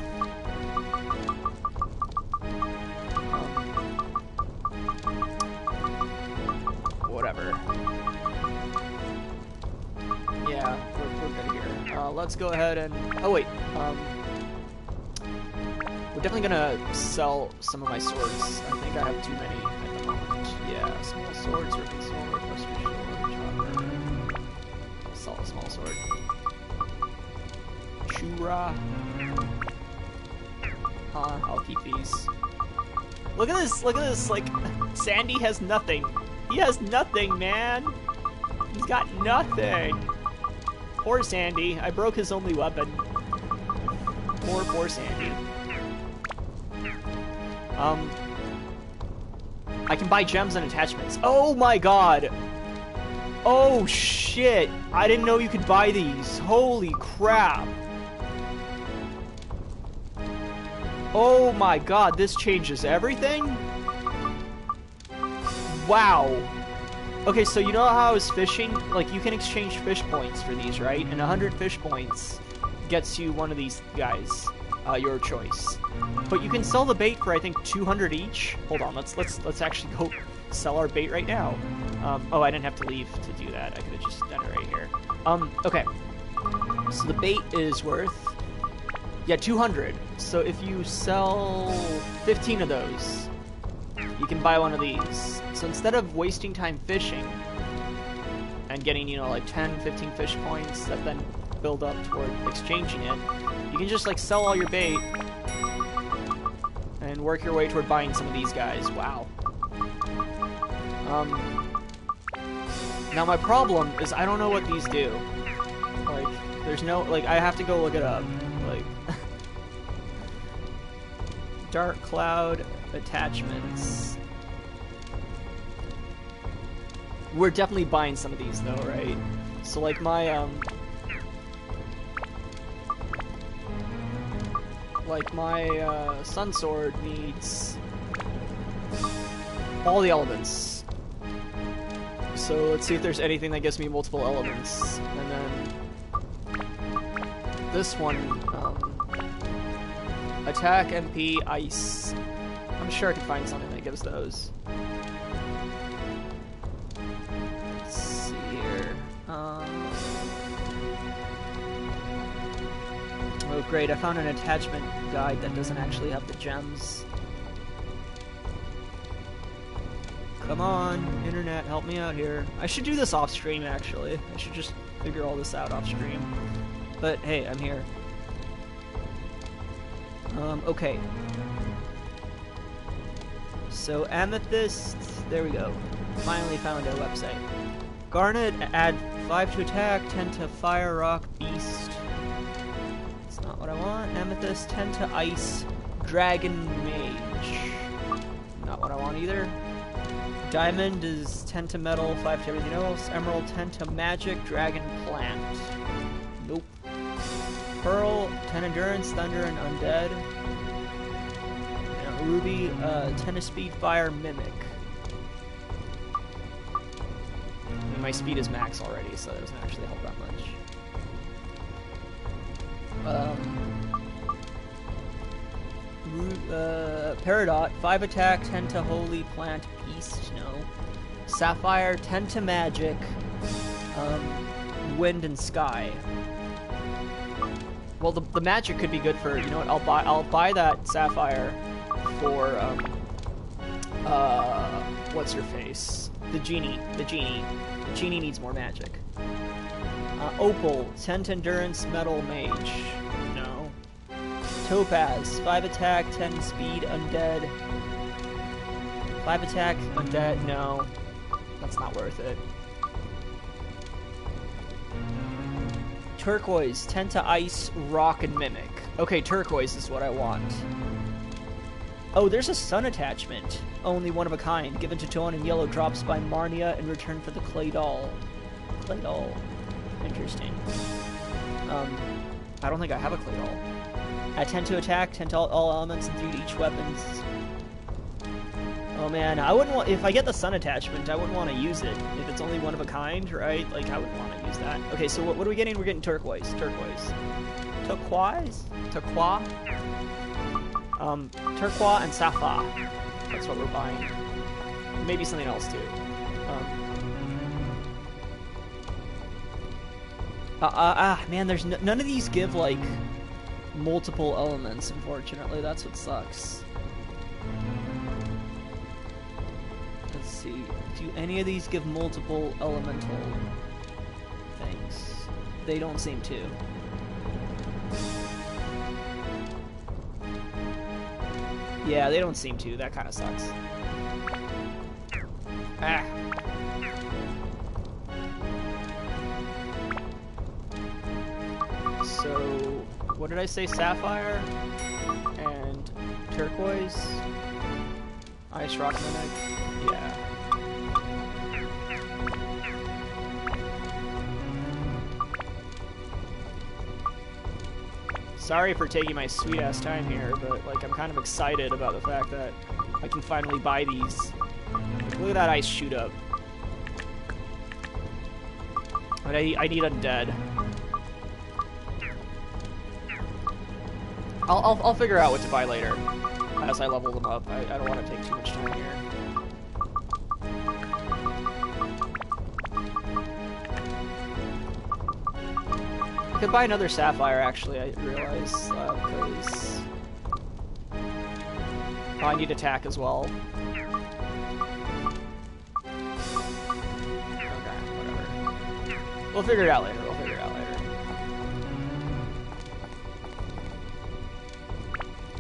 Speaker 1: Whatever. Yeah, we're good here. Let's go ahead and... Oh, wait. We're definitely gonna sell some of my swords. I think I have too many at the moment. Yeah, small sword, serpent sword, western sword, chopper. I'll sell a small sword. Shura. I'll keep these. Look at this, like, Sandy has nothing. He has nothing, man! He's got nothing! Poor Sandy. I broke his only weapon. Poor Sandy. I can buy gems and attachments. Oh my god! Oh shit! I didn't know you could buy these. Holy crap! Oh my god, this changes everything? Wow! Okay, so you know how I was fishing? Like, you can exchange fish points for these, right? And 100 fish points gets you one of these guys. Your choice. But you can sell the bait for, I think, 200 each. Hold on, let's actually go sell our bait right now. Oh, I didn't have to leave to do that. I could have just done it right here. Okay. So the bait is worth... Yeah, 200. So if you sell 15 of those, you can buy one of these. So instead of wasting time fishing and getting, you know, like 10, 15 fish points that then build up toward exchanging it, you can just, like, sell all your bait and work your way toward buying some of these guys. Wow. Now my problem is I don't know what these do. Like, there's no, like, I have to go look it up. Like, Dark Cloud attachments. We're definitely buying some of these though, right? So, like, my, Sun Sword needs all the elements. So let's see if there's anything that gives me multiple elements. And then this one, attack, MP, ice. I'm sure I can find something that gives those. Let's see here. Oh great, I found an attachment guide that doesn't actually have the gems. Come on, internet, help me out here. I should do this off stream, actually. I should just figure all this out off stream. But hey, I'm here. Okay. So Amethyst, there we go. Finally found a website. Garnet, add 5 to attack, 10 to fire, rock, beast. That's not what I want. Amethyst, 10 to ice, dragon, mage. Not what I want either. Diamond is 10 to metal, 5 to everything else. Emerald, 10 to magic, dragon, plant. Nope. Pearl, 10 endurance, thunder, and undead. And Ruby, 10 to speed, fire, mimic. I mean, my speed is max already, so that doesn't actually help that much. Peridot, 5 attack, 10 to holy, plant, beast, no. Sapphire, 10 to magic, wind and sky. Well, the magic could be good for, you know what, I'll buy that Sapphire for, what's her face? The genie. The genie needs more magic. Opal, 10 to endurance, metal, mage. No. Topaz, 5 attack, 10 speed, undead. 5 attack, undead, no. That's not worth it. Turquoise, 10 to ice, rock, and mimic. Okay, turquoise is what I want. Oh, there's a sun attachment. Only one of a kind. Given to Toan and yellow drops by Marnia in return for the clay doll. Clay doll. Interesting. I don't think I have a clay doll. At 10 to attack, 10 to all elements, and 3 to each weapons. Oh man, I wouldn't want, if I get the sun attachment, I wouldn't want to use it. If it's only one of a kind, right? Like, I wouldn't want to use that. Okay, so what are we getting? We're getting turquoise. Turquoise. Turquoise? Turquoise? Turquoise and sapphire. That's what we're buying. Maybe something else too. Man, there's none of these give, like, multiple elements, unfortunately. That's what sucks. Let's see. Do any of these give multiple elemental things? They don't seem to. Yeah, they don't seem to. That kind of sucks. Ah. So, what did I say? Sapphire and turquoise, ice, rock, mimic. Yeah. Sorry for taking my sweet ass time here, but like I'm kind of excited about the fact that I can finally buy these. Look at that ice shoot up. But I need undead. I'll figure out what to buy later as I level them up. I don't want to take too much time here. I could buy another sapphire, actually, I realize, because I need attack as well. Okay, whatever. We'll figure it out later.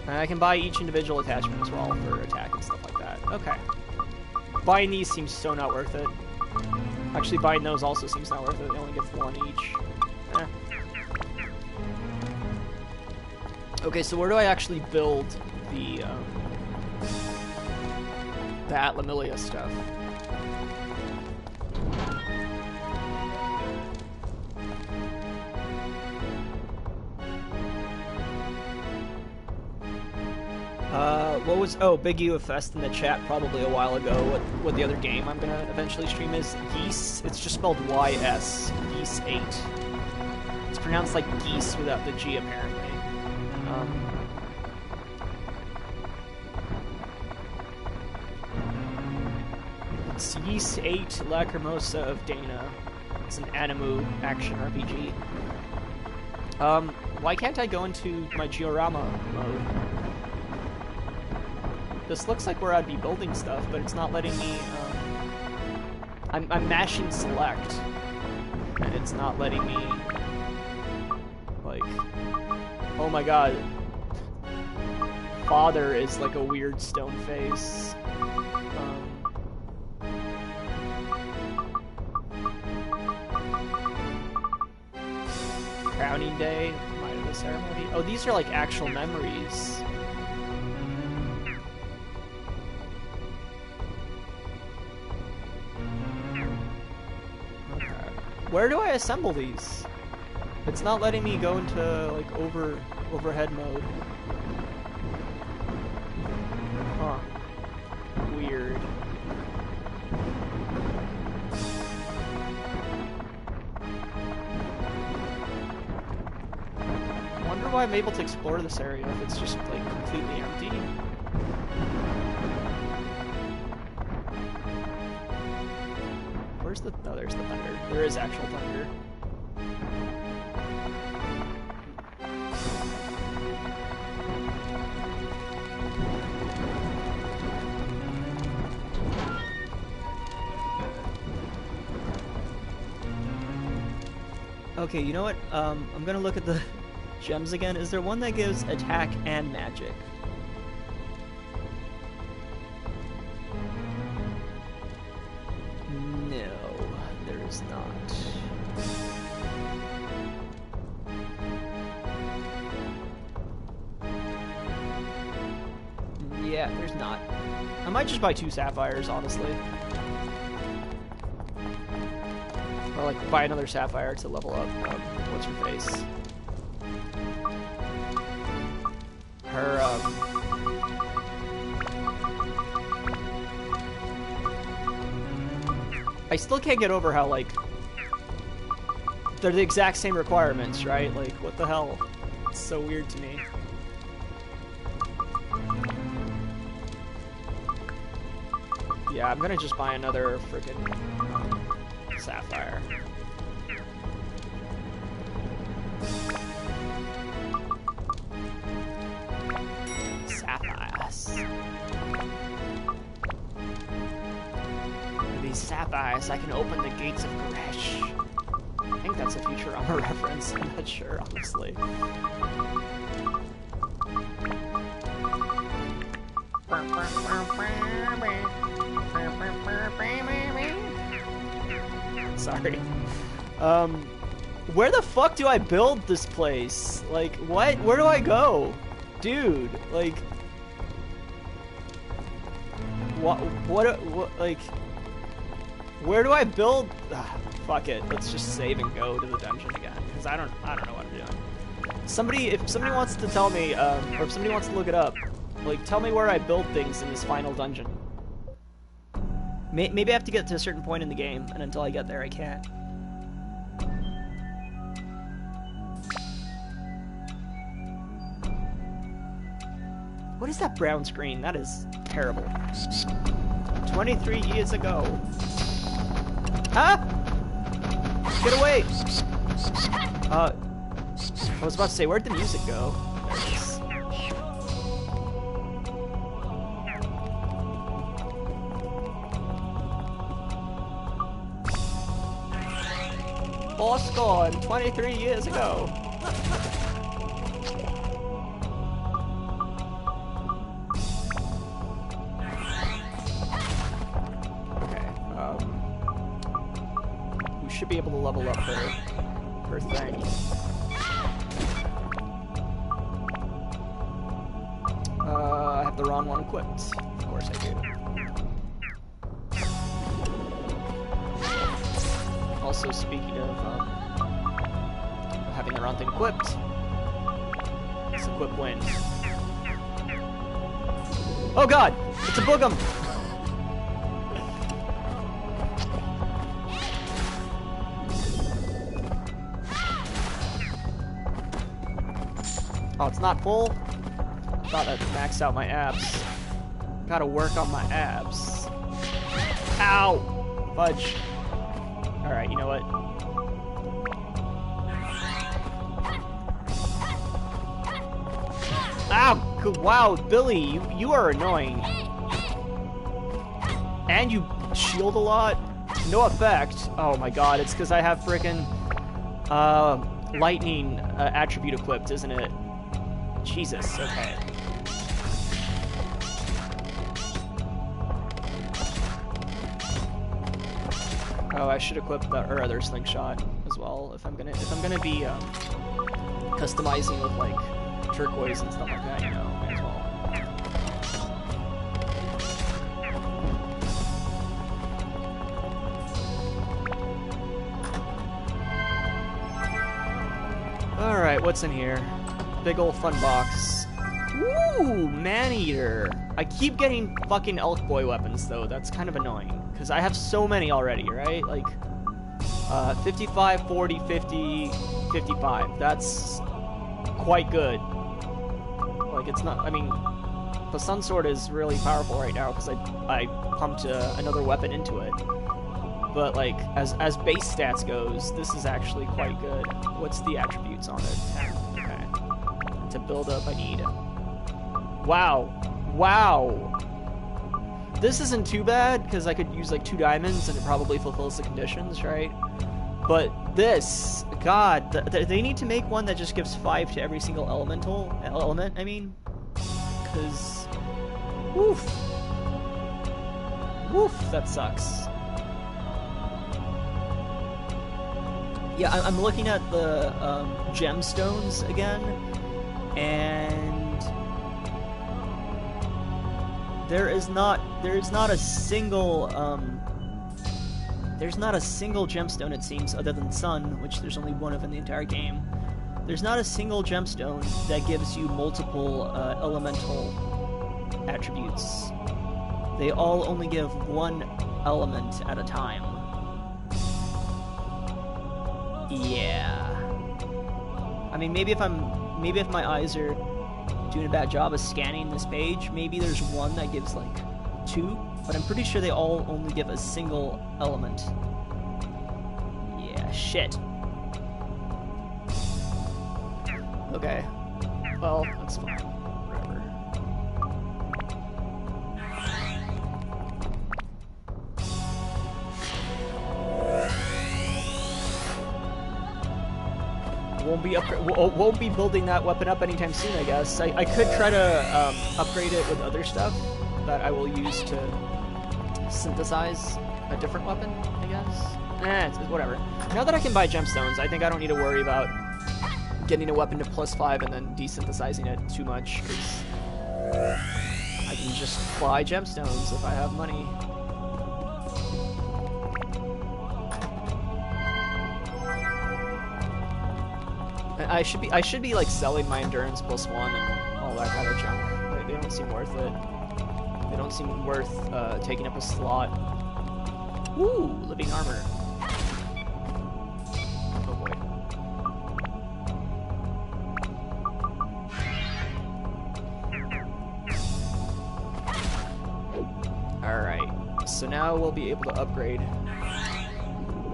Speaker 1: And I can buy each individual attachment as well for attack and stuff like that. Okay. Buying these seems so not worth it. Actually, buying those also seems not worth it. They only give 1 each. Eh. Okay, so where do I actually build the Atlamilia stuff? What was... Oh, Big U Fest in the chat probably a while ago. What the other game I'm gonna eventually stream is Geese. It's just spelled Y-S. Geese 8. It's pronounced like geese without the G, apparently. It's Geese 8 Lacrimosa of Dana. It's an Animu action RPG. Why can't I go into my Giorama mode? This looks like where I'd be building stuff, but it's not letting me, I'm mashing select, and it's not letting me, like, oh my god. father is like a weird stone face. Crowning day, night of the ceremony. Oh, these are like actual memories. Okay. Where do I assemble these? It's not letting me go into like overhead mode. Huh. Weird. I wonder why I'm able to explore this area if it's just like completely empty. Where's the... Oh, there's the thunder. There is actual thunder. Okay, you know what? I'm gonna look at the gems again. Is there one that gives attack and magic? No, there is not. Yeah, there's not. I might just buy 2 sapphires, honestly. Or like buy another sapphire to level up. What's her face? Her I still can't get over how like they're the exact same requirements, right? Like what the hell? It's so weird to me. Yeah, I'm gonna just buy another freaking sapphire. Sapphires. With these sapphires, I can open the gates of Gresh. I think that's a Futurama reference. I'm not sure, honestly. Sorry. Where the fuck do I build this place? Like, what? Where do I go? Dude, like... What, like... Where do I build... Fuck it, let's just save and go to the dungeon again, because I don't know what I'm doing. Somebody, if somebody wants to tell me, or if somebody wants to look it up, like, tell me where I build things in this final dungeon. Maybe I have to get to a certain point in the game, and until I get there, I can't. What is that brown screen? That is terrible. 23 years ago. Huh? Get away! I was about to say, where'd the music go? There it is. Boss gone 23 years ago. Should be able to level up her thing. I have the wrong one equipped. Of course I do. Also, speaking of having the wrong thing equipped, let's equip wind. Oh god! It's a boogum! Oh, it's not full? Thought I'd maxed out my abs. Gotta work on my abs. Ow! Fudge. Alright, you know what? Ow! Wow, Billy, you are annoying. And you shield a lot? No effect. Oh my god, it's because I have frickin' lightning attribute equipped, isn't it? Jesus, okay. Oh, I should equip the other slingshot as well if I'm gonna be customizing with like turquoise and stuff like that, you know, may as well. Alright, what's in here? Big ol' fun box. Ooh, man-eater. I keep getting fucking elk boy weapons though, that's kind of annoying. Because I have so many already, right? Like, 55, 40, 50, 55. That's quite good. Like, it's not, I mean, the Sun Sword is really powerful right now because I pumped another weapon into it. But, like, as base stats goes, this is actually quite good. What's the attributes on it? 10. Okay. To build up, I need... Wow. Wow. This isn't too bad, because I could use, like, 2 diamonds, and it probably fulfills the conditions, right? But this... God, they need to make one that just gives 5 to every single element, I mean. Because... Woof. Woof, that sucks. Yeah, I'm looking at the gemstones again, and there is not a single gemstone, it seems, other than sun, which there's only one of in the entire game. There's not a single gemstone that gives you multiple elemental attributes. They all only give one element at a time. Yeah. I mean, maybe if my eyes are doing a bad job of scanning this page, maybe there's one that gives like 2, but I'm pretty sure they all only give a single element. Yeah, shit. Okay. Well, that's fine. Whatever. Won't be building that weapon up anytime soon, I guess. I could try to upgrade it with other stuff that I will use to synthesize a different weapon, I guess. It's whatever. Now that I can buy gemstones, I think I don't need to worry about getting a weapon to +5 and then desynthesizing it too much, because I can just buy gemstones if I have money. I should be like selling my endurance +1 and all that kind of junk. They don't seem worth it. They don't seem worth taking up a slot. Ooh, living armor. Oh boy. All right. So now we'll be able to upgrade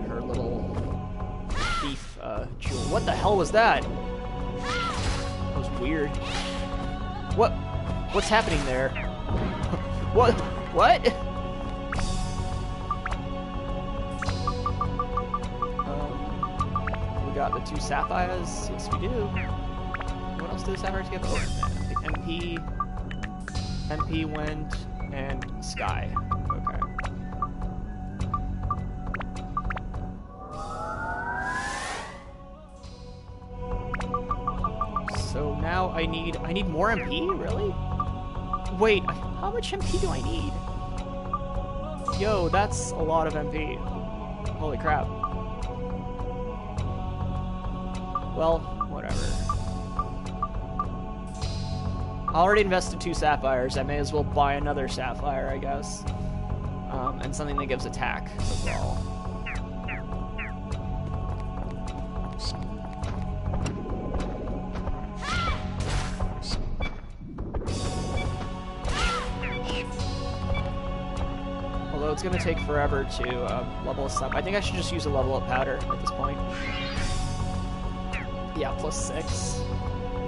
Speaker 1: her little thief jewel. What the hell was that? That was weird. What's happening there? What? We got the 2 sapphires. Yes, we do. What else do the sapphires give? Oh, the MP, wind, and sky. Okay. So now I need more MP, really? Wait, how much MP do I need? Yo, that's a lot of MP. Holy crap. Well, whatever. I already invested 2 sapphires. I may as well buy another sapphire, I guess. And something that gives attack as well. It's gonna take forever to level us up. I think I should just use a level up powder at this point. Yeah, +6.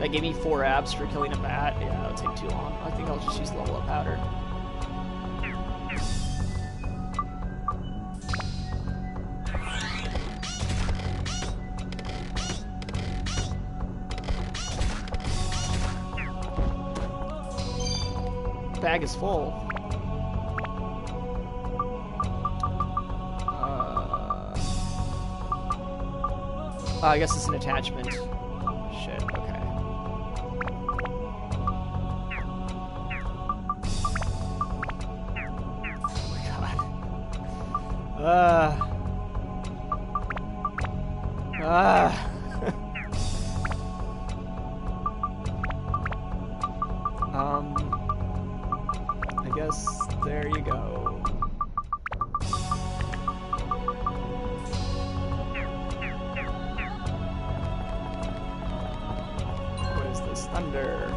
Speaker 1: That gave me 4 abs for killing a bat. Yeah, that would take too long. I think I'll just use level up powder. The bag is full. I guess it's an attachment. Shit, okay. Oh my god. I guess there you go. What is this? Thunder.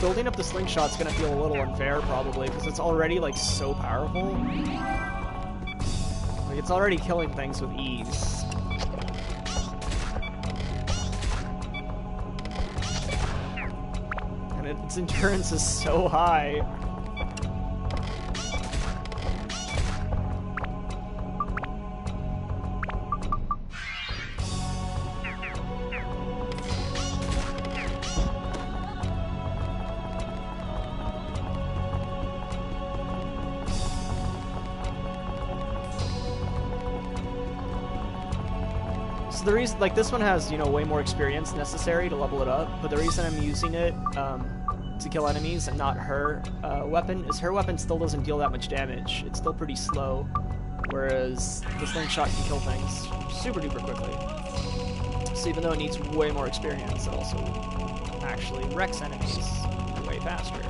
Speaker 1: Building up the slingshot's gonna feel a little unfair, probably, because it's already, like, so powerful. Like, it's already killing things with ease. And its endurance is so high. So the reason, like, this one has, you know, way more experience necessary to level it up, but the reason I'm using it to kill enemies and not her weapon is her weapon still doesn't deal that much damage. It's still pretty slow, whereas the slingshot can kill things super duper quickly. So even though it needs way more experience, it also actually wrecks enemies way faster.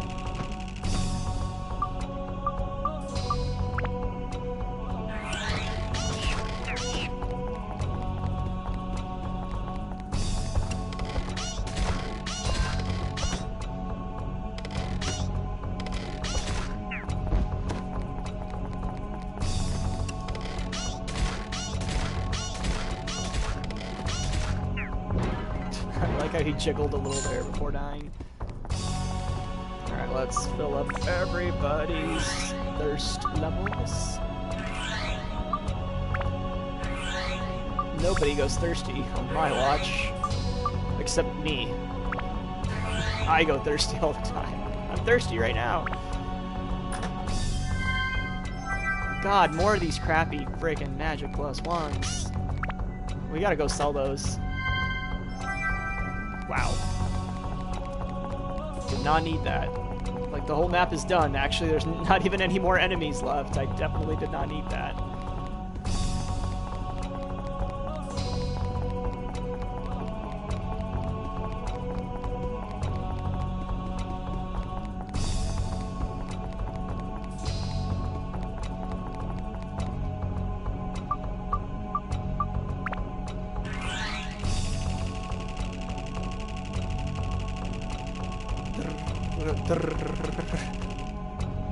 Speaker 1: He jiggled a little there before dying. Alright, let's fill up everybody's thirst levels. Nobody goes thirsty on my watch. Except me. I go thirsty all the time. I'm thirsty right now. God, more of these crappy freaking Magic Plus ones. We gotta go sell those. Wow. Did not need that. Like, the whole map is done. Actually, there's not even any more enemies left. I definitely did not need that.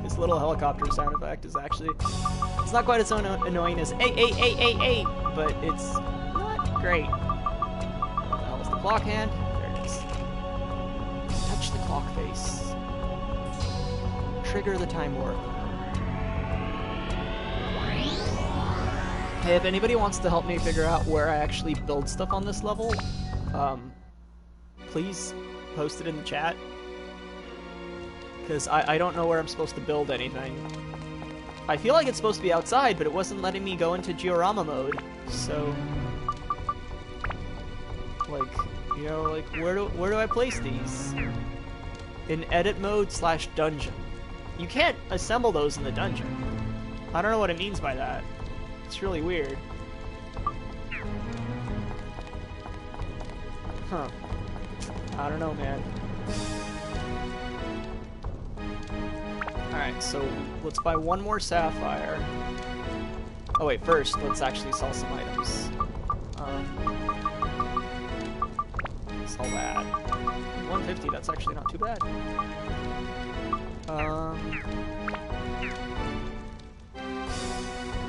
Speaker 1: His little helicopter sound effect is actually, it's not quite as annoying as hey, but it's not great. What the hell is the clock hand? There it is. Touch the clock face. Trigger the time warp. Hey, if anybody wants to help me figure out where I actually build stuff on this level, please post it in the chat. Because I don't know where I'm supposed to build anything. I feel like it's supposed to be outside, but it wasn't letting me go into diorama mode. So, like, you know, like, where do I place these? In edit mode / dungeon. You can't assemble those in the dungeon. I don't know what it means by that. It's really weird. Huh. I don't know, man. Alright, so let's buy one more sapphire. Oh wait, first, let's actually sell some items. Sell that. 150, that's actually not too bad.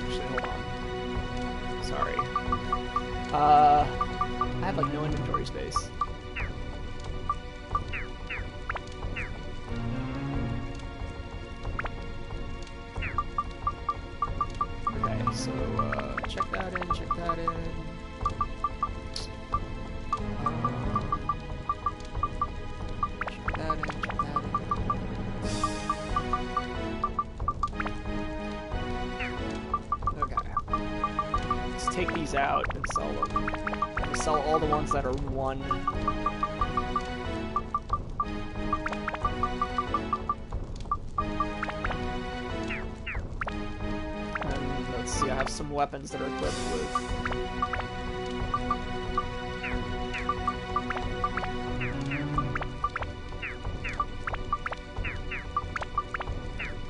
Speaker 1: Actually, hold on. Sorry. I have like no inventory space. Okay, so check that in, check that in. Check that in, check that in. Okay. Let's take these out and sell them. I'll sell all the ones that are 1. And let's see, I have some weapons that are equipped with.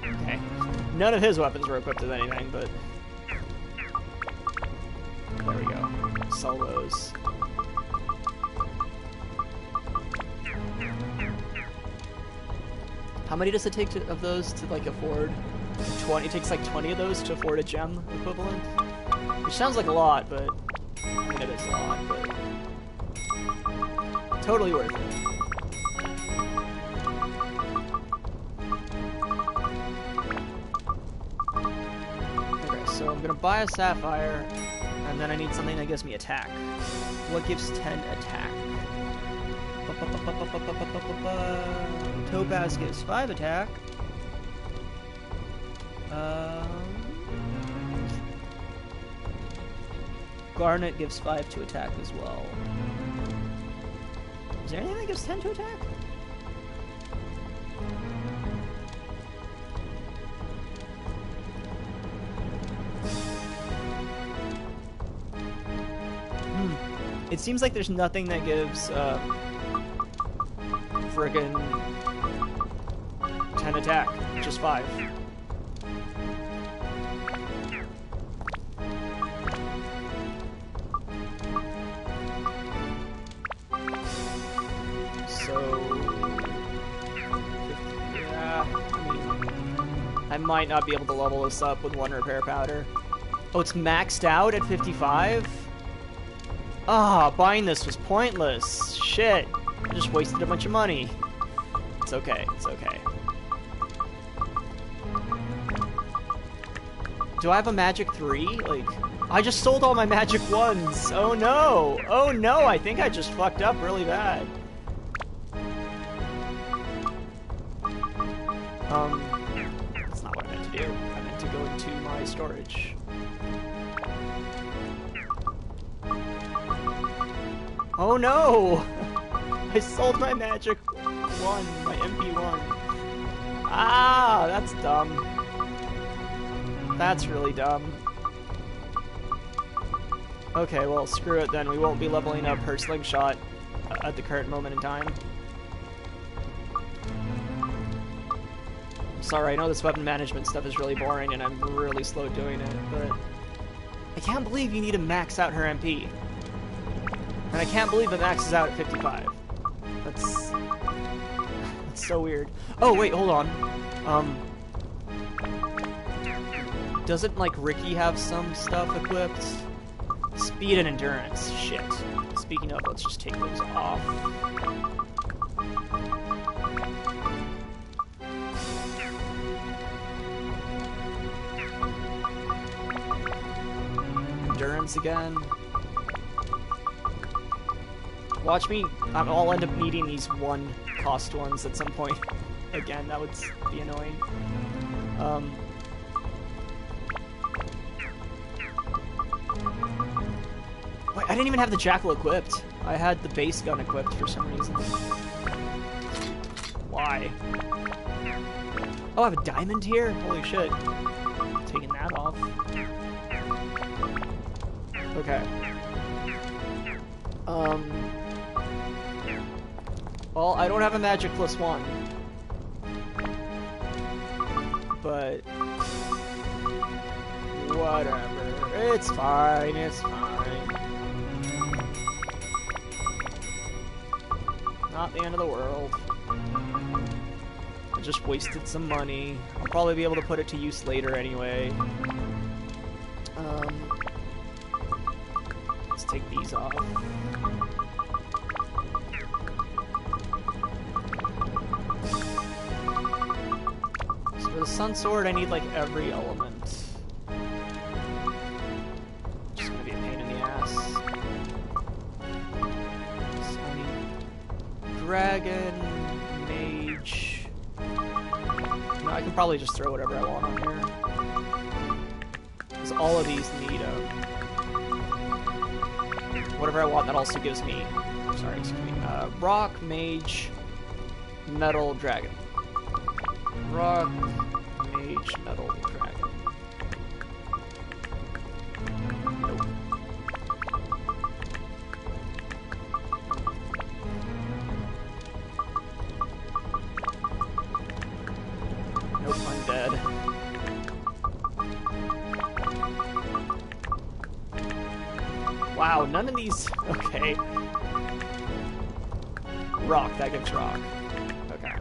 Speaker 1: Okay. None of his weapons were equipped with anything, but there we go. Sell those. How many does it take of those to like afford 20? It takes like 20 of those to afford a gem equivalent, which sounds like a lot, but I mean it is a lot, but totally worth it. Okay, so I'm gonna buy a sapphire. And then I need something that gives me attack. What gives 10 attack? Topaz gives 5 attack. Garnet gives 5 to attack as well. Is there anything that gives 10 to attack? It seems like there's nothing that gives friggin' 10 attack, just 5. So, yeah, I mean, I might not be able to level this up with 1 repair powder. Oh, it's maxed out at 55? Ah, buying this was pointless. Shit. I just wasted a bunch of money. It's okay, it's okay. Do I have a magic 3? Like, I just sold all my magic 1s. Oh no! Oh no, I think I just fucked up really bad. That's not what I meant to do. I meant to go into my storage. Oh no! I sold my magic 1, my MP1. Ah, that's dumb. That's really dumb. Okay, well, screw it then. We won't be leveling up her slingshot at the current moment in time. Sorry, I know this weapon management stuff is really boring and I'm really slow doing it, but I can't believe you need to max out her MP. And I can't believe it maxes out at 55. That's so weird. Oh, wait, hold on. Doesn't, like, Ricky have some stuff equipped? Speed and endurance. Shit. Speaking of, let's just take those off. Endurance again. Watch me, I'll end up needing these 1-cost ones at some point. Again, that would be annoying. Wait, I didn't even have the jackal equipped. I had the base gun equipped for some reason. Why? Oh, I have a diamond here? Holy shit. Taking that off. Okay. Well, I don't have a magic +1. But whatever. It's fine, it's fine. Not the end of the world. I just wasted some money. I'll probably be able to put it to use later anyway. Let's take these off. So for the Sun Sword, I need like every element. Just gonna be a pain in the ass. So I need Dragon, Mage. No, I can probably just throw whatever I want on here. Because all of these need whatever I want. That also gives me, sorry, excuse me, Rock, Mage, Metal, Dragon. Rock, Mage, Metal, Dragon. Nope. Nope, I'm dead. Wow, none of these... Okay. Rock, that gives rock. Okay.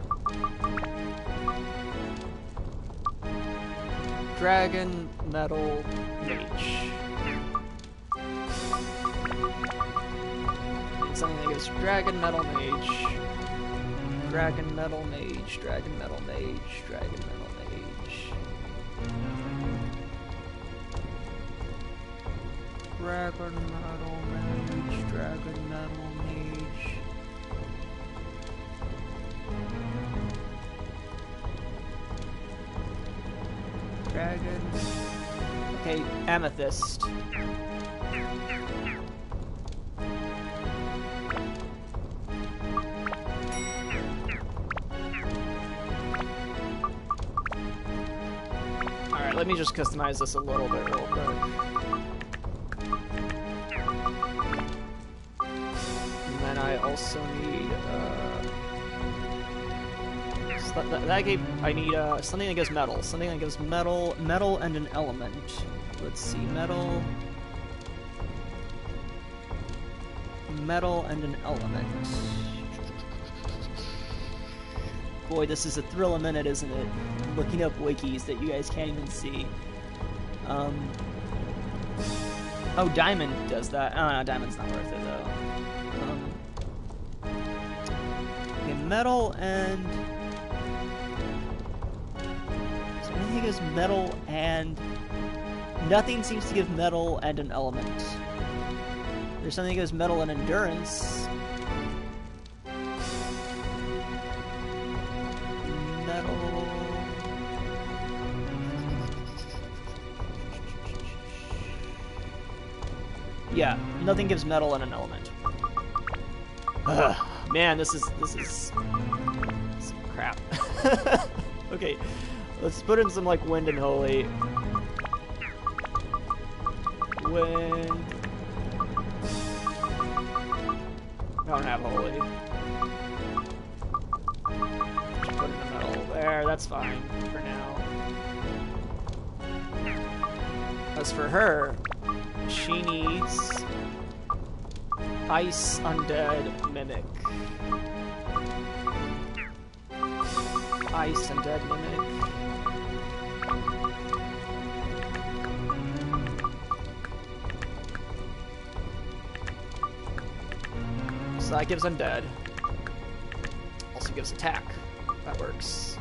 Speaker 1: Dragon, Metal, Mage. Need something that gives Dragon, Metal, Mage. Dragon, Metal, Mage. Dragon, Metal, Mage. Dragon, Metal, Mage. Dragon, Metal, Mage. Dragon, Metal, Mage. Dragon. Okay, Amethyst. Alright, let me just customize this a little bit real quick. And then I also need, that gave, I need something that gives metal. Something that gives metal and an element. Let's see, metal and an element. Boy, this is a thrill a minute, isn't it? Looking up wikis that you guys can't even see. Oh, Diamond does that. Oh no, Diamond's not worth it though. Okay, metal and... Anything gives metal and... Nothing seems to give metal and an element. There's something that gives metal and endurance. Metal... Yeah, nothing gives metal and an element. Ugh, man, this is crap. Okay. Let's put in some, like, wind and holy. Wind. I don't have holy. Just put in the metal there, that's fine for now. As for her, she needs Ice, Undead, Mimic. Ice, Undead, Mimic. So that gives undead. Also gives attack. That works.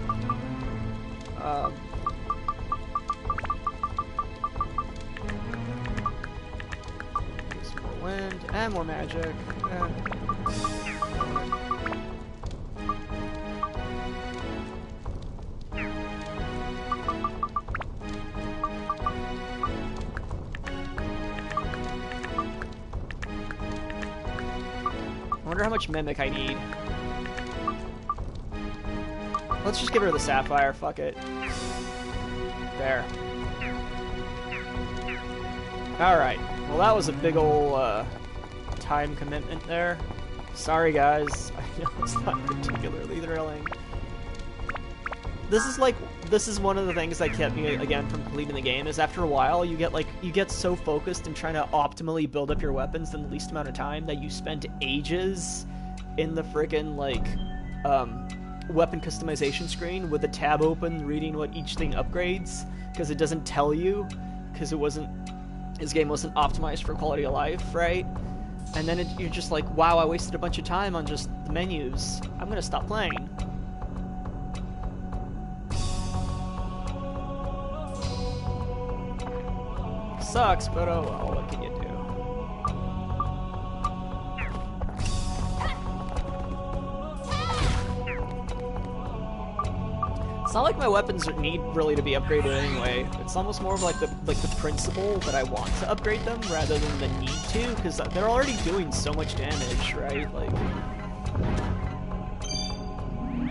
Speaker 1: Gives more wind and more magic. I wonder how much Mimic I need. Let's just give her the Sapphire, fuck it. There. Alright, well that was a big ol' time commitment there. Sorry guys, I know it's not particularly thrilling. This is one of the things that kept me, again, from completing the game, is after a while, you get so focused in trying to optimally build up your weapons in the least amount of time that you spend ages in the friggin', like, weapon customization screen with the tab open reading what each thing upgrades, because it doesn't tell you, because it his game wasn't optimized for quality of life, right? And then you're just like, wow, I wasted a bunch of time on just the menus. I'm gonna stop playing. Sucks, but oh well, what can you do? It's not like my weapons need really to be upgraded anyway. It's almost more of like the principle that I want to upgrade them rather than the need to, because they're already doing so much damage, right? Like,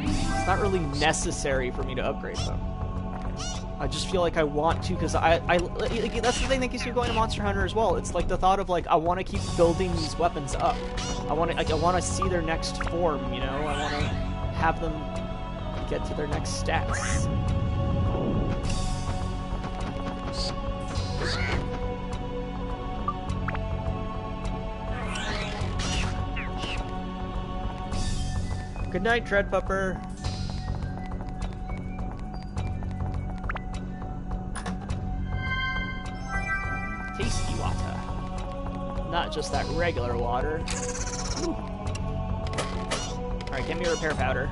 Speaker 1: it's not really necessary for me to upgrade them. I just feel like I want to, because like, that's the thing that keeps me going to Monster Hunter as well. It's like the thought of like, I want to keep building these weapons up. I want to see their next form, you know? I want to have them get to their next stats. Good night, Treadpupper. Tasty water. Not just that regular water. Alright, give me a repair powder.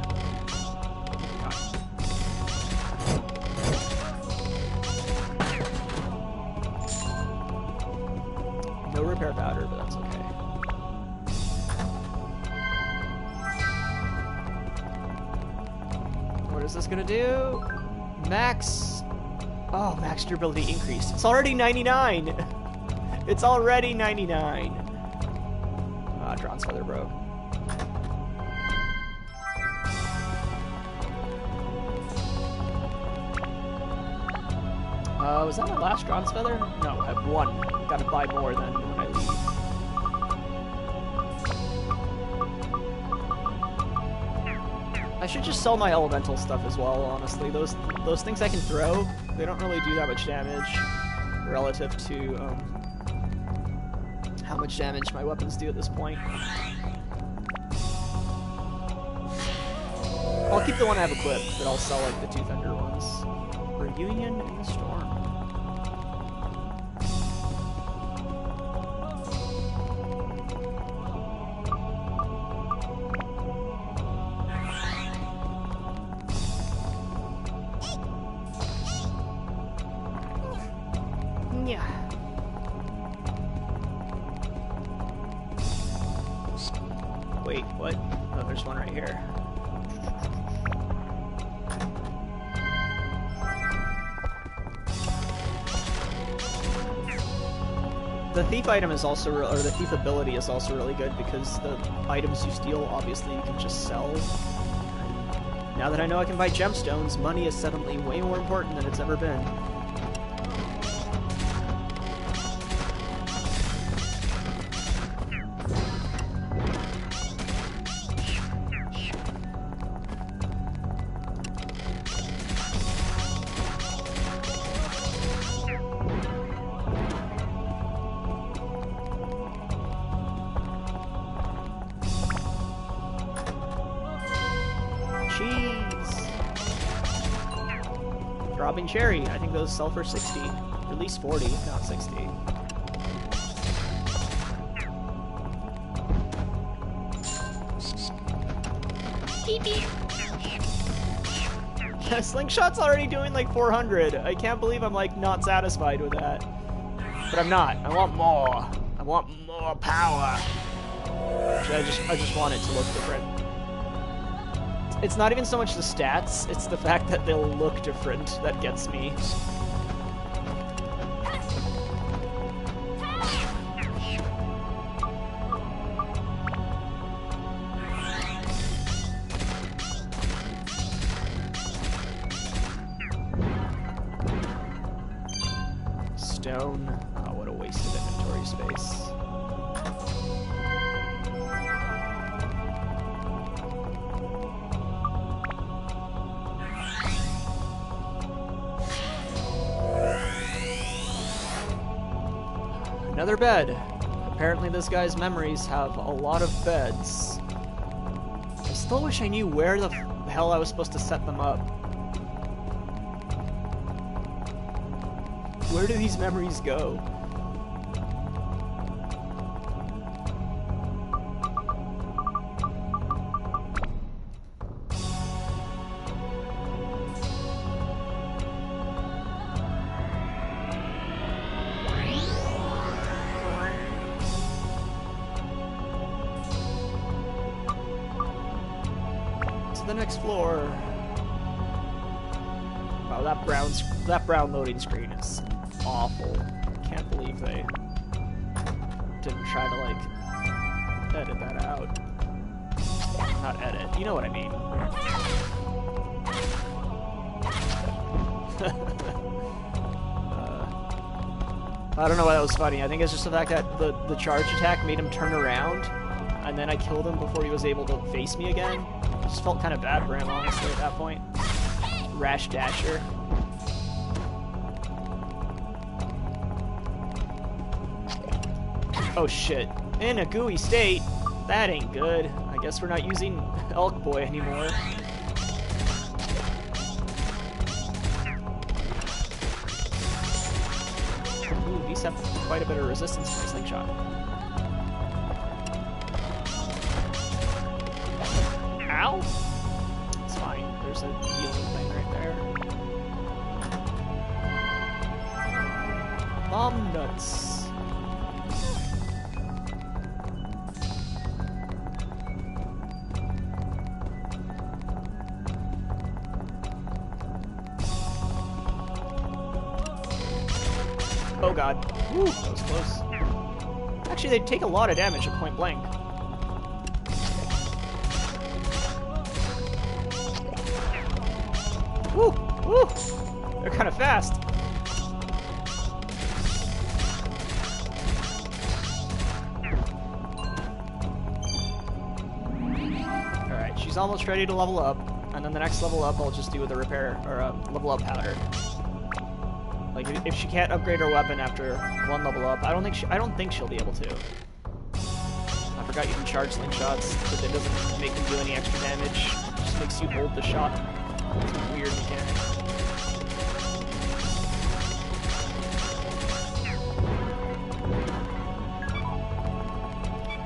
Speaker 1: No repair powder, but that's okay. What is this gonna do? Max... Oh, max durability increased. It's already 99! It's already 99! Ah, Drawn's Feather broke. Was that my last Drawn's Feather? No, I have one. Gotta buy more then when I leave. I should just sell my elemental stuff as well, honestly. Those things I can throw, they don't really do that much damage relative to how much damage my weapons do at this point. I'll keep the one I have equipped, but I'll sell like the two Thunder ones. Reunion in the Storm. Yeah. Wait, what? Oh, there's one right here. The thief item is also, or the thief ability is also really good because the items you steal, obviously, you can just sell. Now that I know I can buy gemstones, money is suddenly way more important than it's ever been. Throbbing Cherry. I think those sell for 60. At least 40, not 60. Beep beep. Slingshot's already doing like 400. I can't believe I'm like not satisfied with that. But I'm not. I want more. I want more power. I just want it to look different. It's not even so much the stats, it's the fact that they'll look different that gets me. Stone. Oh, what a waste of inventory space. Another bed. Apparently this guy's memories have a lot of beds. I still wish I knew where the hell I was supposed to set them up. Where do these memories go? the next floor. Wow, that brown loading screen is awful. Can't believe they didn't try to like edit that out. Not edit, you know what I mean. I don't know why that was funny. I think it's just the fact that the charge attack made him turn around, and then I killed him before he was able to face me again. It just felt kind of bad for him, honestly, at that point. Rash Dasher. Oh shit. In a gooey state. That ain't good. I guess we're not using Elk Boy anymore. Ooh, these have quite a bit of resistance to the slingshot. Ow! It's fine. There's a healing thing right there. Bomb nuts. Oh god. Woo, that was close. Actually, they take a lot of damage at point blank. Woo! Woo! They're kind of fast. Alright, she's almost ready to level up, and then the next level up I'll just do with a repair, or a level up powder. Like, if she can't upgrade her weapon after one level up, I don't think she'll be able to. I forgot you can charge slingshots, but it doesn't make them do any extra damage. It just makes you hold the shot. It's a weird mechanic.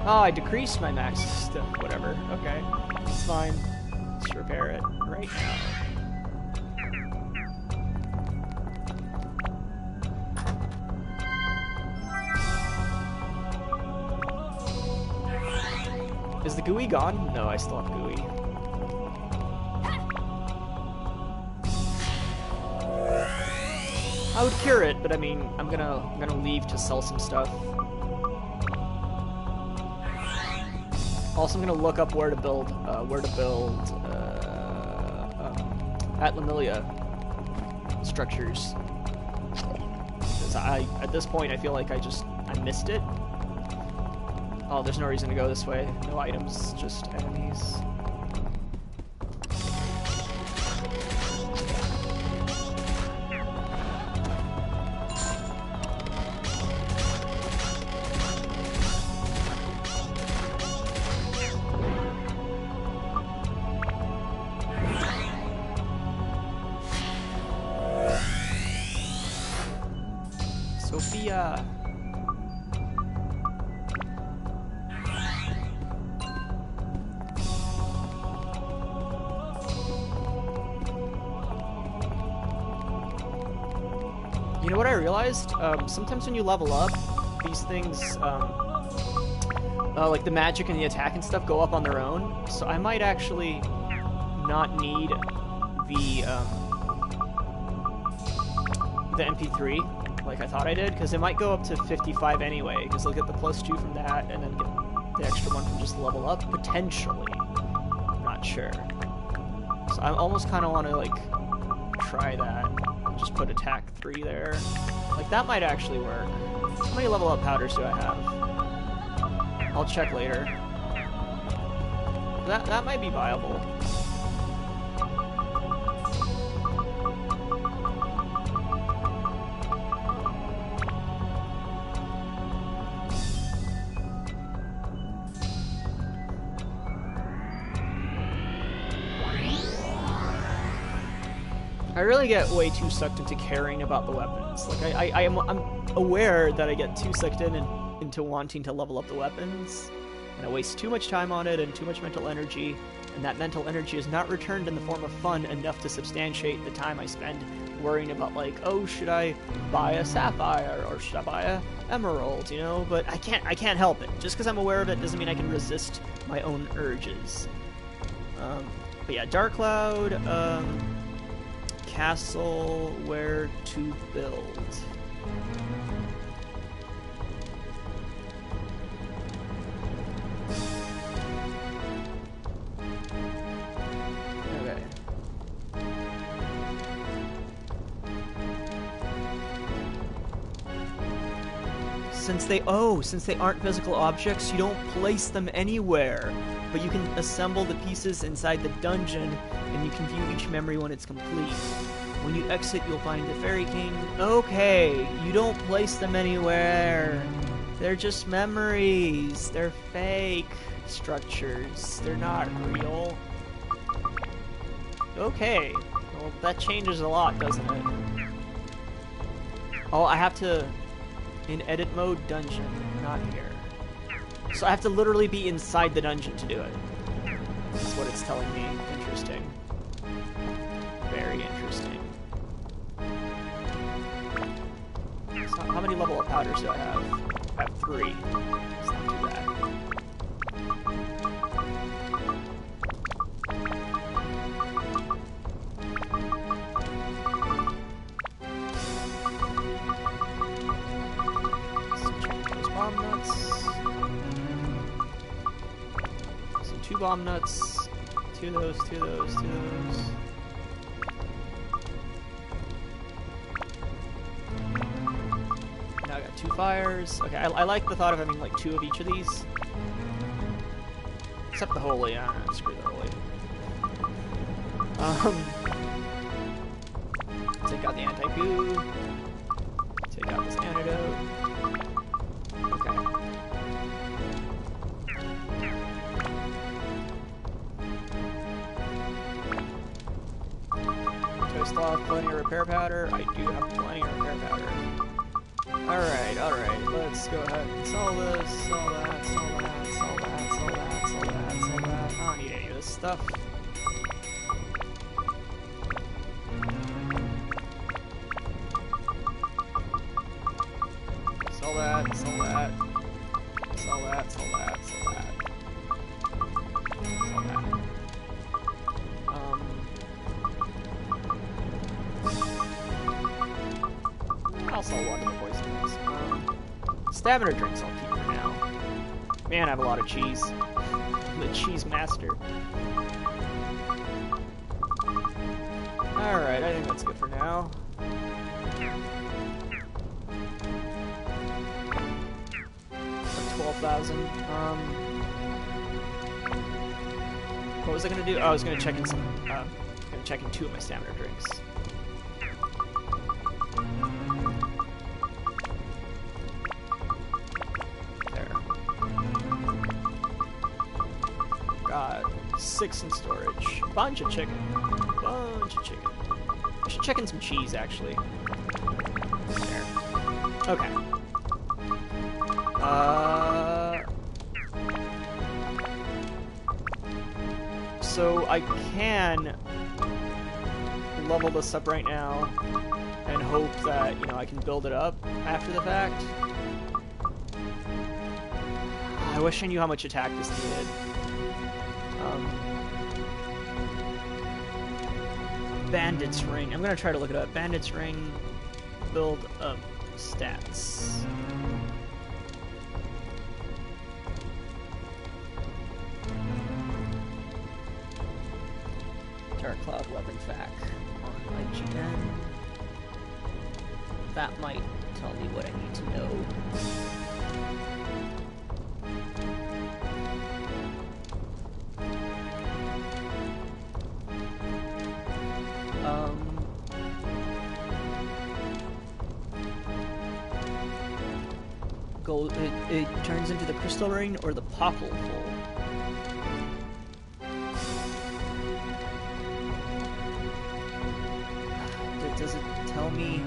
Speaker 1: Oh, I decreased my max stuff. Whatever. Okay. It's fine. Let's repair it right now. Is the GUI gone? No, I still have GUI. I would cure it, but I mean, I'm gonna leave to sell some stuff. Also, I'm gonna look up where to build at Lamilia structures. Because at this point, I feel like I missed it. Oh, there's no reason to go this way. No items, just enemies. Sophia! You know what I realized? Sometimes when you level up, these things, like the magic and the attack and stuff, go up on their own. So I might actually not need the MP3 like I thought I did, because it might go up to 55 anyway, because I'll get the +2 from that, and then get the extra one from just the level up, potentially. I'm not sure. So I almost kind of want to, like, try that. Just put attack 3 there. Like, that might actually work. How many level up powders do I have? I'll check later. That might be viable. I really get way too sucked into caring about the weapons. Like, I'm aware that I get too sucked into wanting to level up the weapons, and I waste too much time on it and too much mental energy, and that mental energy is not returned in the form of fun enough to substantiate the time I spend worrying about, like, oh, should I buy a sapphire or should I buy a emerald, you know? But I can't help it. Just because I'm aware of it doesn't mean I can resist my own urges. But But yeah, Dark Cloud, castle, where to build. Okay. Since they aren't physical objects, you don't place them anywhere. But you can assemble the pieces inside the dungeon, and you can view each memory when it's complete. When you exit, you'll find the Fairy King. Okay, you don't place them anywhere. They're just memories. They're fake structures. They're not real. Okay, well, that changes a lot, doesn't it? Oh, I have to... in edit mode, dungeon, not here. So I have to literally be inside the dungeon to do it. That's what it's telling me. Interesting. Very interesting. So how many level up powders do I have? I have 3. Let's not do that. Bomb nuts. So 2 bomb nuts. 2 of those, 2 of those, 2 of those. Now I got 2 fires. Okay, I like the thought of having like 2 of each of these. Except the holy. Screw the holy. Take out the anti-goo. Take out this antidote. Still have plenty of repair powder. I do have plenty of repair powder. Alright, let's go ahead and sell this, sell that, sell that, sell that, sell that, sell that, sell that. I don't need any of this stuff. Sell that, sell that, sell that, sell that, sell that. Sell that. I'll sell one of the poisons. Stamina drinks I'll keep for now. Man, I have a lot of cheese. I'm the cheese master. Alright, I think that's good for now. Like 12,000. What was I gonna do? Oh, I was gonna check in some. Gonna check in 2 of my stamina drinks. Got 6 in storage. Bunch of chicken. Bunch of chicken. I should check in some cheese, actually. There. Okay. So I can level this up right now and hope that, you know, I can build it up after the fact. I wish I knew how much attack this needed. Bandit's Ring. I'm gonna try to look it up. Bandit's Ring, build up stats. Dark Cloud Weapon Fac on IGN. That might tell me what I need to know. It turns into the Crystal Ring or the Popple Hole. Does it tell me?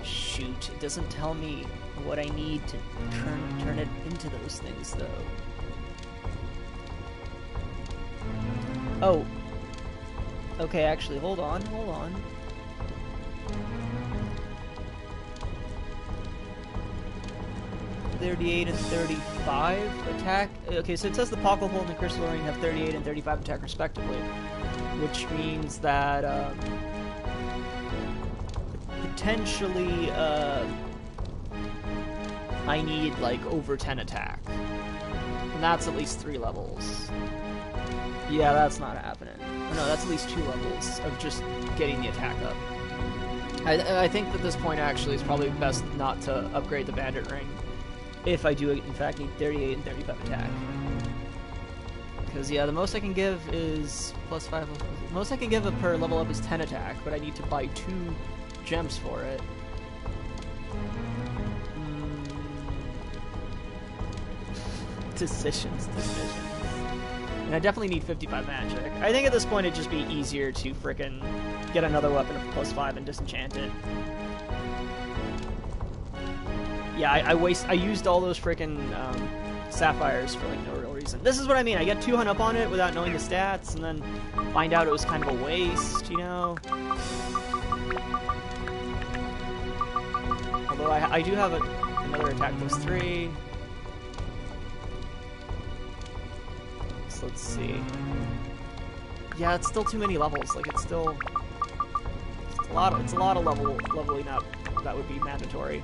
Speaker 1: Shoot, it doesn't tell me what I need to turn it into those things, though. Oh. Okay, actually, hold on. 38 and 35 attack. Okay, so it says the Pockle Hole and the Crystal Ring have 38 and 35 attack respectively, which means that potentially I need like over 10 attack, and that's at least 3 levels. Yeah, that's not happening. Oh, no, that's at least 2 levels of just getting the attack up. I think at this point, actually, it's probably best not to upgrade the Bandit Ring if I do, in fact, need 38 and 35 attack. Because, yeah, the most I can give is +5. The most I can give per level up is 10 attack, but I need to buy 2 gems for it. Decisions. And I definitely need 55 magic. I think at this point it'd just be easier to frickin' get another weapon of +5 and disenchant it. Yeah, I used all those frickin' sapphires for like no real reason. This is what I mean, I get too hung up on it without knowing the stats, and then find out it was kind of a waste, you know? Although I do have another attack +3. Let's see. Yeah, it's still too many levels. Like, it's a lot of leveling up that would be mandatory.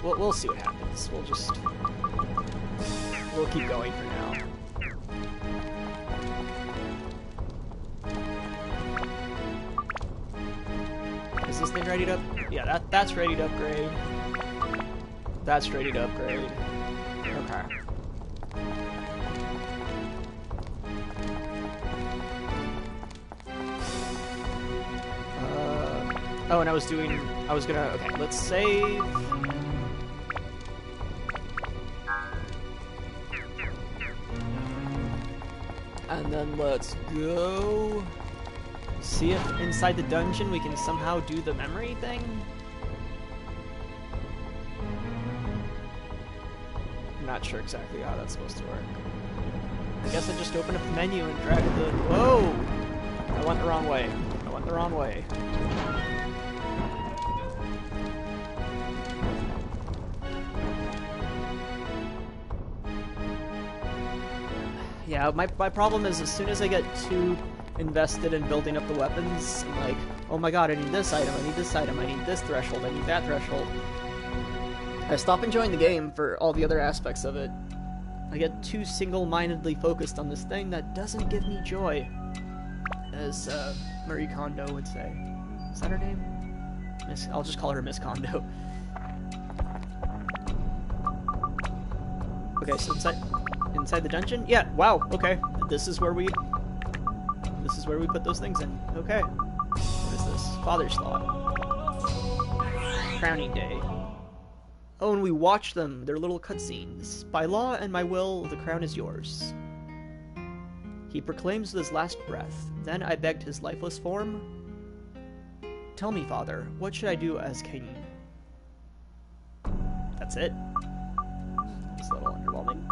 Speaker 1: We'll see what happens. We'll keep going for now. Is this thing ready to? Yeah, that's ready to upgrade. That's ready to upgrade. Okay. Oh, and I was gonna, okay, let's save. And then let's go see if inside the dungeon we can somehow do the memory thing. I'm not sure exactly how that's supposed to work. I guess I just open up the menu and drag the... Whoa! I went the wrong way. I went the wrong way. Yeah, my problem is as soon as I get too invested in building up the weapons, I'm like, oh my god, I need this item, I need this item, I need this threshold, I need that threshold. I stop enjoying the game for all the other aspects of it. I get too single-mindedly focused on this thing that doesn't give me joy, as Marie Kondo would say. Is that her name? I'll just call her Miss Kondo. Okay, so inside the dungeon? Yeah, wow, okay. This is where we put those things in. Okay. What is this? Father's Law. Crowning Day. Oh, and we watch them. They're little cutscenes. By law and my will, the crown is yours. He proclaims with his last breath. Then I begged his lifeless form. Tell me, father, what should I do as king? That's it. It's a little underwhelming.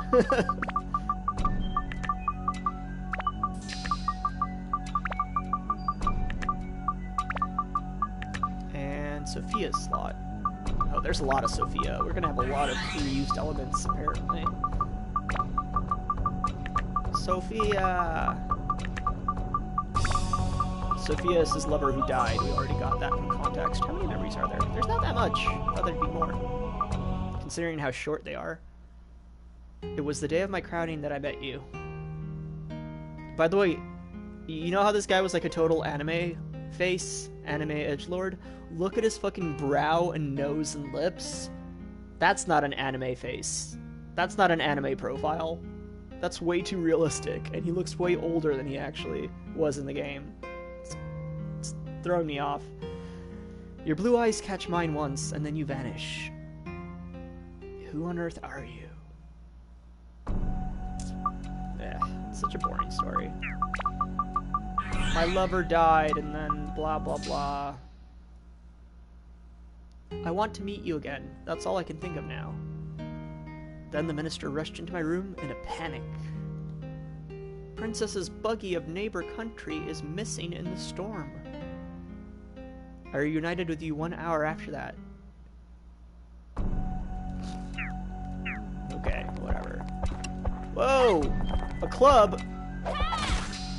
Speaker 1: And Sophia's slot. Oh, there's a lot of Sophia. We're gonna have a lot of reused elements, apparently. Sophia! Sophia is his lover who died. We already got that from context. How many memories are there? There's not that much. I thought there'd be more. Considering how short they are. It was the day of my crowning that I met you. By the way, you know how this guy was like a total anime face? Anime edgelord? Look at his fucking brow and nose and lips. That's not an anime face. That's not an anime profile. That's way too realistic, and he looks way older than he actually was in the game. It's throwing me off. Your blue eyes catch mine once, and then you vanish. Who on earth are you? It's such a boring story. My lover died, and then blah blah blah. I want to meet you again. That's all I can think of now. Then the minister rushed into my room in a panic. Princess's buggy of neighbor country is missing in the storm. I reunited with you 1 hour after that. Okay, whatever. Whoa! A club?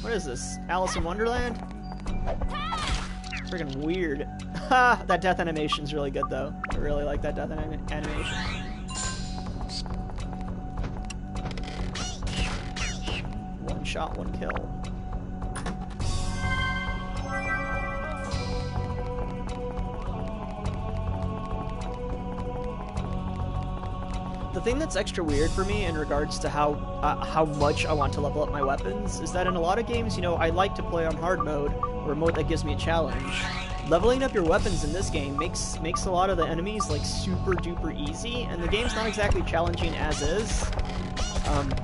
Speaker 1: What is this? Alice in Wonderland? Freaking weird. Ha! That death animation's really good, though. I really like that death animation. One shot, one kill. The thing that's extra weird for me in regards to how much I want to level up my weapons is that in a lot of games, you know, I like to play on hard mode, or a mode that gives me a challenge. Leveling up your weapons in this game makes a lot of the enemies like super duper easy, and the game's not exactly challenging as is.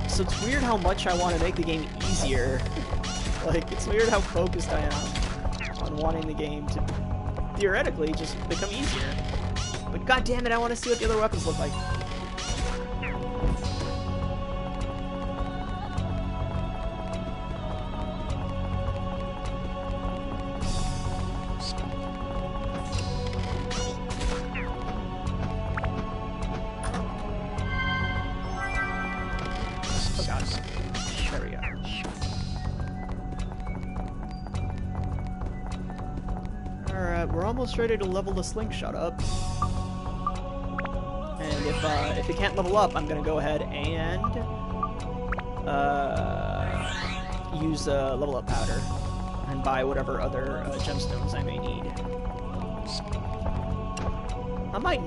Speaker 1: So it's weird how much I want to make the game easier. Like, it's weird how focused I am on wanting the game to theoretically just become easier. But god damn it, I want to see what the other weapons look like. Ready to level the slingshot up, and if it can't level up, I'm gonna go ahead and use a level up powder and buy whatever other gemstones I may need. I might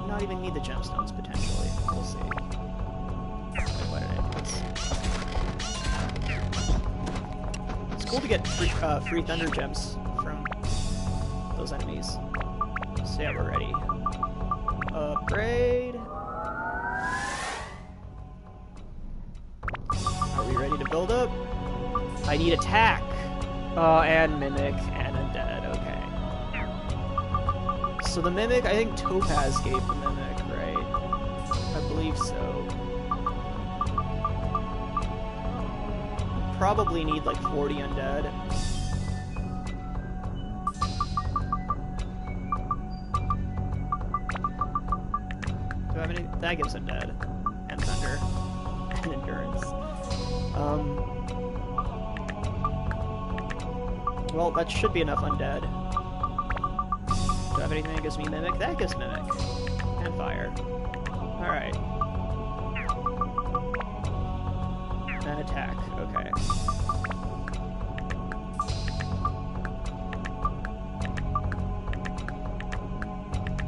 Speaker 1: not even need the gemstones potentially. We'll see. What did I It's cool to get free thunder gems from those enemies. So yeah, we're ready. Upgrade. Are we ready to build up? I need attack. And mimic and undead. Okay. So the mimic, I think Topaz gave the mimic, right? I believe so. Probably need like 40 undead. That gives undead, and thunder, and endurance. Well, that should be enough undead. Do I have anything that gives me mimic? That gives mimic. And fire. Alright. And attack, okay.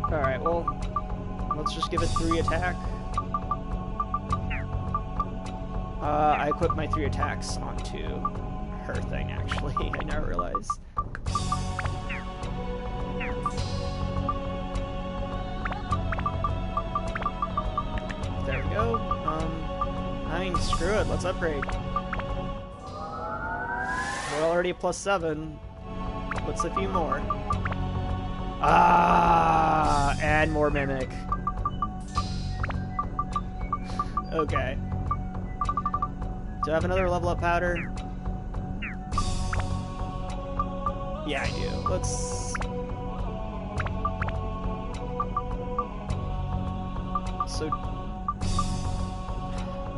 Speaker 1: Alright, well, let's just give it 3 attack. I equipped my 3 attacks onto her thing, actually. I now realize. There we go. I mean, screw it. Let's upgrade. We're already at +7. What's a few more? And more mimic. Okay. Do I have another level up powder? Yeah, I do. Let's... So...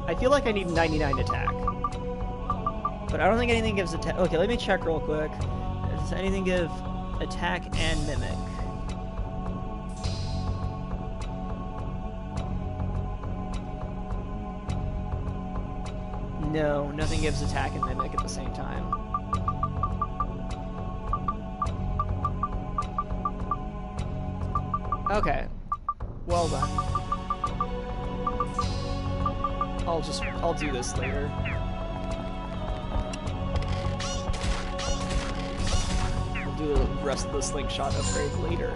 Speaker 1: I feel like I need 99 attack. But I don't think anything gives attack... Okay, let me check real quick. Does anything give attack and mimic? No, nothing gives attack and mimic at the same time. Okay. Well done. I'll do this later. We'll do the rest of the slingshot upgrade later.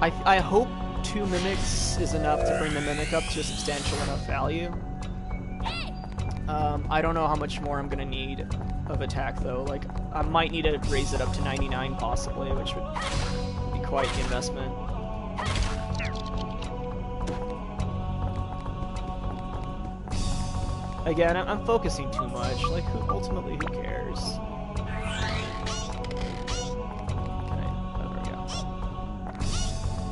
Speaker 1: I hope 2 mimics is enough to bring the mimic up to a substantial enough value. I don't know how much more I'm gonna need of attack though. Like, I might need to raise it up to 99 possibly, which would be quite the investment. Again, I'm focusing too much. Like, ultimately, who cares? Oh, there we go.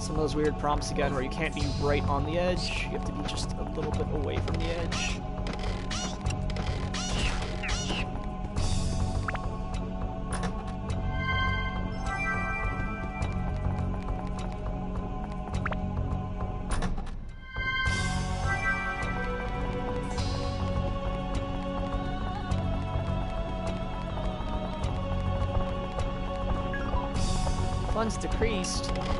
Speaker 1: Some of those weird prompts again where you can't be right on the edge. You have to be just a little bit away from the edge. Fun's decreased. Come on.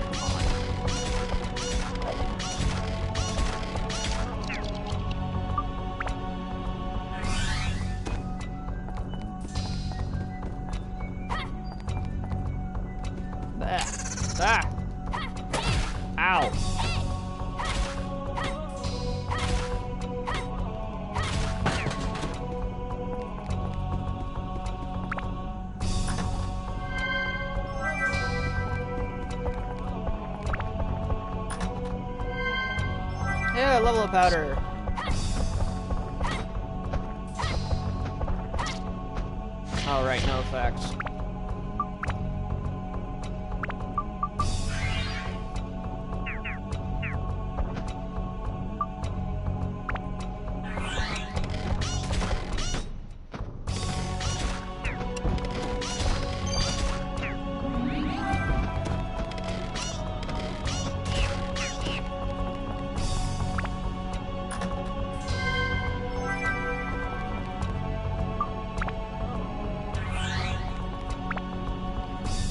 Speaker 1: Ah! Ow! Yeah, level up powder. Oh, right, no effect.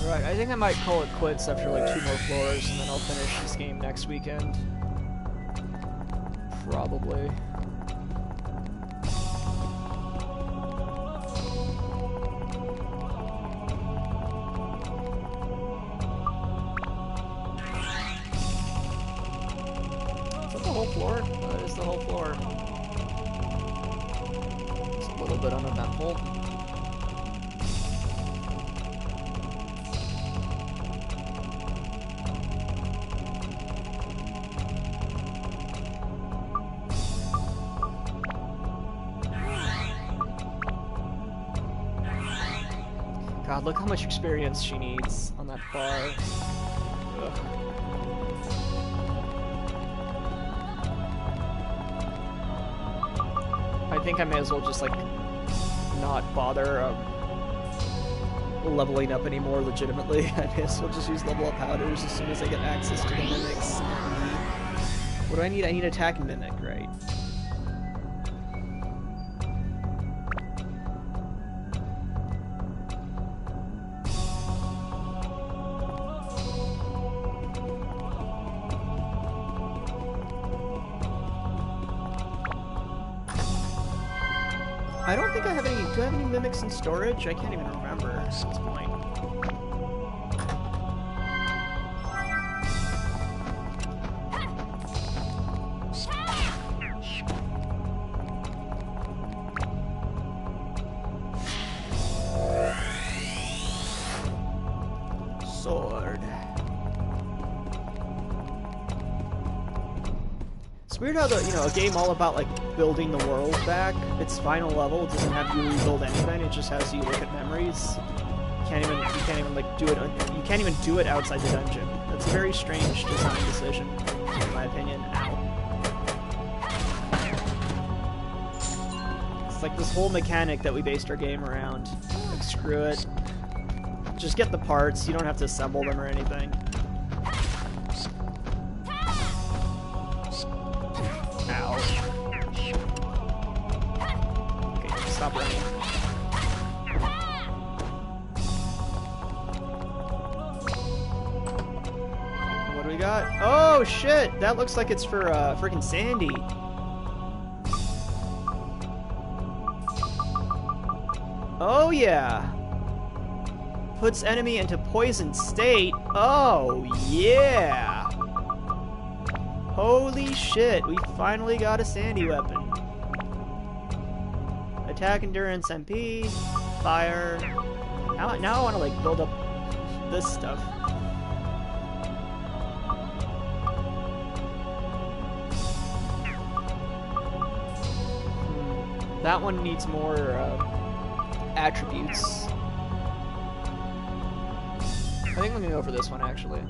Speaker 1: Alright, I think I might call it quits after like 2 more floors, and then I'll finish this game next weekend. Probably. Is that the whole floor? That is the whole floor. It's a little bit uneventful. God, look how much experience she needs on that bar. Ugh. I think I may as well just, like, not bother leveling up anymore legitimately. I may as well just use level up powders as soon as I get access to the mimics. What do I need? I need attack and mimic, right? I don't think I have any. Do I have any mimics in storage? I can't even remember at this point. Sword. It's weird how a game all about like building the world back, its final level doesn't have you rebuild anything, it just has you look at memories. You can't even like do it, you can't even do it outside the dungeon. That's a very strange design decision, in my opinion. Ow. It's like this whole mechanic that we based our game around. Like, screw it. Just get the parts, you don't have to assemble them or anything. Ow. Stop running. What do we got? Oh shit! That looks like it's for freaking Sandy. Oh yeah. Puts enemy into poisoned state. Oh yeah. Holy shit! We finally got a Sandy weapon. Attack, endurance, MP, fire. Now I want to like build up this stuff. That one needs more attributes. I think I'm gonna go for this one, actually.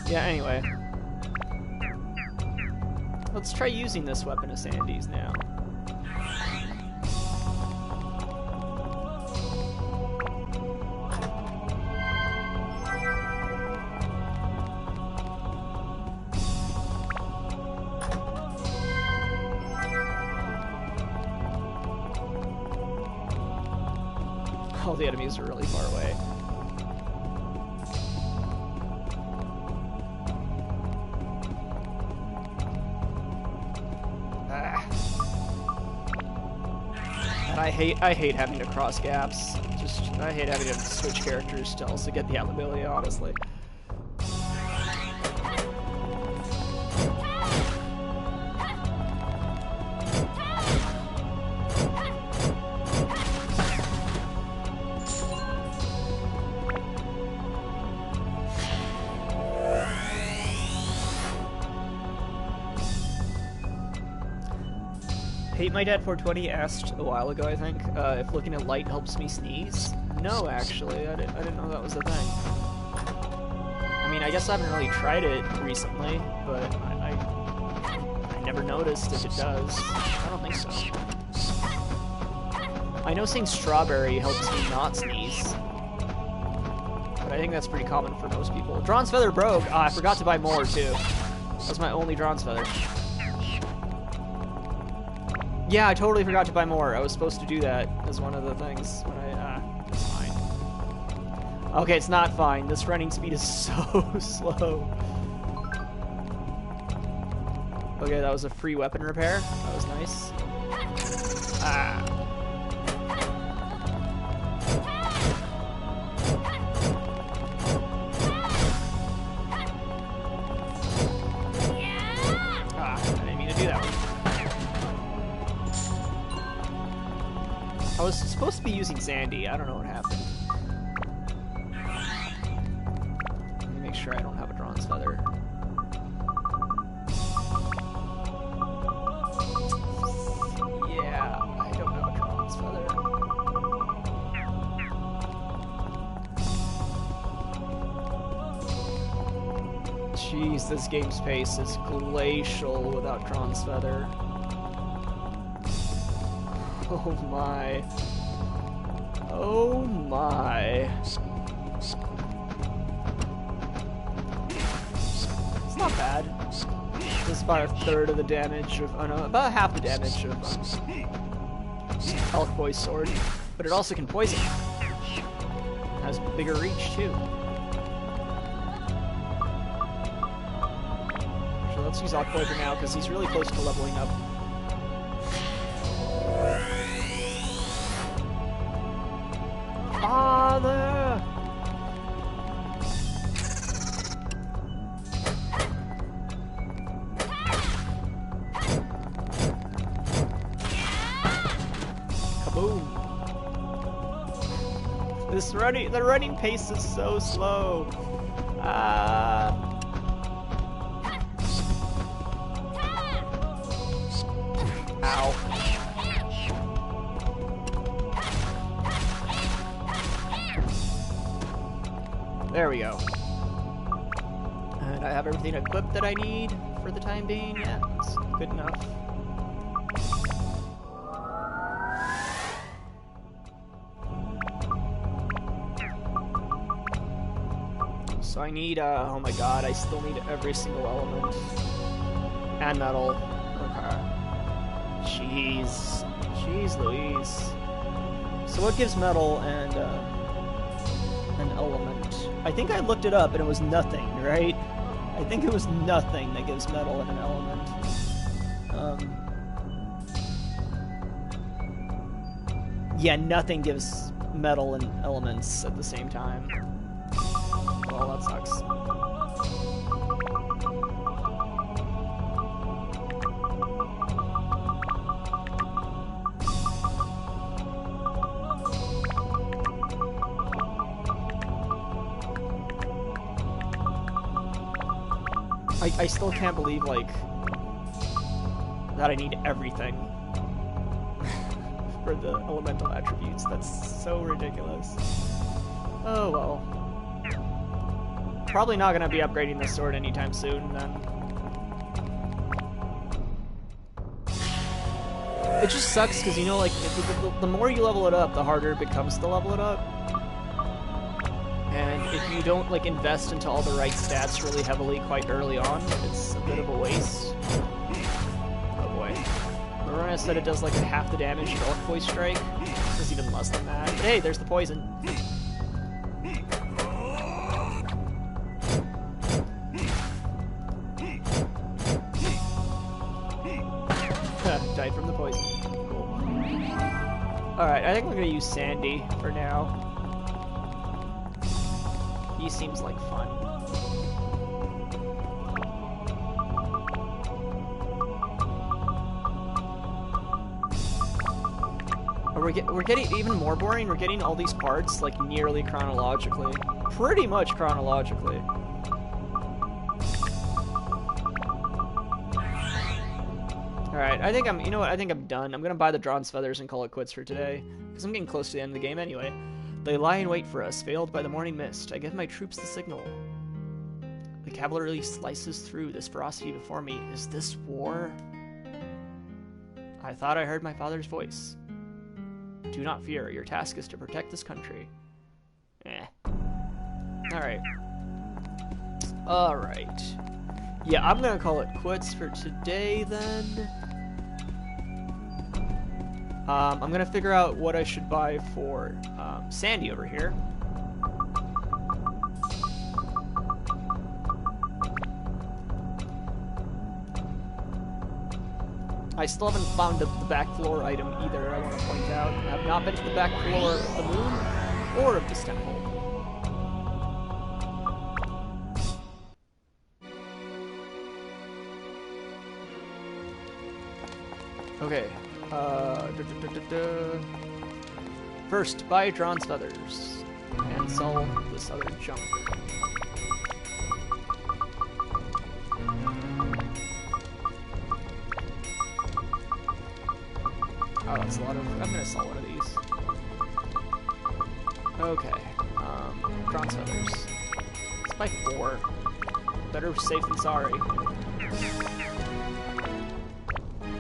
Speaker 1: Yeah, anyway. Let's try using this weapon of Sandy's now. All the enemies are really far away. And I hate having to cross gaps. I hate having to switch characters to also get the ability, honestly. Hate My Dad 420 asked a while ago, I think, if looking at light helps me sneeze. No, actually, I didn't know that was a thing. I mean, I guess I haven't really tried it recently, but I never noticed if it does. I don't think so. I know saying strawberry helps me not sneeze, but I think that's pretty common for most people. Drawn's Feather broke! Ah, I forgot to buy more, too. That's my only Drawn's Feather. Yeah, I totally forgot to buy more. I was supposed to do that as one of the things when it's fine. Okay, it's not fine. This running speed is so slow. Okay, that was a free weapon repair. That was nice. Ah. Ah, I didn't mean to do that one. I was supposed to be using Sandy. I don't know what happened. Let me make sure I don't have a Drawn's Feather. Yeah, I don't have a Drawn's Feather. Jeez, this game's pace is glacial without Drawn's Feather. Oh my. Oh my. It's not bad. It's about a third of the damage of, oh no, about half the damage of Elk Boy's sword. But it also can poison. It has bigger reach too. So let's use Elk Boy for now because he's really close to leveling up. Father! Kaboom! The running pace is so slow. Ow. There we go. And I have everything equipped that I need for the time being. Yeah, that's good enough. So I need, oh my god, I still need every single element. And metal. Okay. Jeez. Jeez Louise. So what gives metal and, an element? I think I looked it up and it was nothing, right? I think it was nothing that gives metal and an element. Yeah, nothing gives metal and elements at the same time. Well, that sucks. I still can't believe, like, that I need everything. for the elemental attributes. That's so ridiculous. Oh well. Probably not gonna be upgrading this sword anytime soon then. It just sucks because, you know, like, the more you level it up, the harder it becomes to level it up. And if you don't, like, invest into all the right stats really heavily quite early on, it's a bit of a waste. Oh boy. Remember I said it does, like, half the damage to Orc Voice Strike? It does even less than that. But hey, there's the poison. Died from the poison. Cool. Alright, I think I'm gonna use Sandy for now. He seems like fun. We're getting even more boring. We're getting all these parts like nearly chronologically. Pretty much chronologically. Alright, I think you know what, I think I'm done. I'm gonna buy the Drawn's Feathers and call it quits for today, because I'm getting close to the end of the game anyway. They lie in wait for us, veiled by the morning mist. I give my troops the signal. The cavalry slices through this ferocity before me. Is this war? I thought I heard my father's voice. Do not fear, your task is to protect this country. Alright. Alright. Yeah, I'm gonna call it quits for today then. I'm gonna figure out what I should buy for Sandy over here. I still haven't found the back floor item either, I want to point out. I have not been to the back floor of the moon or of this temple. Okay, First, buy Drawn's Feathers, and sell this other junk. Oh, that's a lot of... I'm gonna sell one of these. Okay, Drawn's Feathers. Let's buy 4. Better safe than sorry.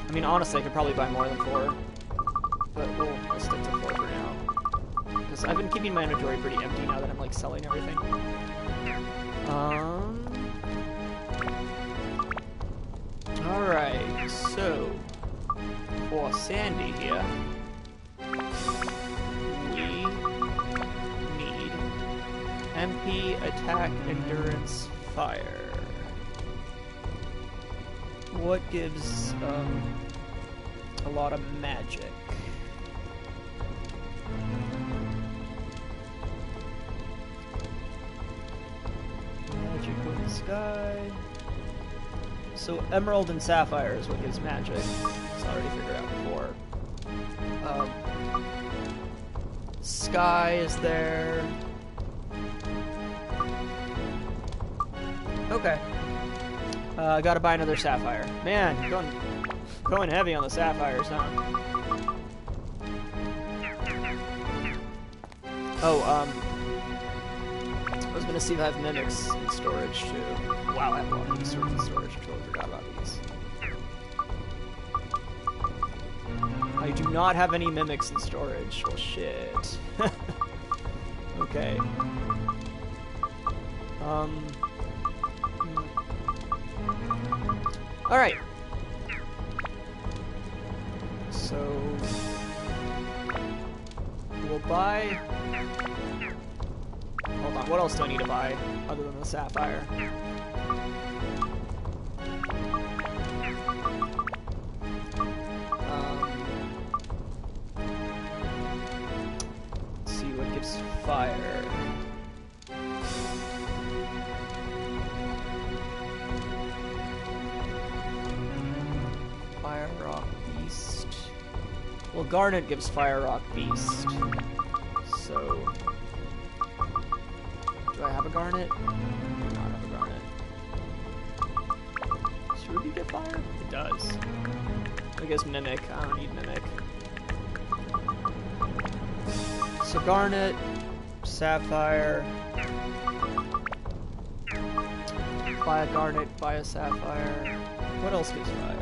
Speaker 1: I mean, honestly, I could probably buy more than 4, but we'll stick to 4 for now. Because I've been keeping my inventory pretty empty now that I'm, like, selling everything. Alright, so, for Sandy here, we need MP, Attack, Endurance, Fire. What gives a lot of magic? Magic with the sky. So Emerald and Sapphire is what gives magic. It's already figured out before. Sky is there. Okay. Gotta buy another Sapphire. Man, going heavy on the Sapphires, huh? Oh, I was gonna see if I have Mimics in storage, too. Wow, I have a lot of these swords in storage. I totally forgot about these. I do not have any Mimics in storage. Well, shit. Okay. Alright. So... we'll buy... Hold on, what else do I need to buy other than the Sapphire? Let's see what gives fire. Fire Rock Beast. Well, Garnet gives Fire Rock Beast. So... do I have a Garnet? I do not have a Garnet. Does Ruby get fire? It does. I guess Mimic. I don't need Mimic. So Garnet, Sapphire, buy a Garnet, buy a Sapphire. What else gives fire?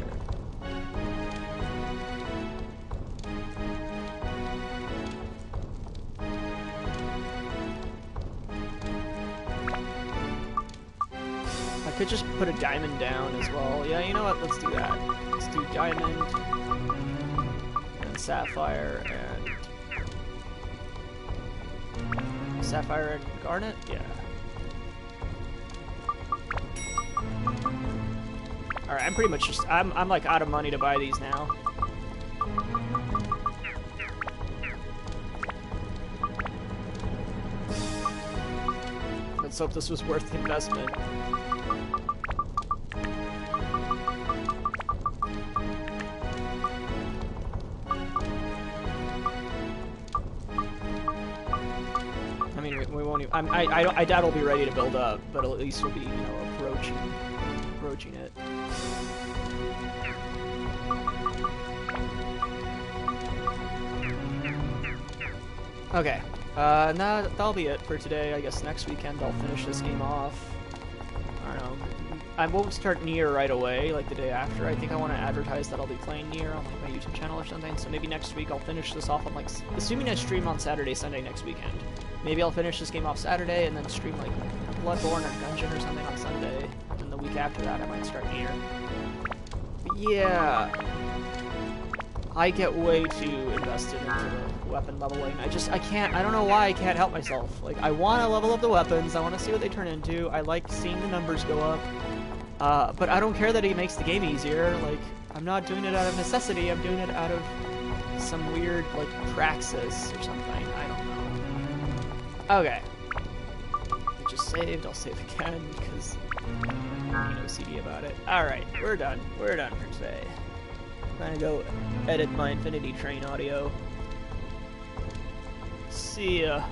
Speaker 1: I could just put a diamond down as well. Yeah, you know what? Let's do that. Let's do diamond and sapphire and sapphire and garnet. Yeah. All right, I'm pretty much just I'm like out of money to buy these now. Let's hope this was worth the investment. I mean, we won't even, I doubt we'll be ready to build up, but at least we'll be, you know, approaching it. Okay, and that'll be it for today. I guess next weekend I'll finish this game off. I don't know. I won't start Nier right away, like the day after. I think I want to advertise that I'll be playing Nier on like my YouTube channel or something. So maybe next week I'll finish this off on like, assuming I stream on Saturday, Sunday next weekend. Maybe I'll finish this game off Saturday and then stream like Bloodborne or Dungeon or something on Sunday. And then the week after that I might start Nier. But yeah, I get way too invested into the weapon leveling. I don't know why I can't help myself. Like, I want to level up the weapons, I want to see what they turn into, I like seeing the numbers go up, but I don't care that it makes the game easier. Like, I'm not doing it out of necessity, I'm doing it out of some weird, like, praxis or something. I don't know. Okay. I just saved, I'll save again, because I'm OCD about it. Alright, we're done. We're done for today. I'm gonna go edit my Infinity Train audio. See ya.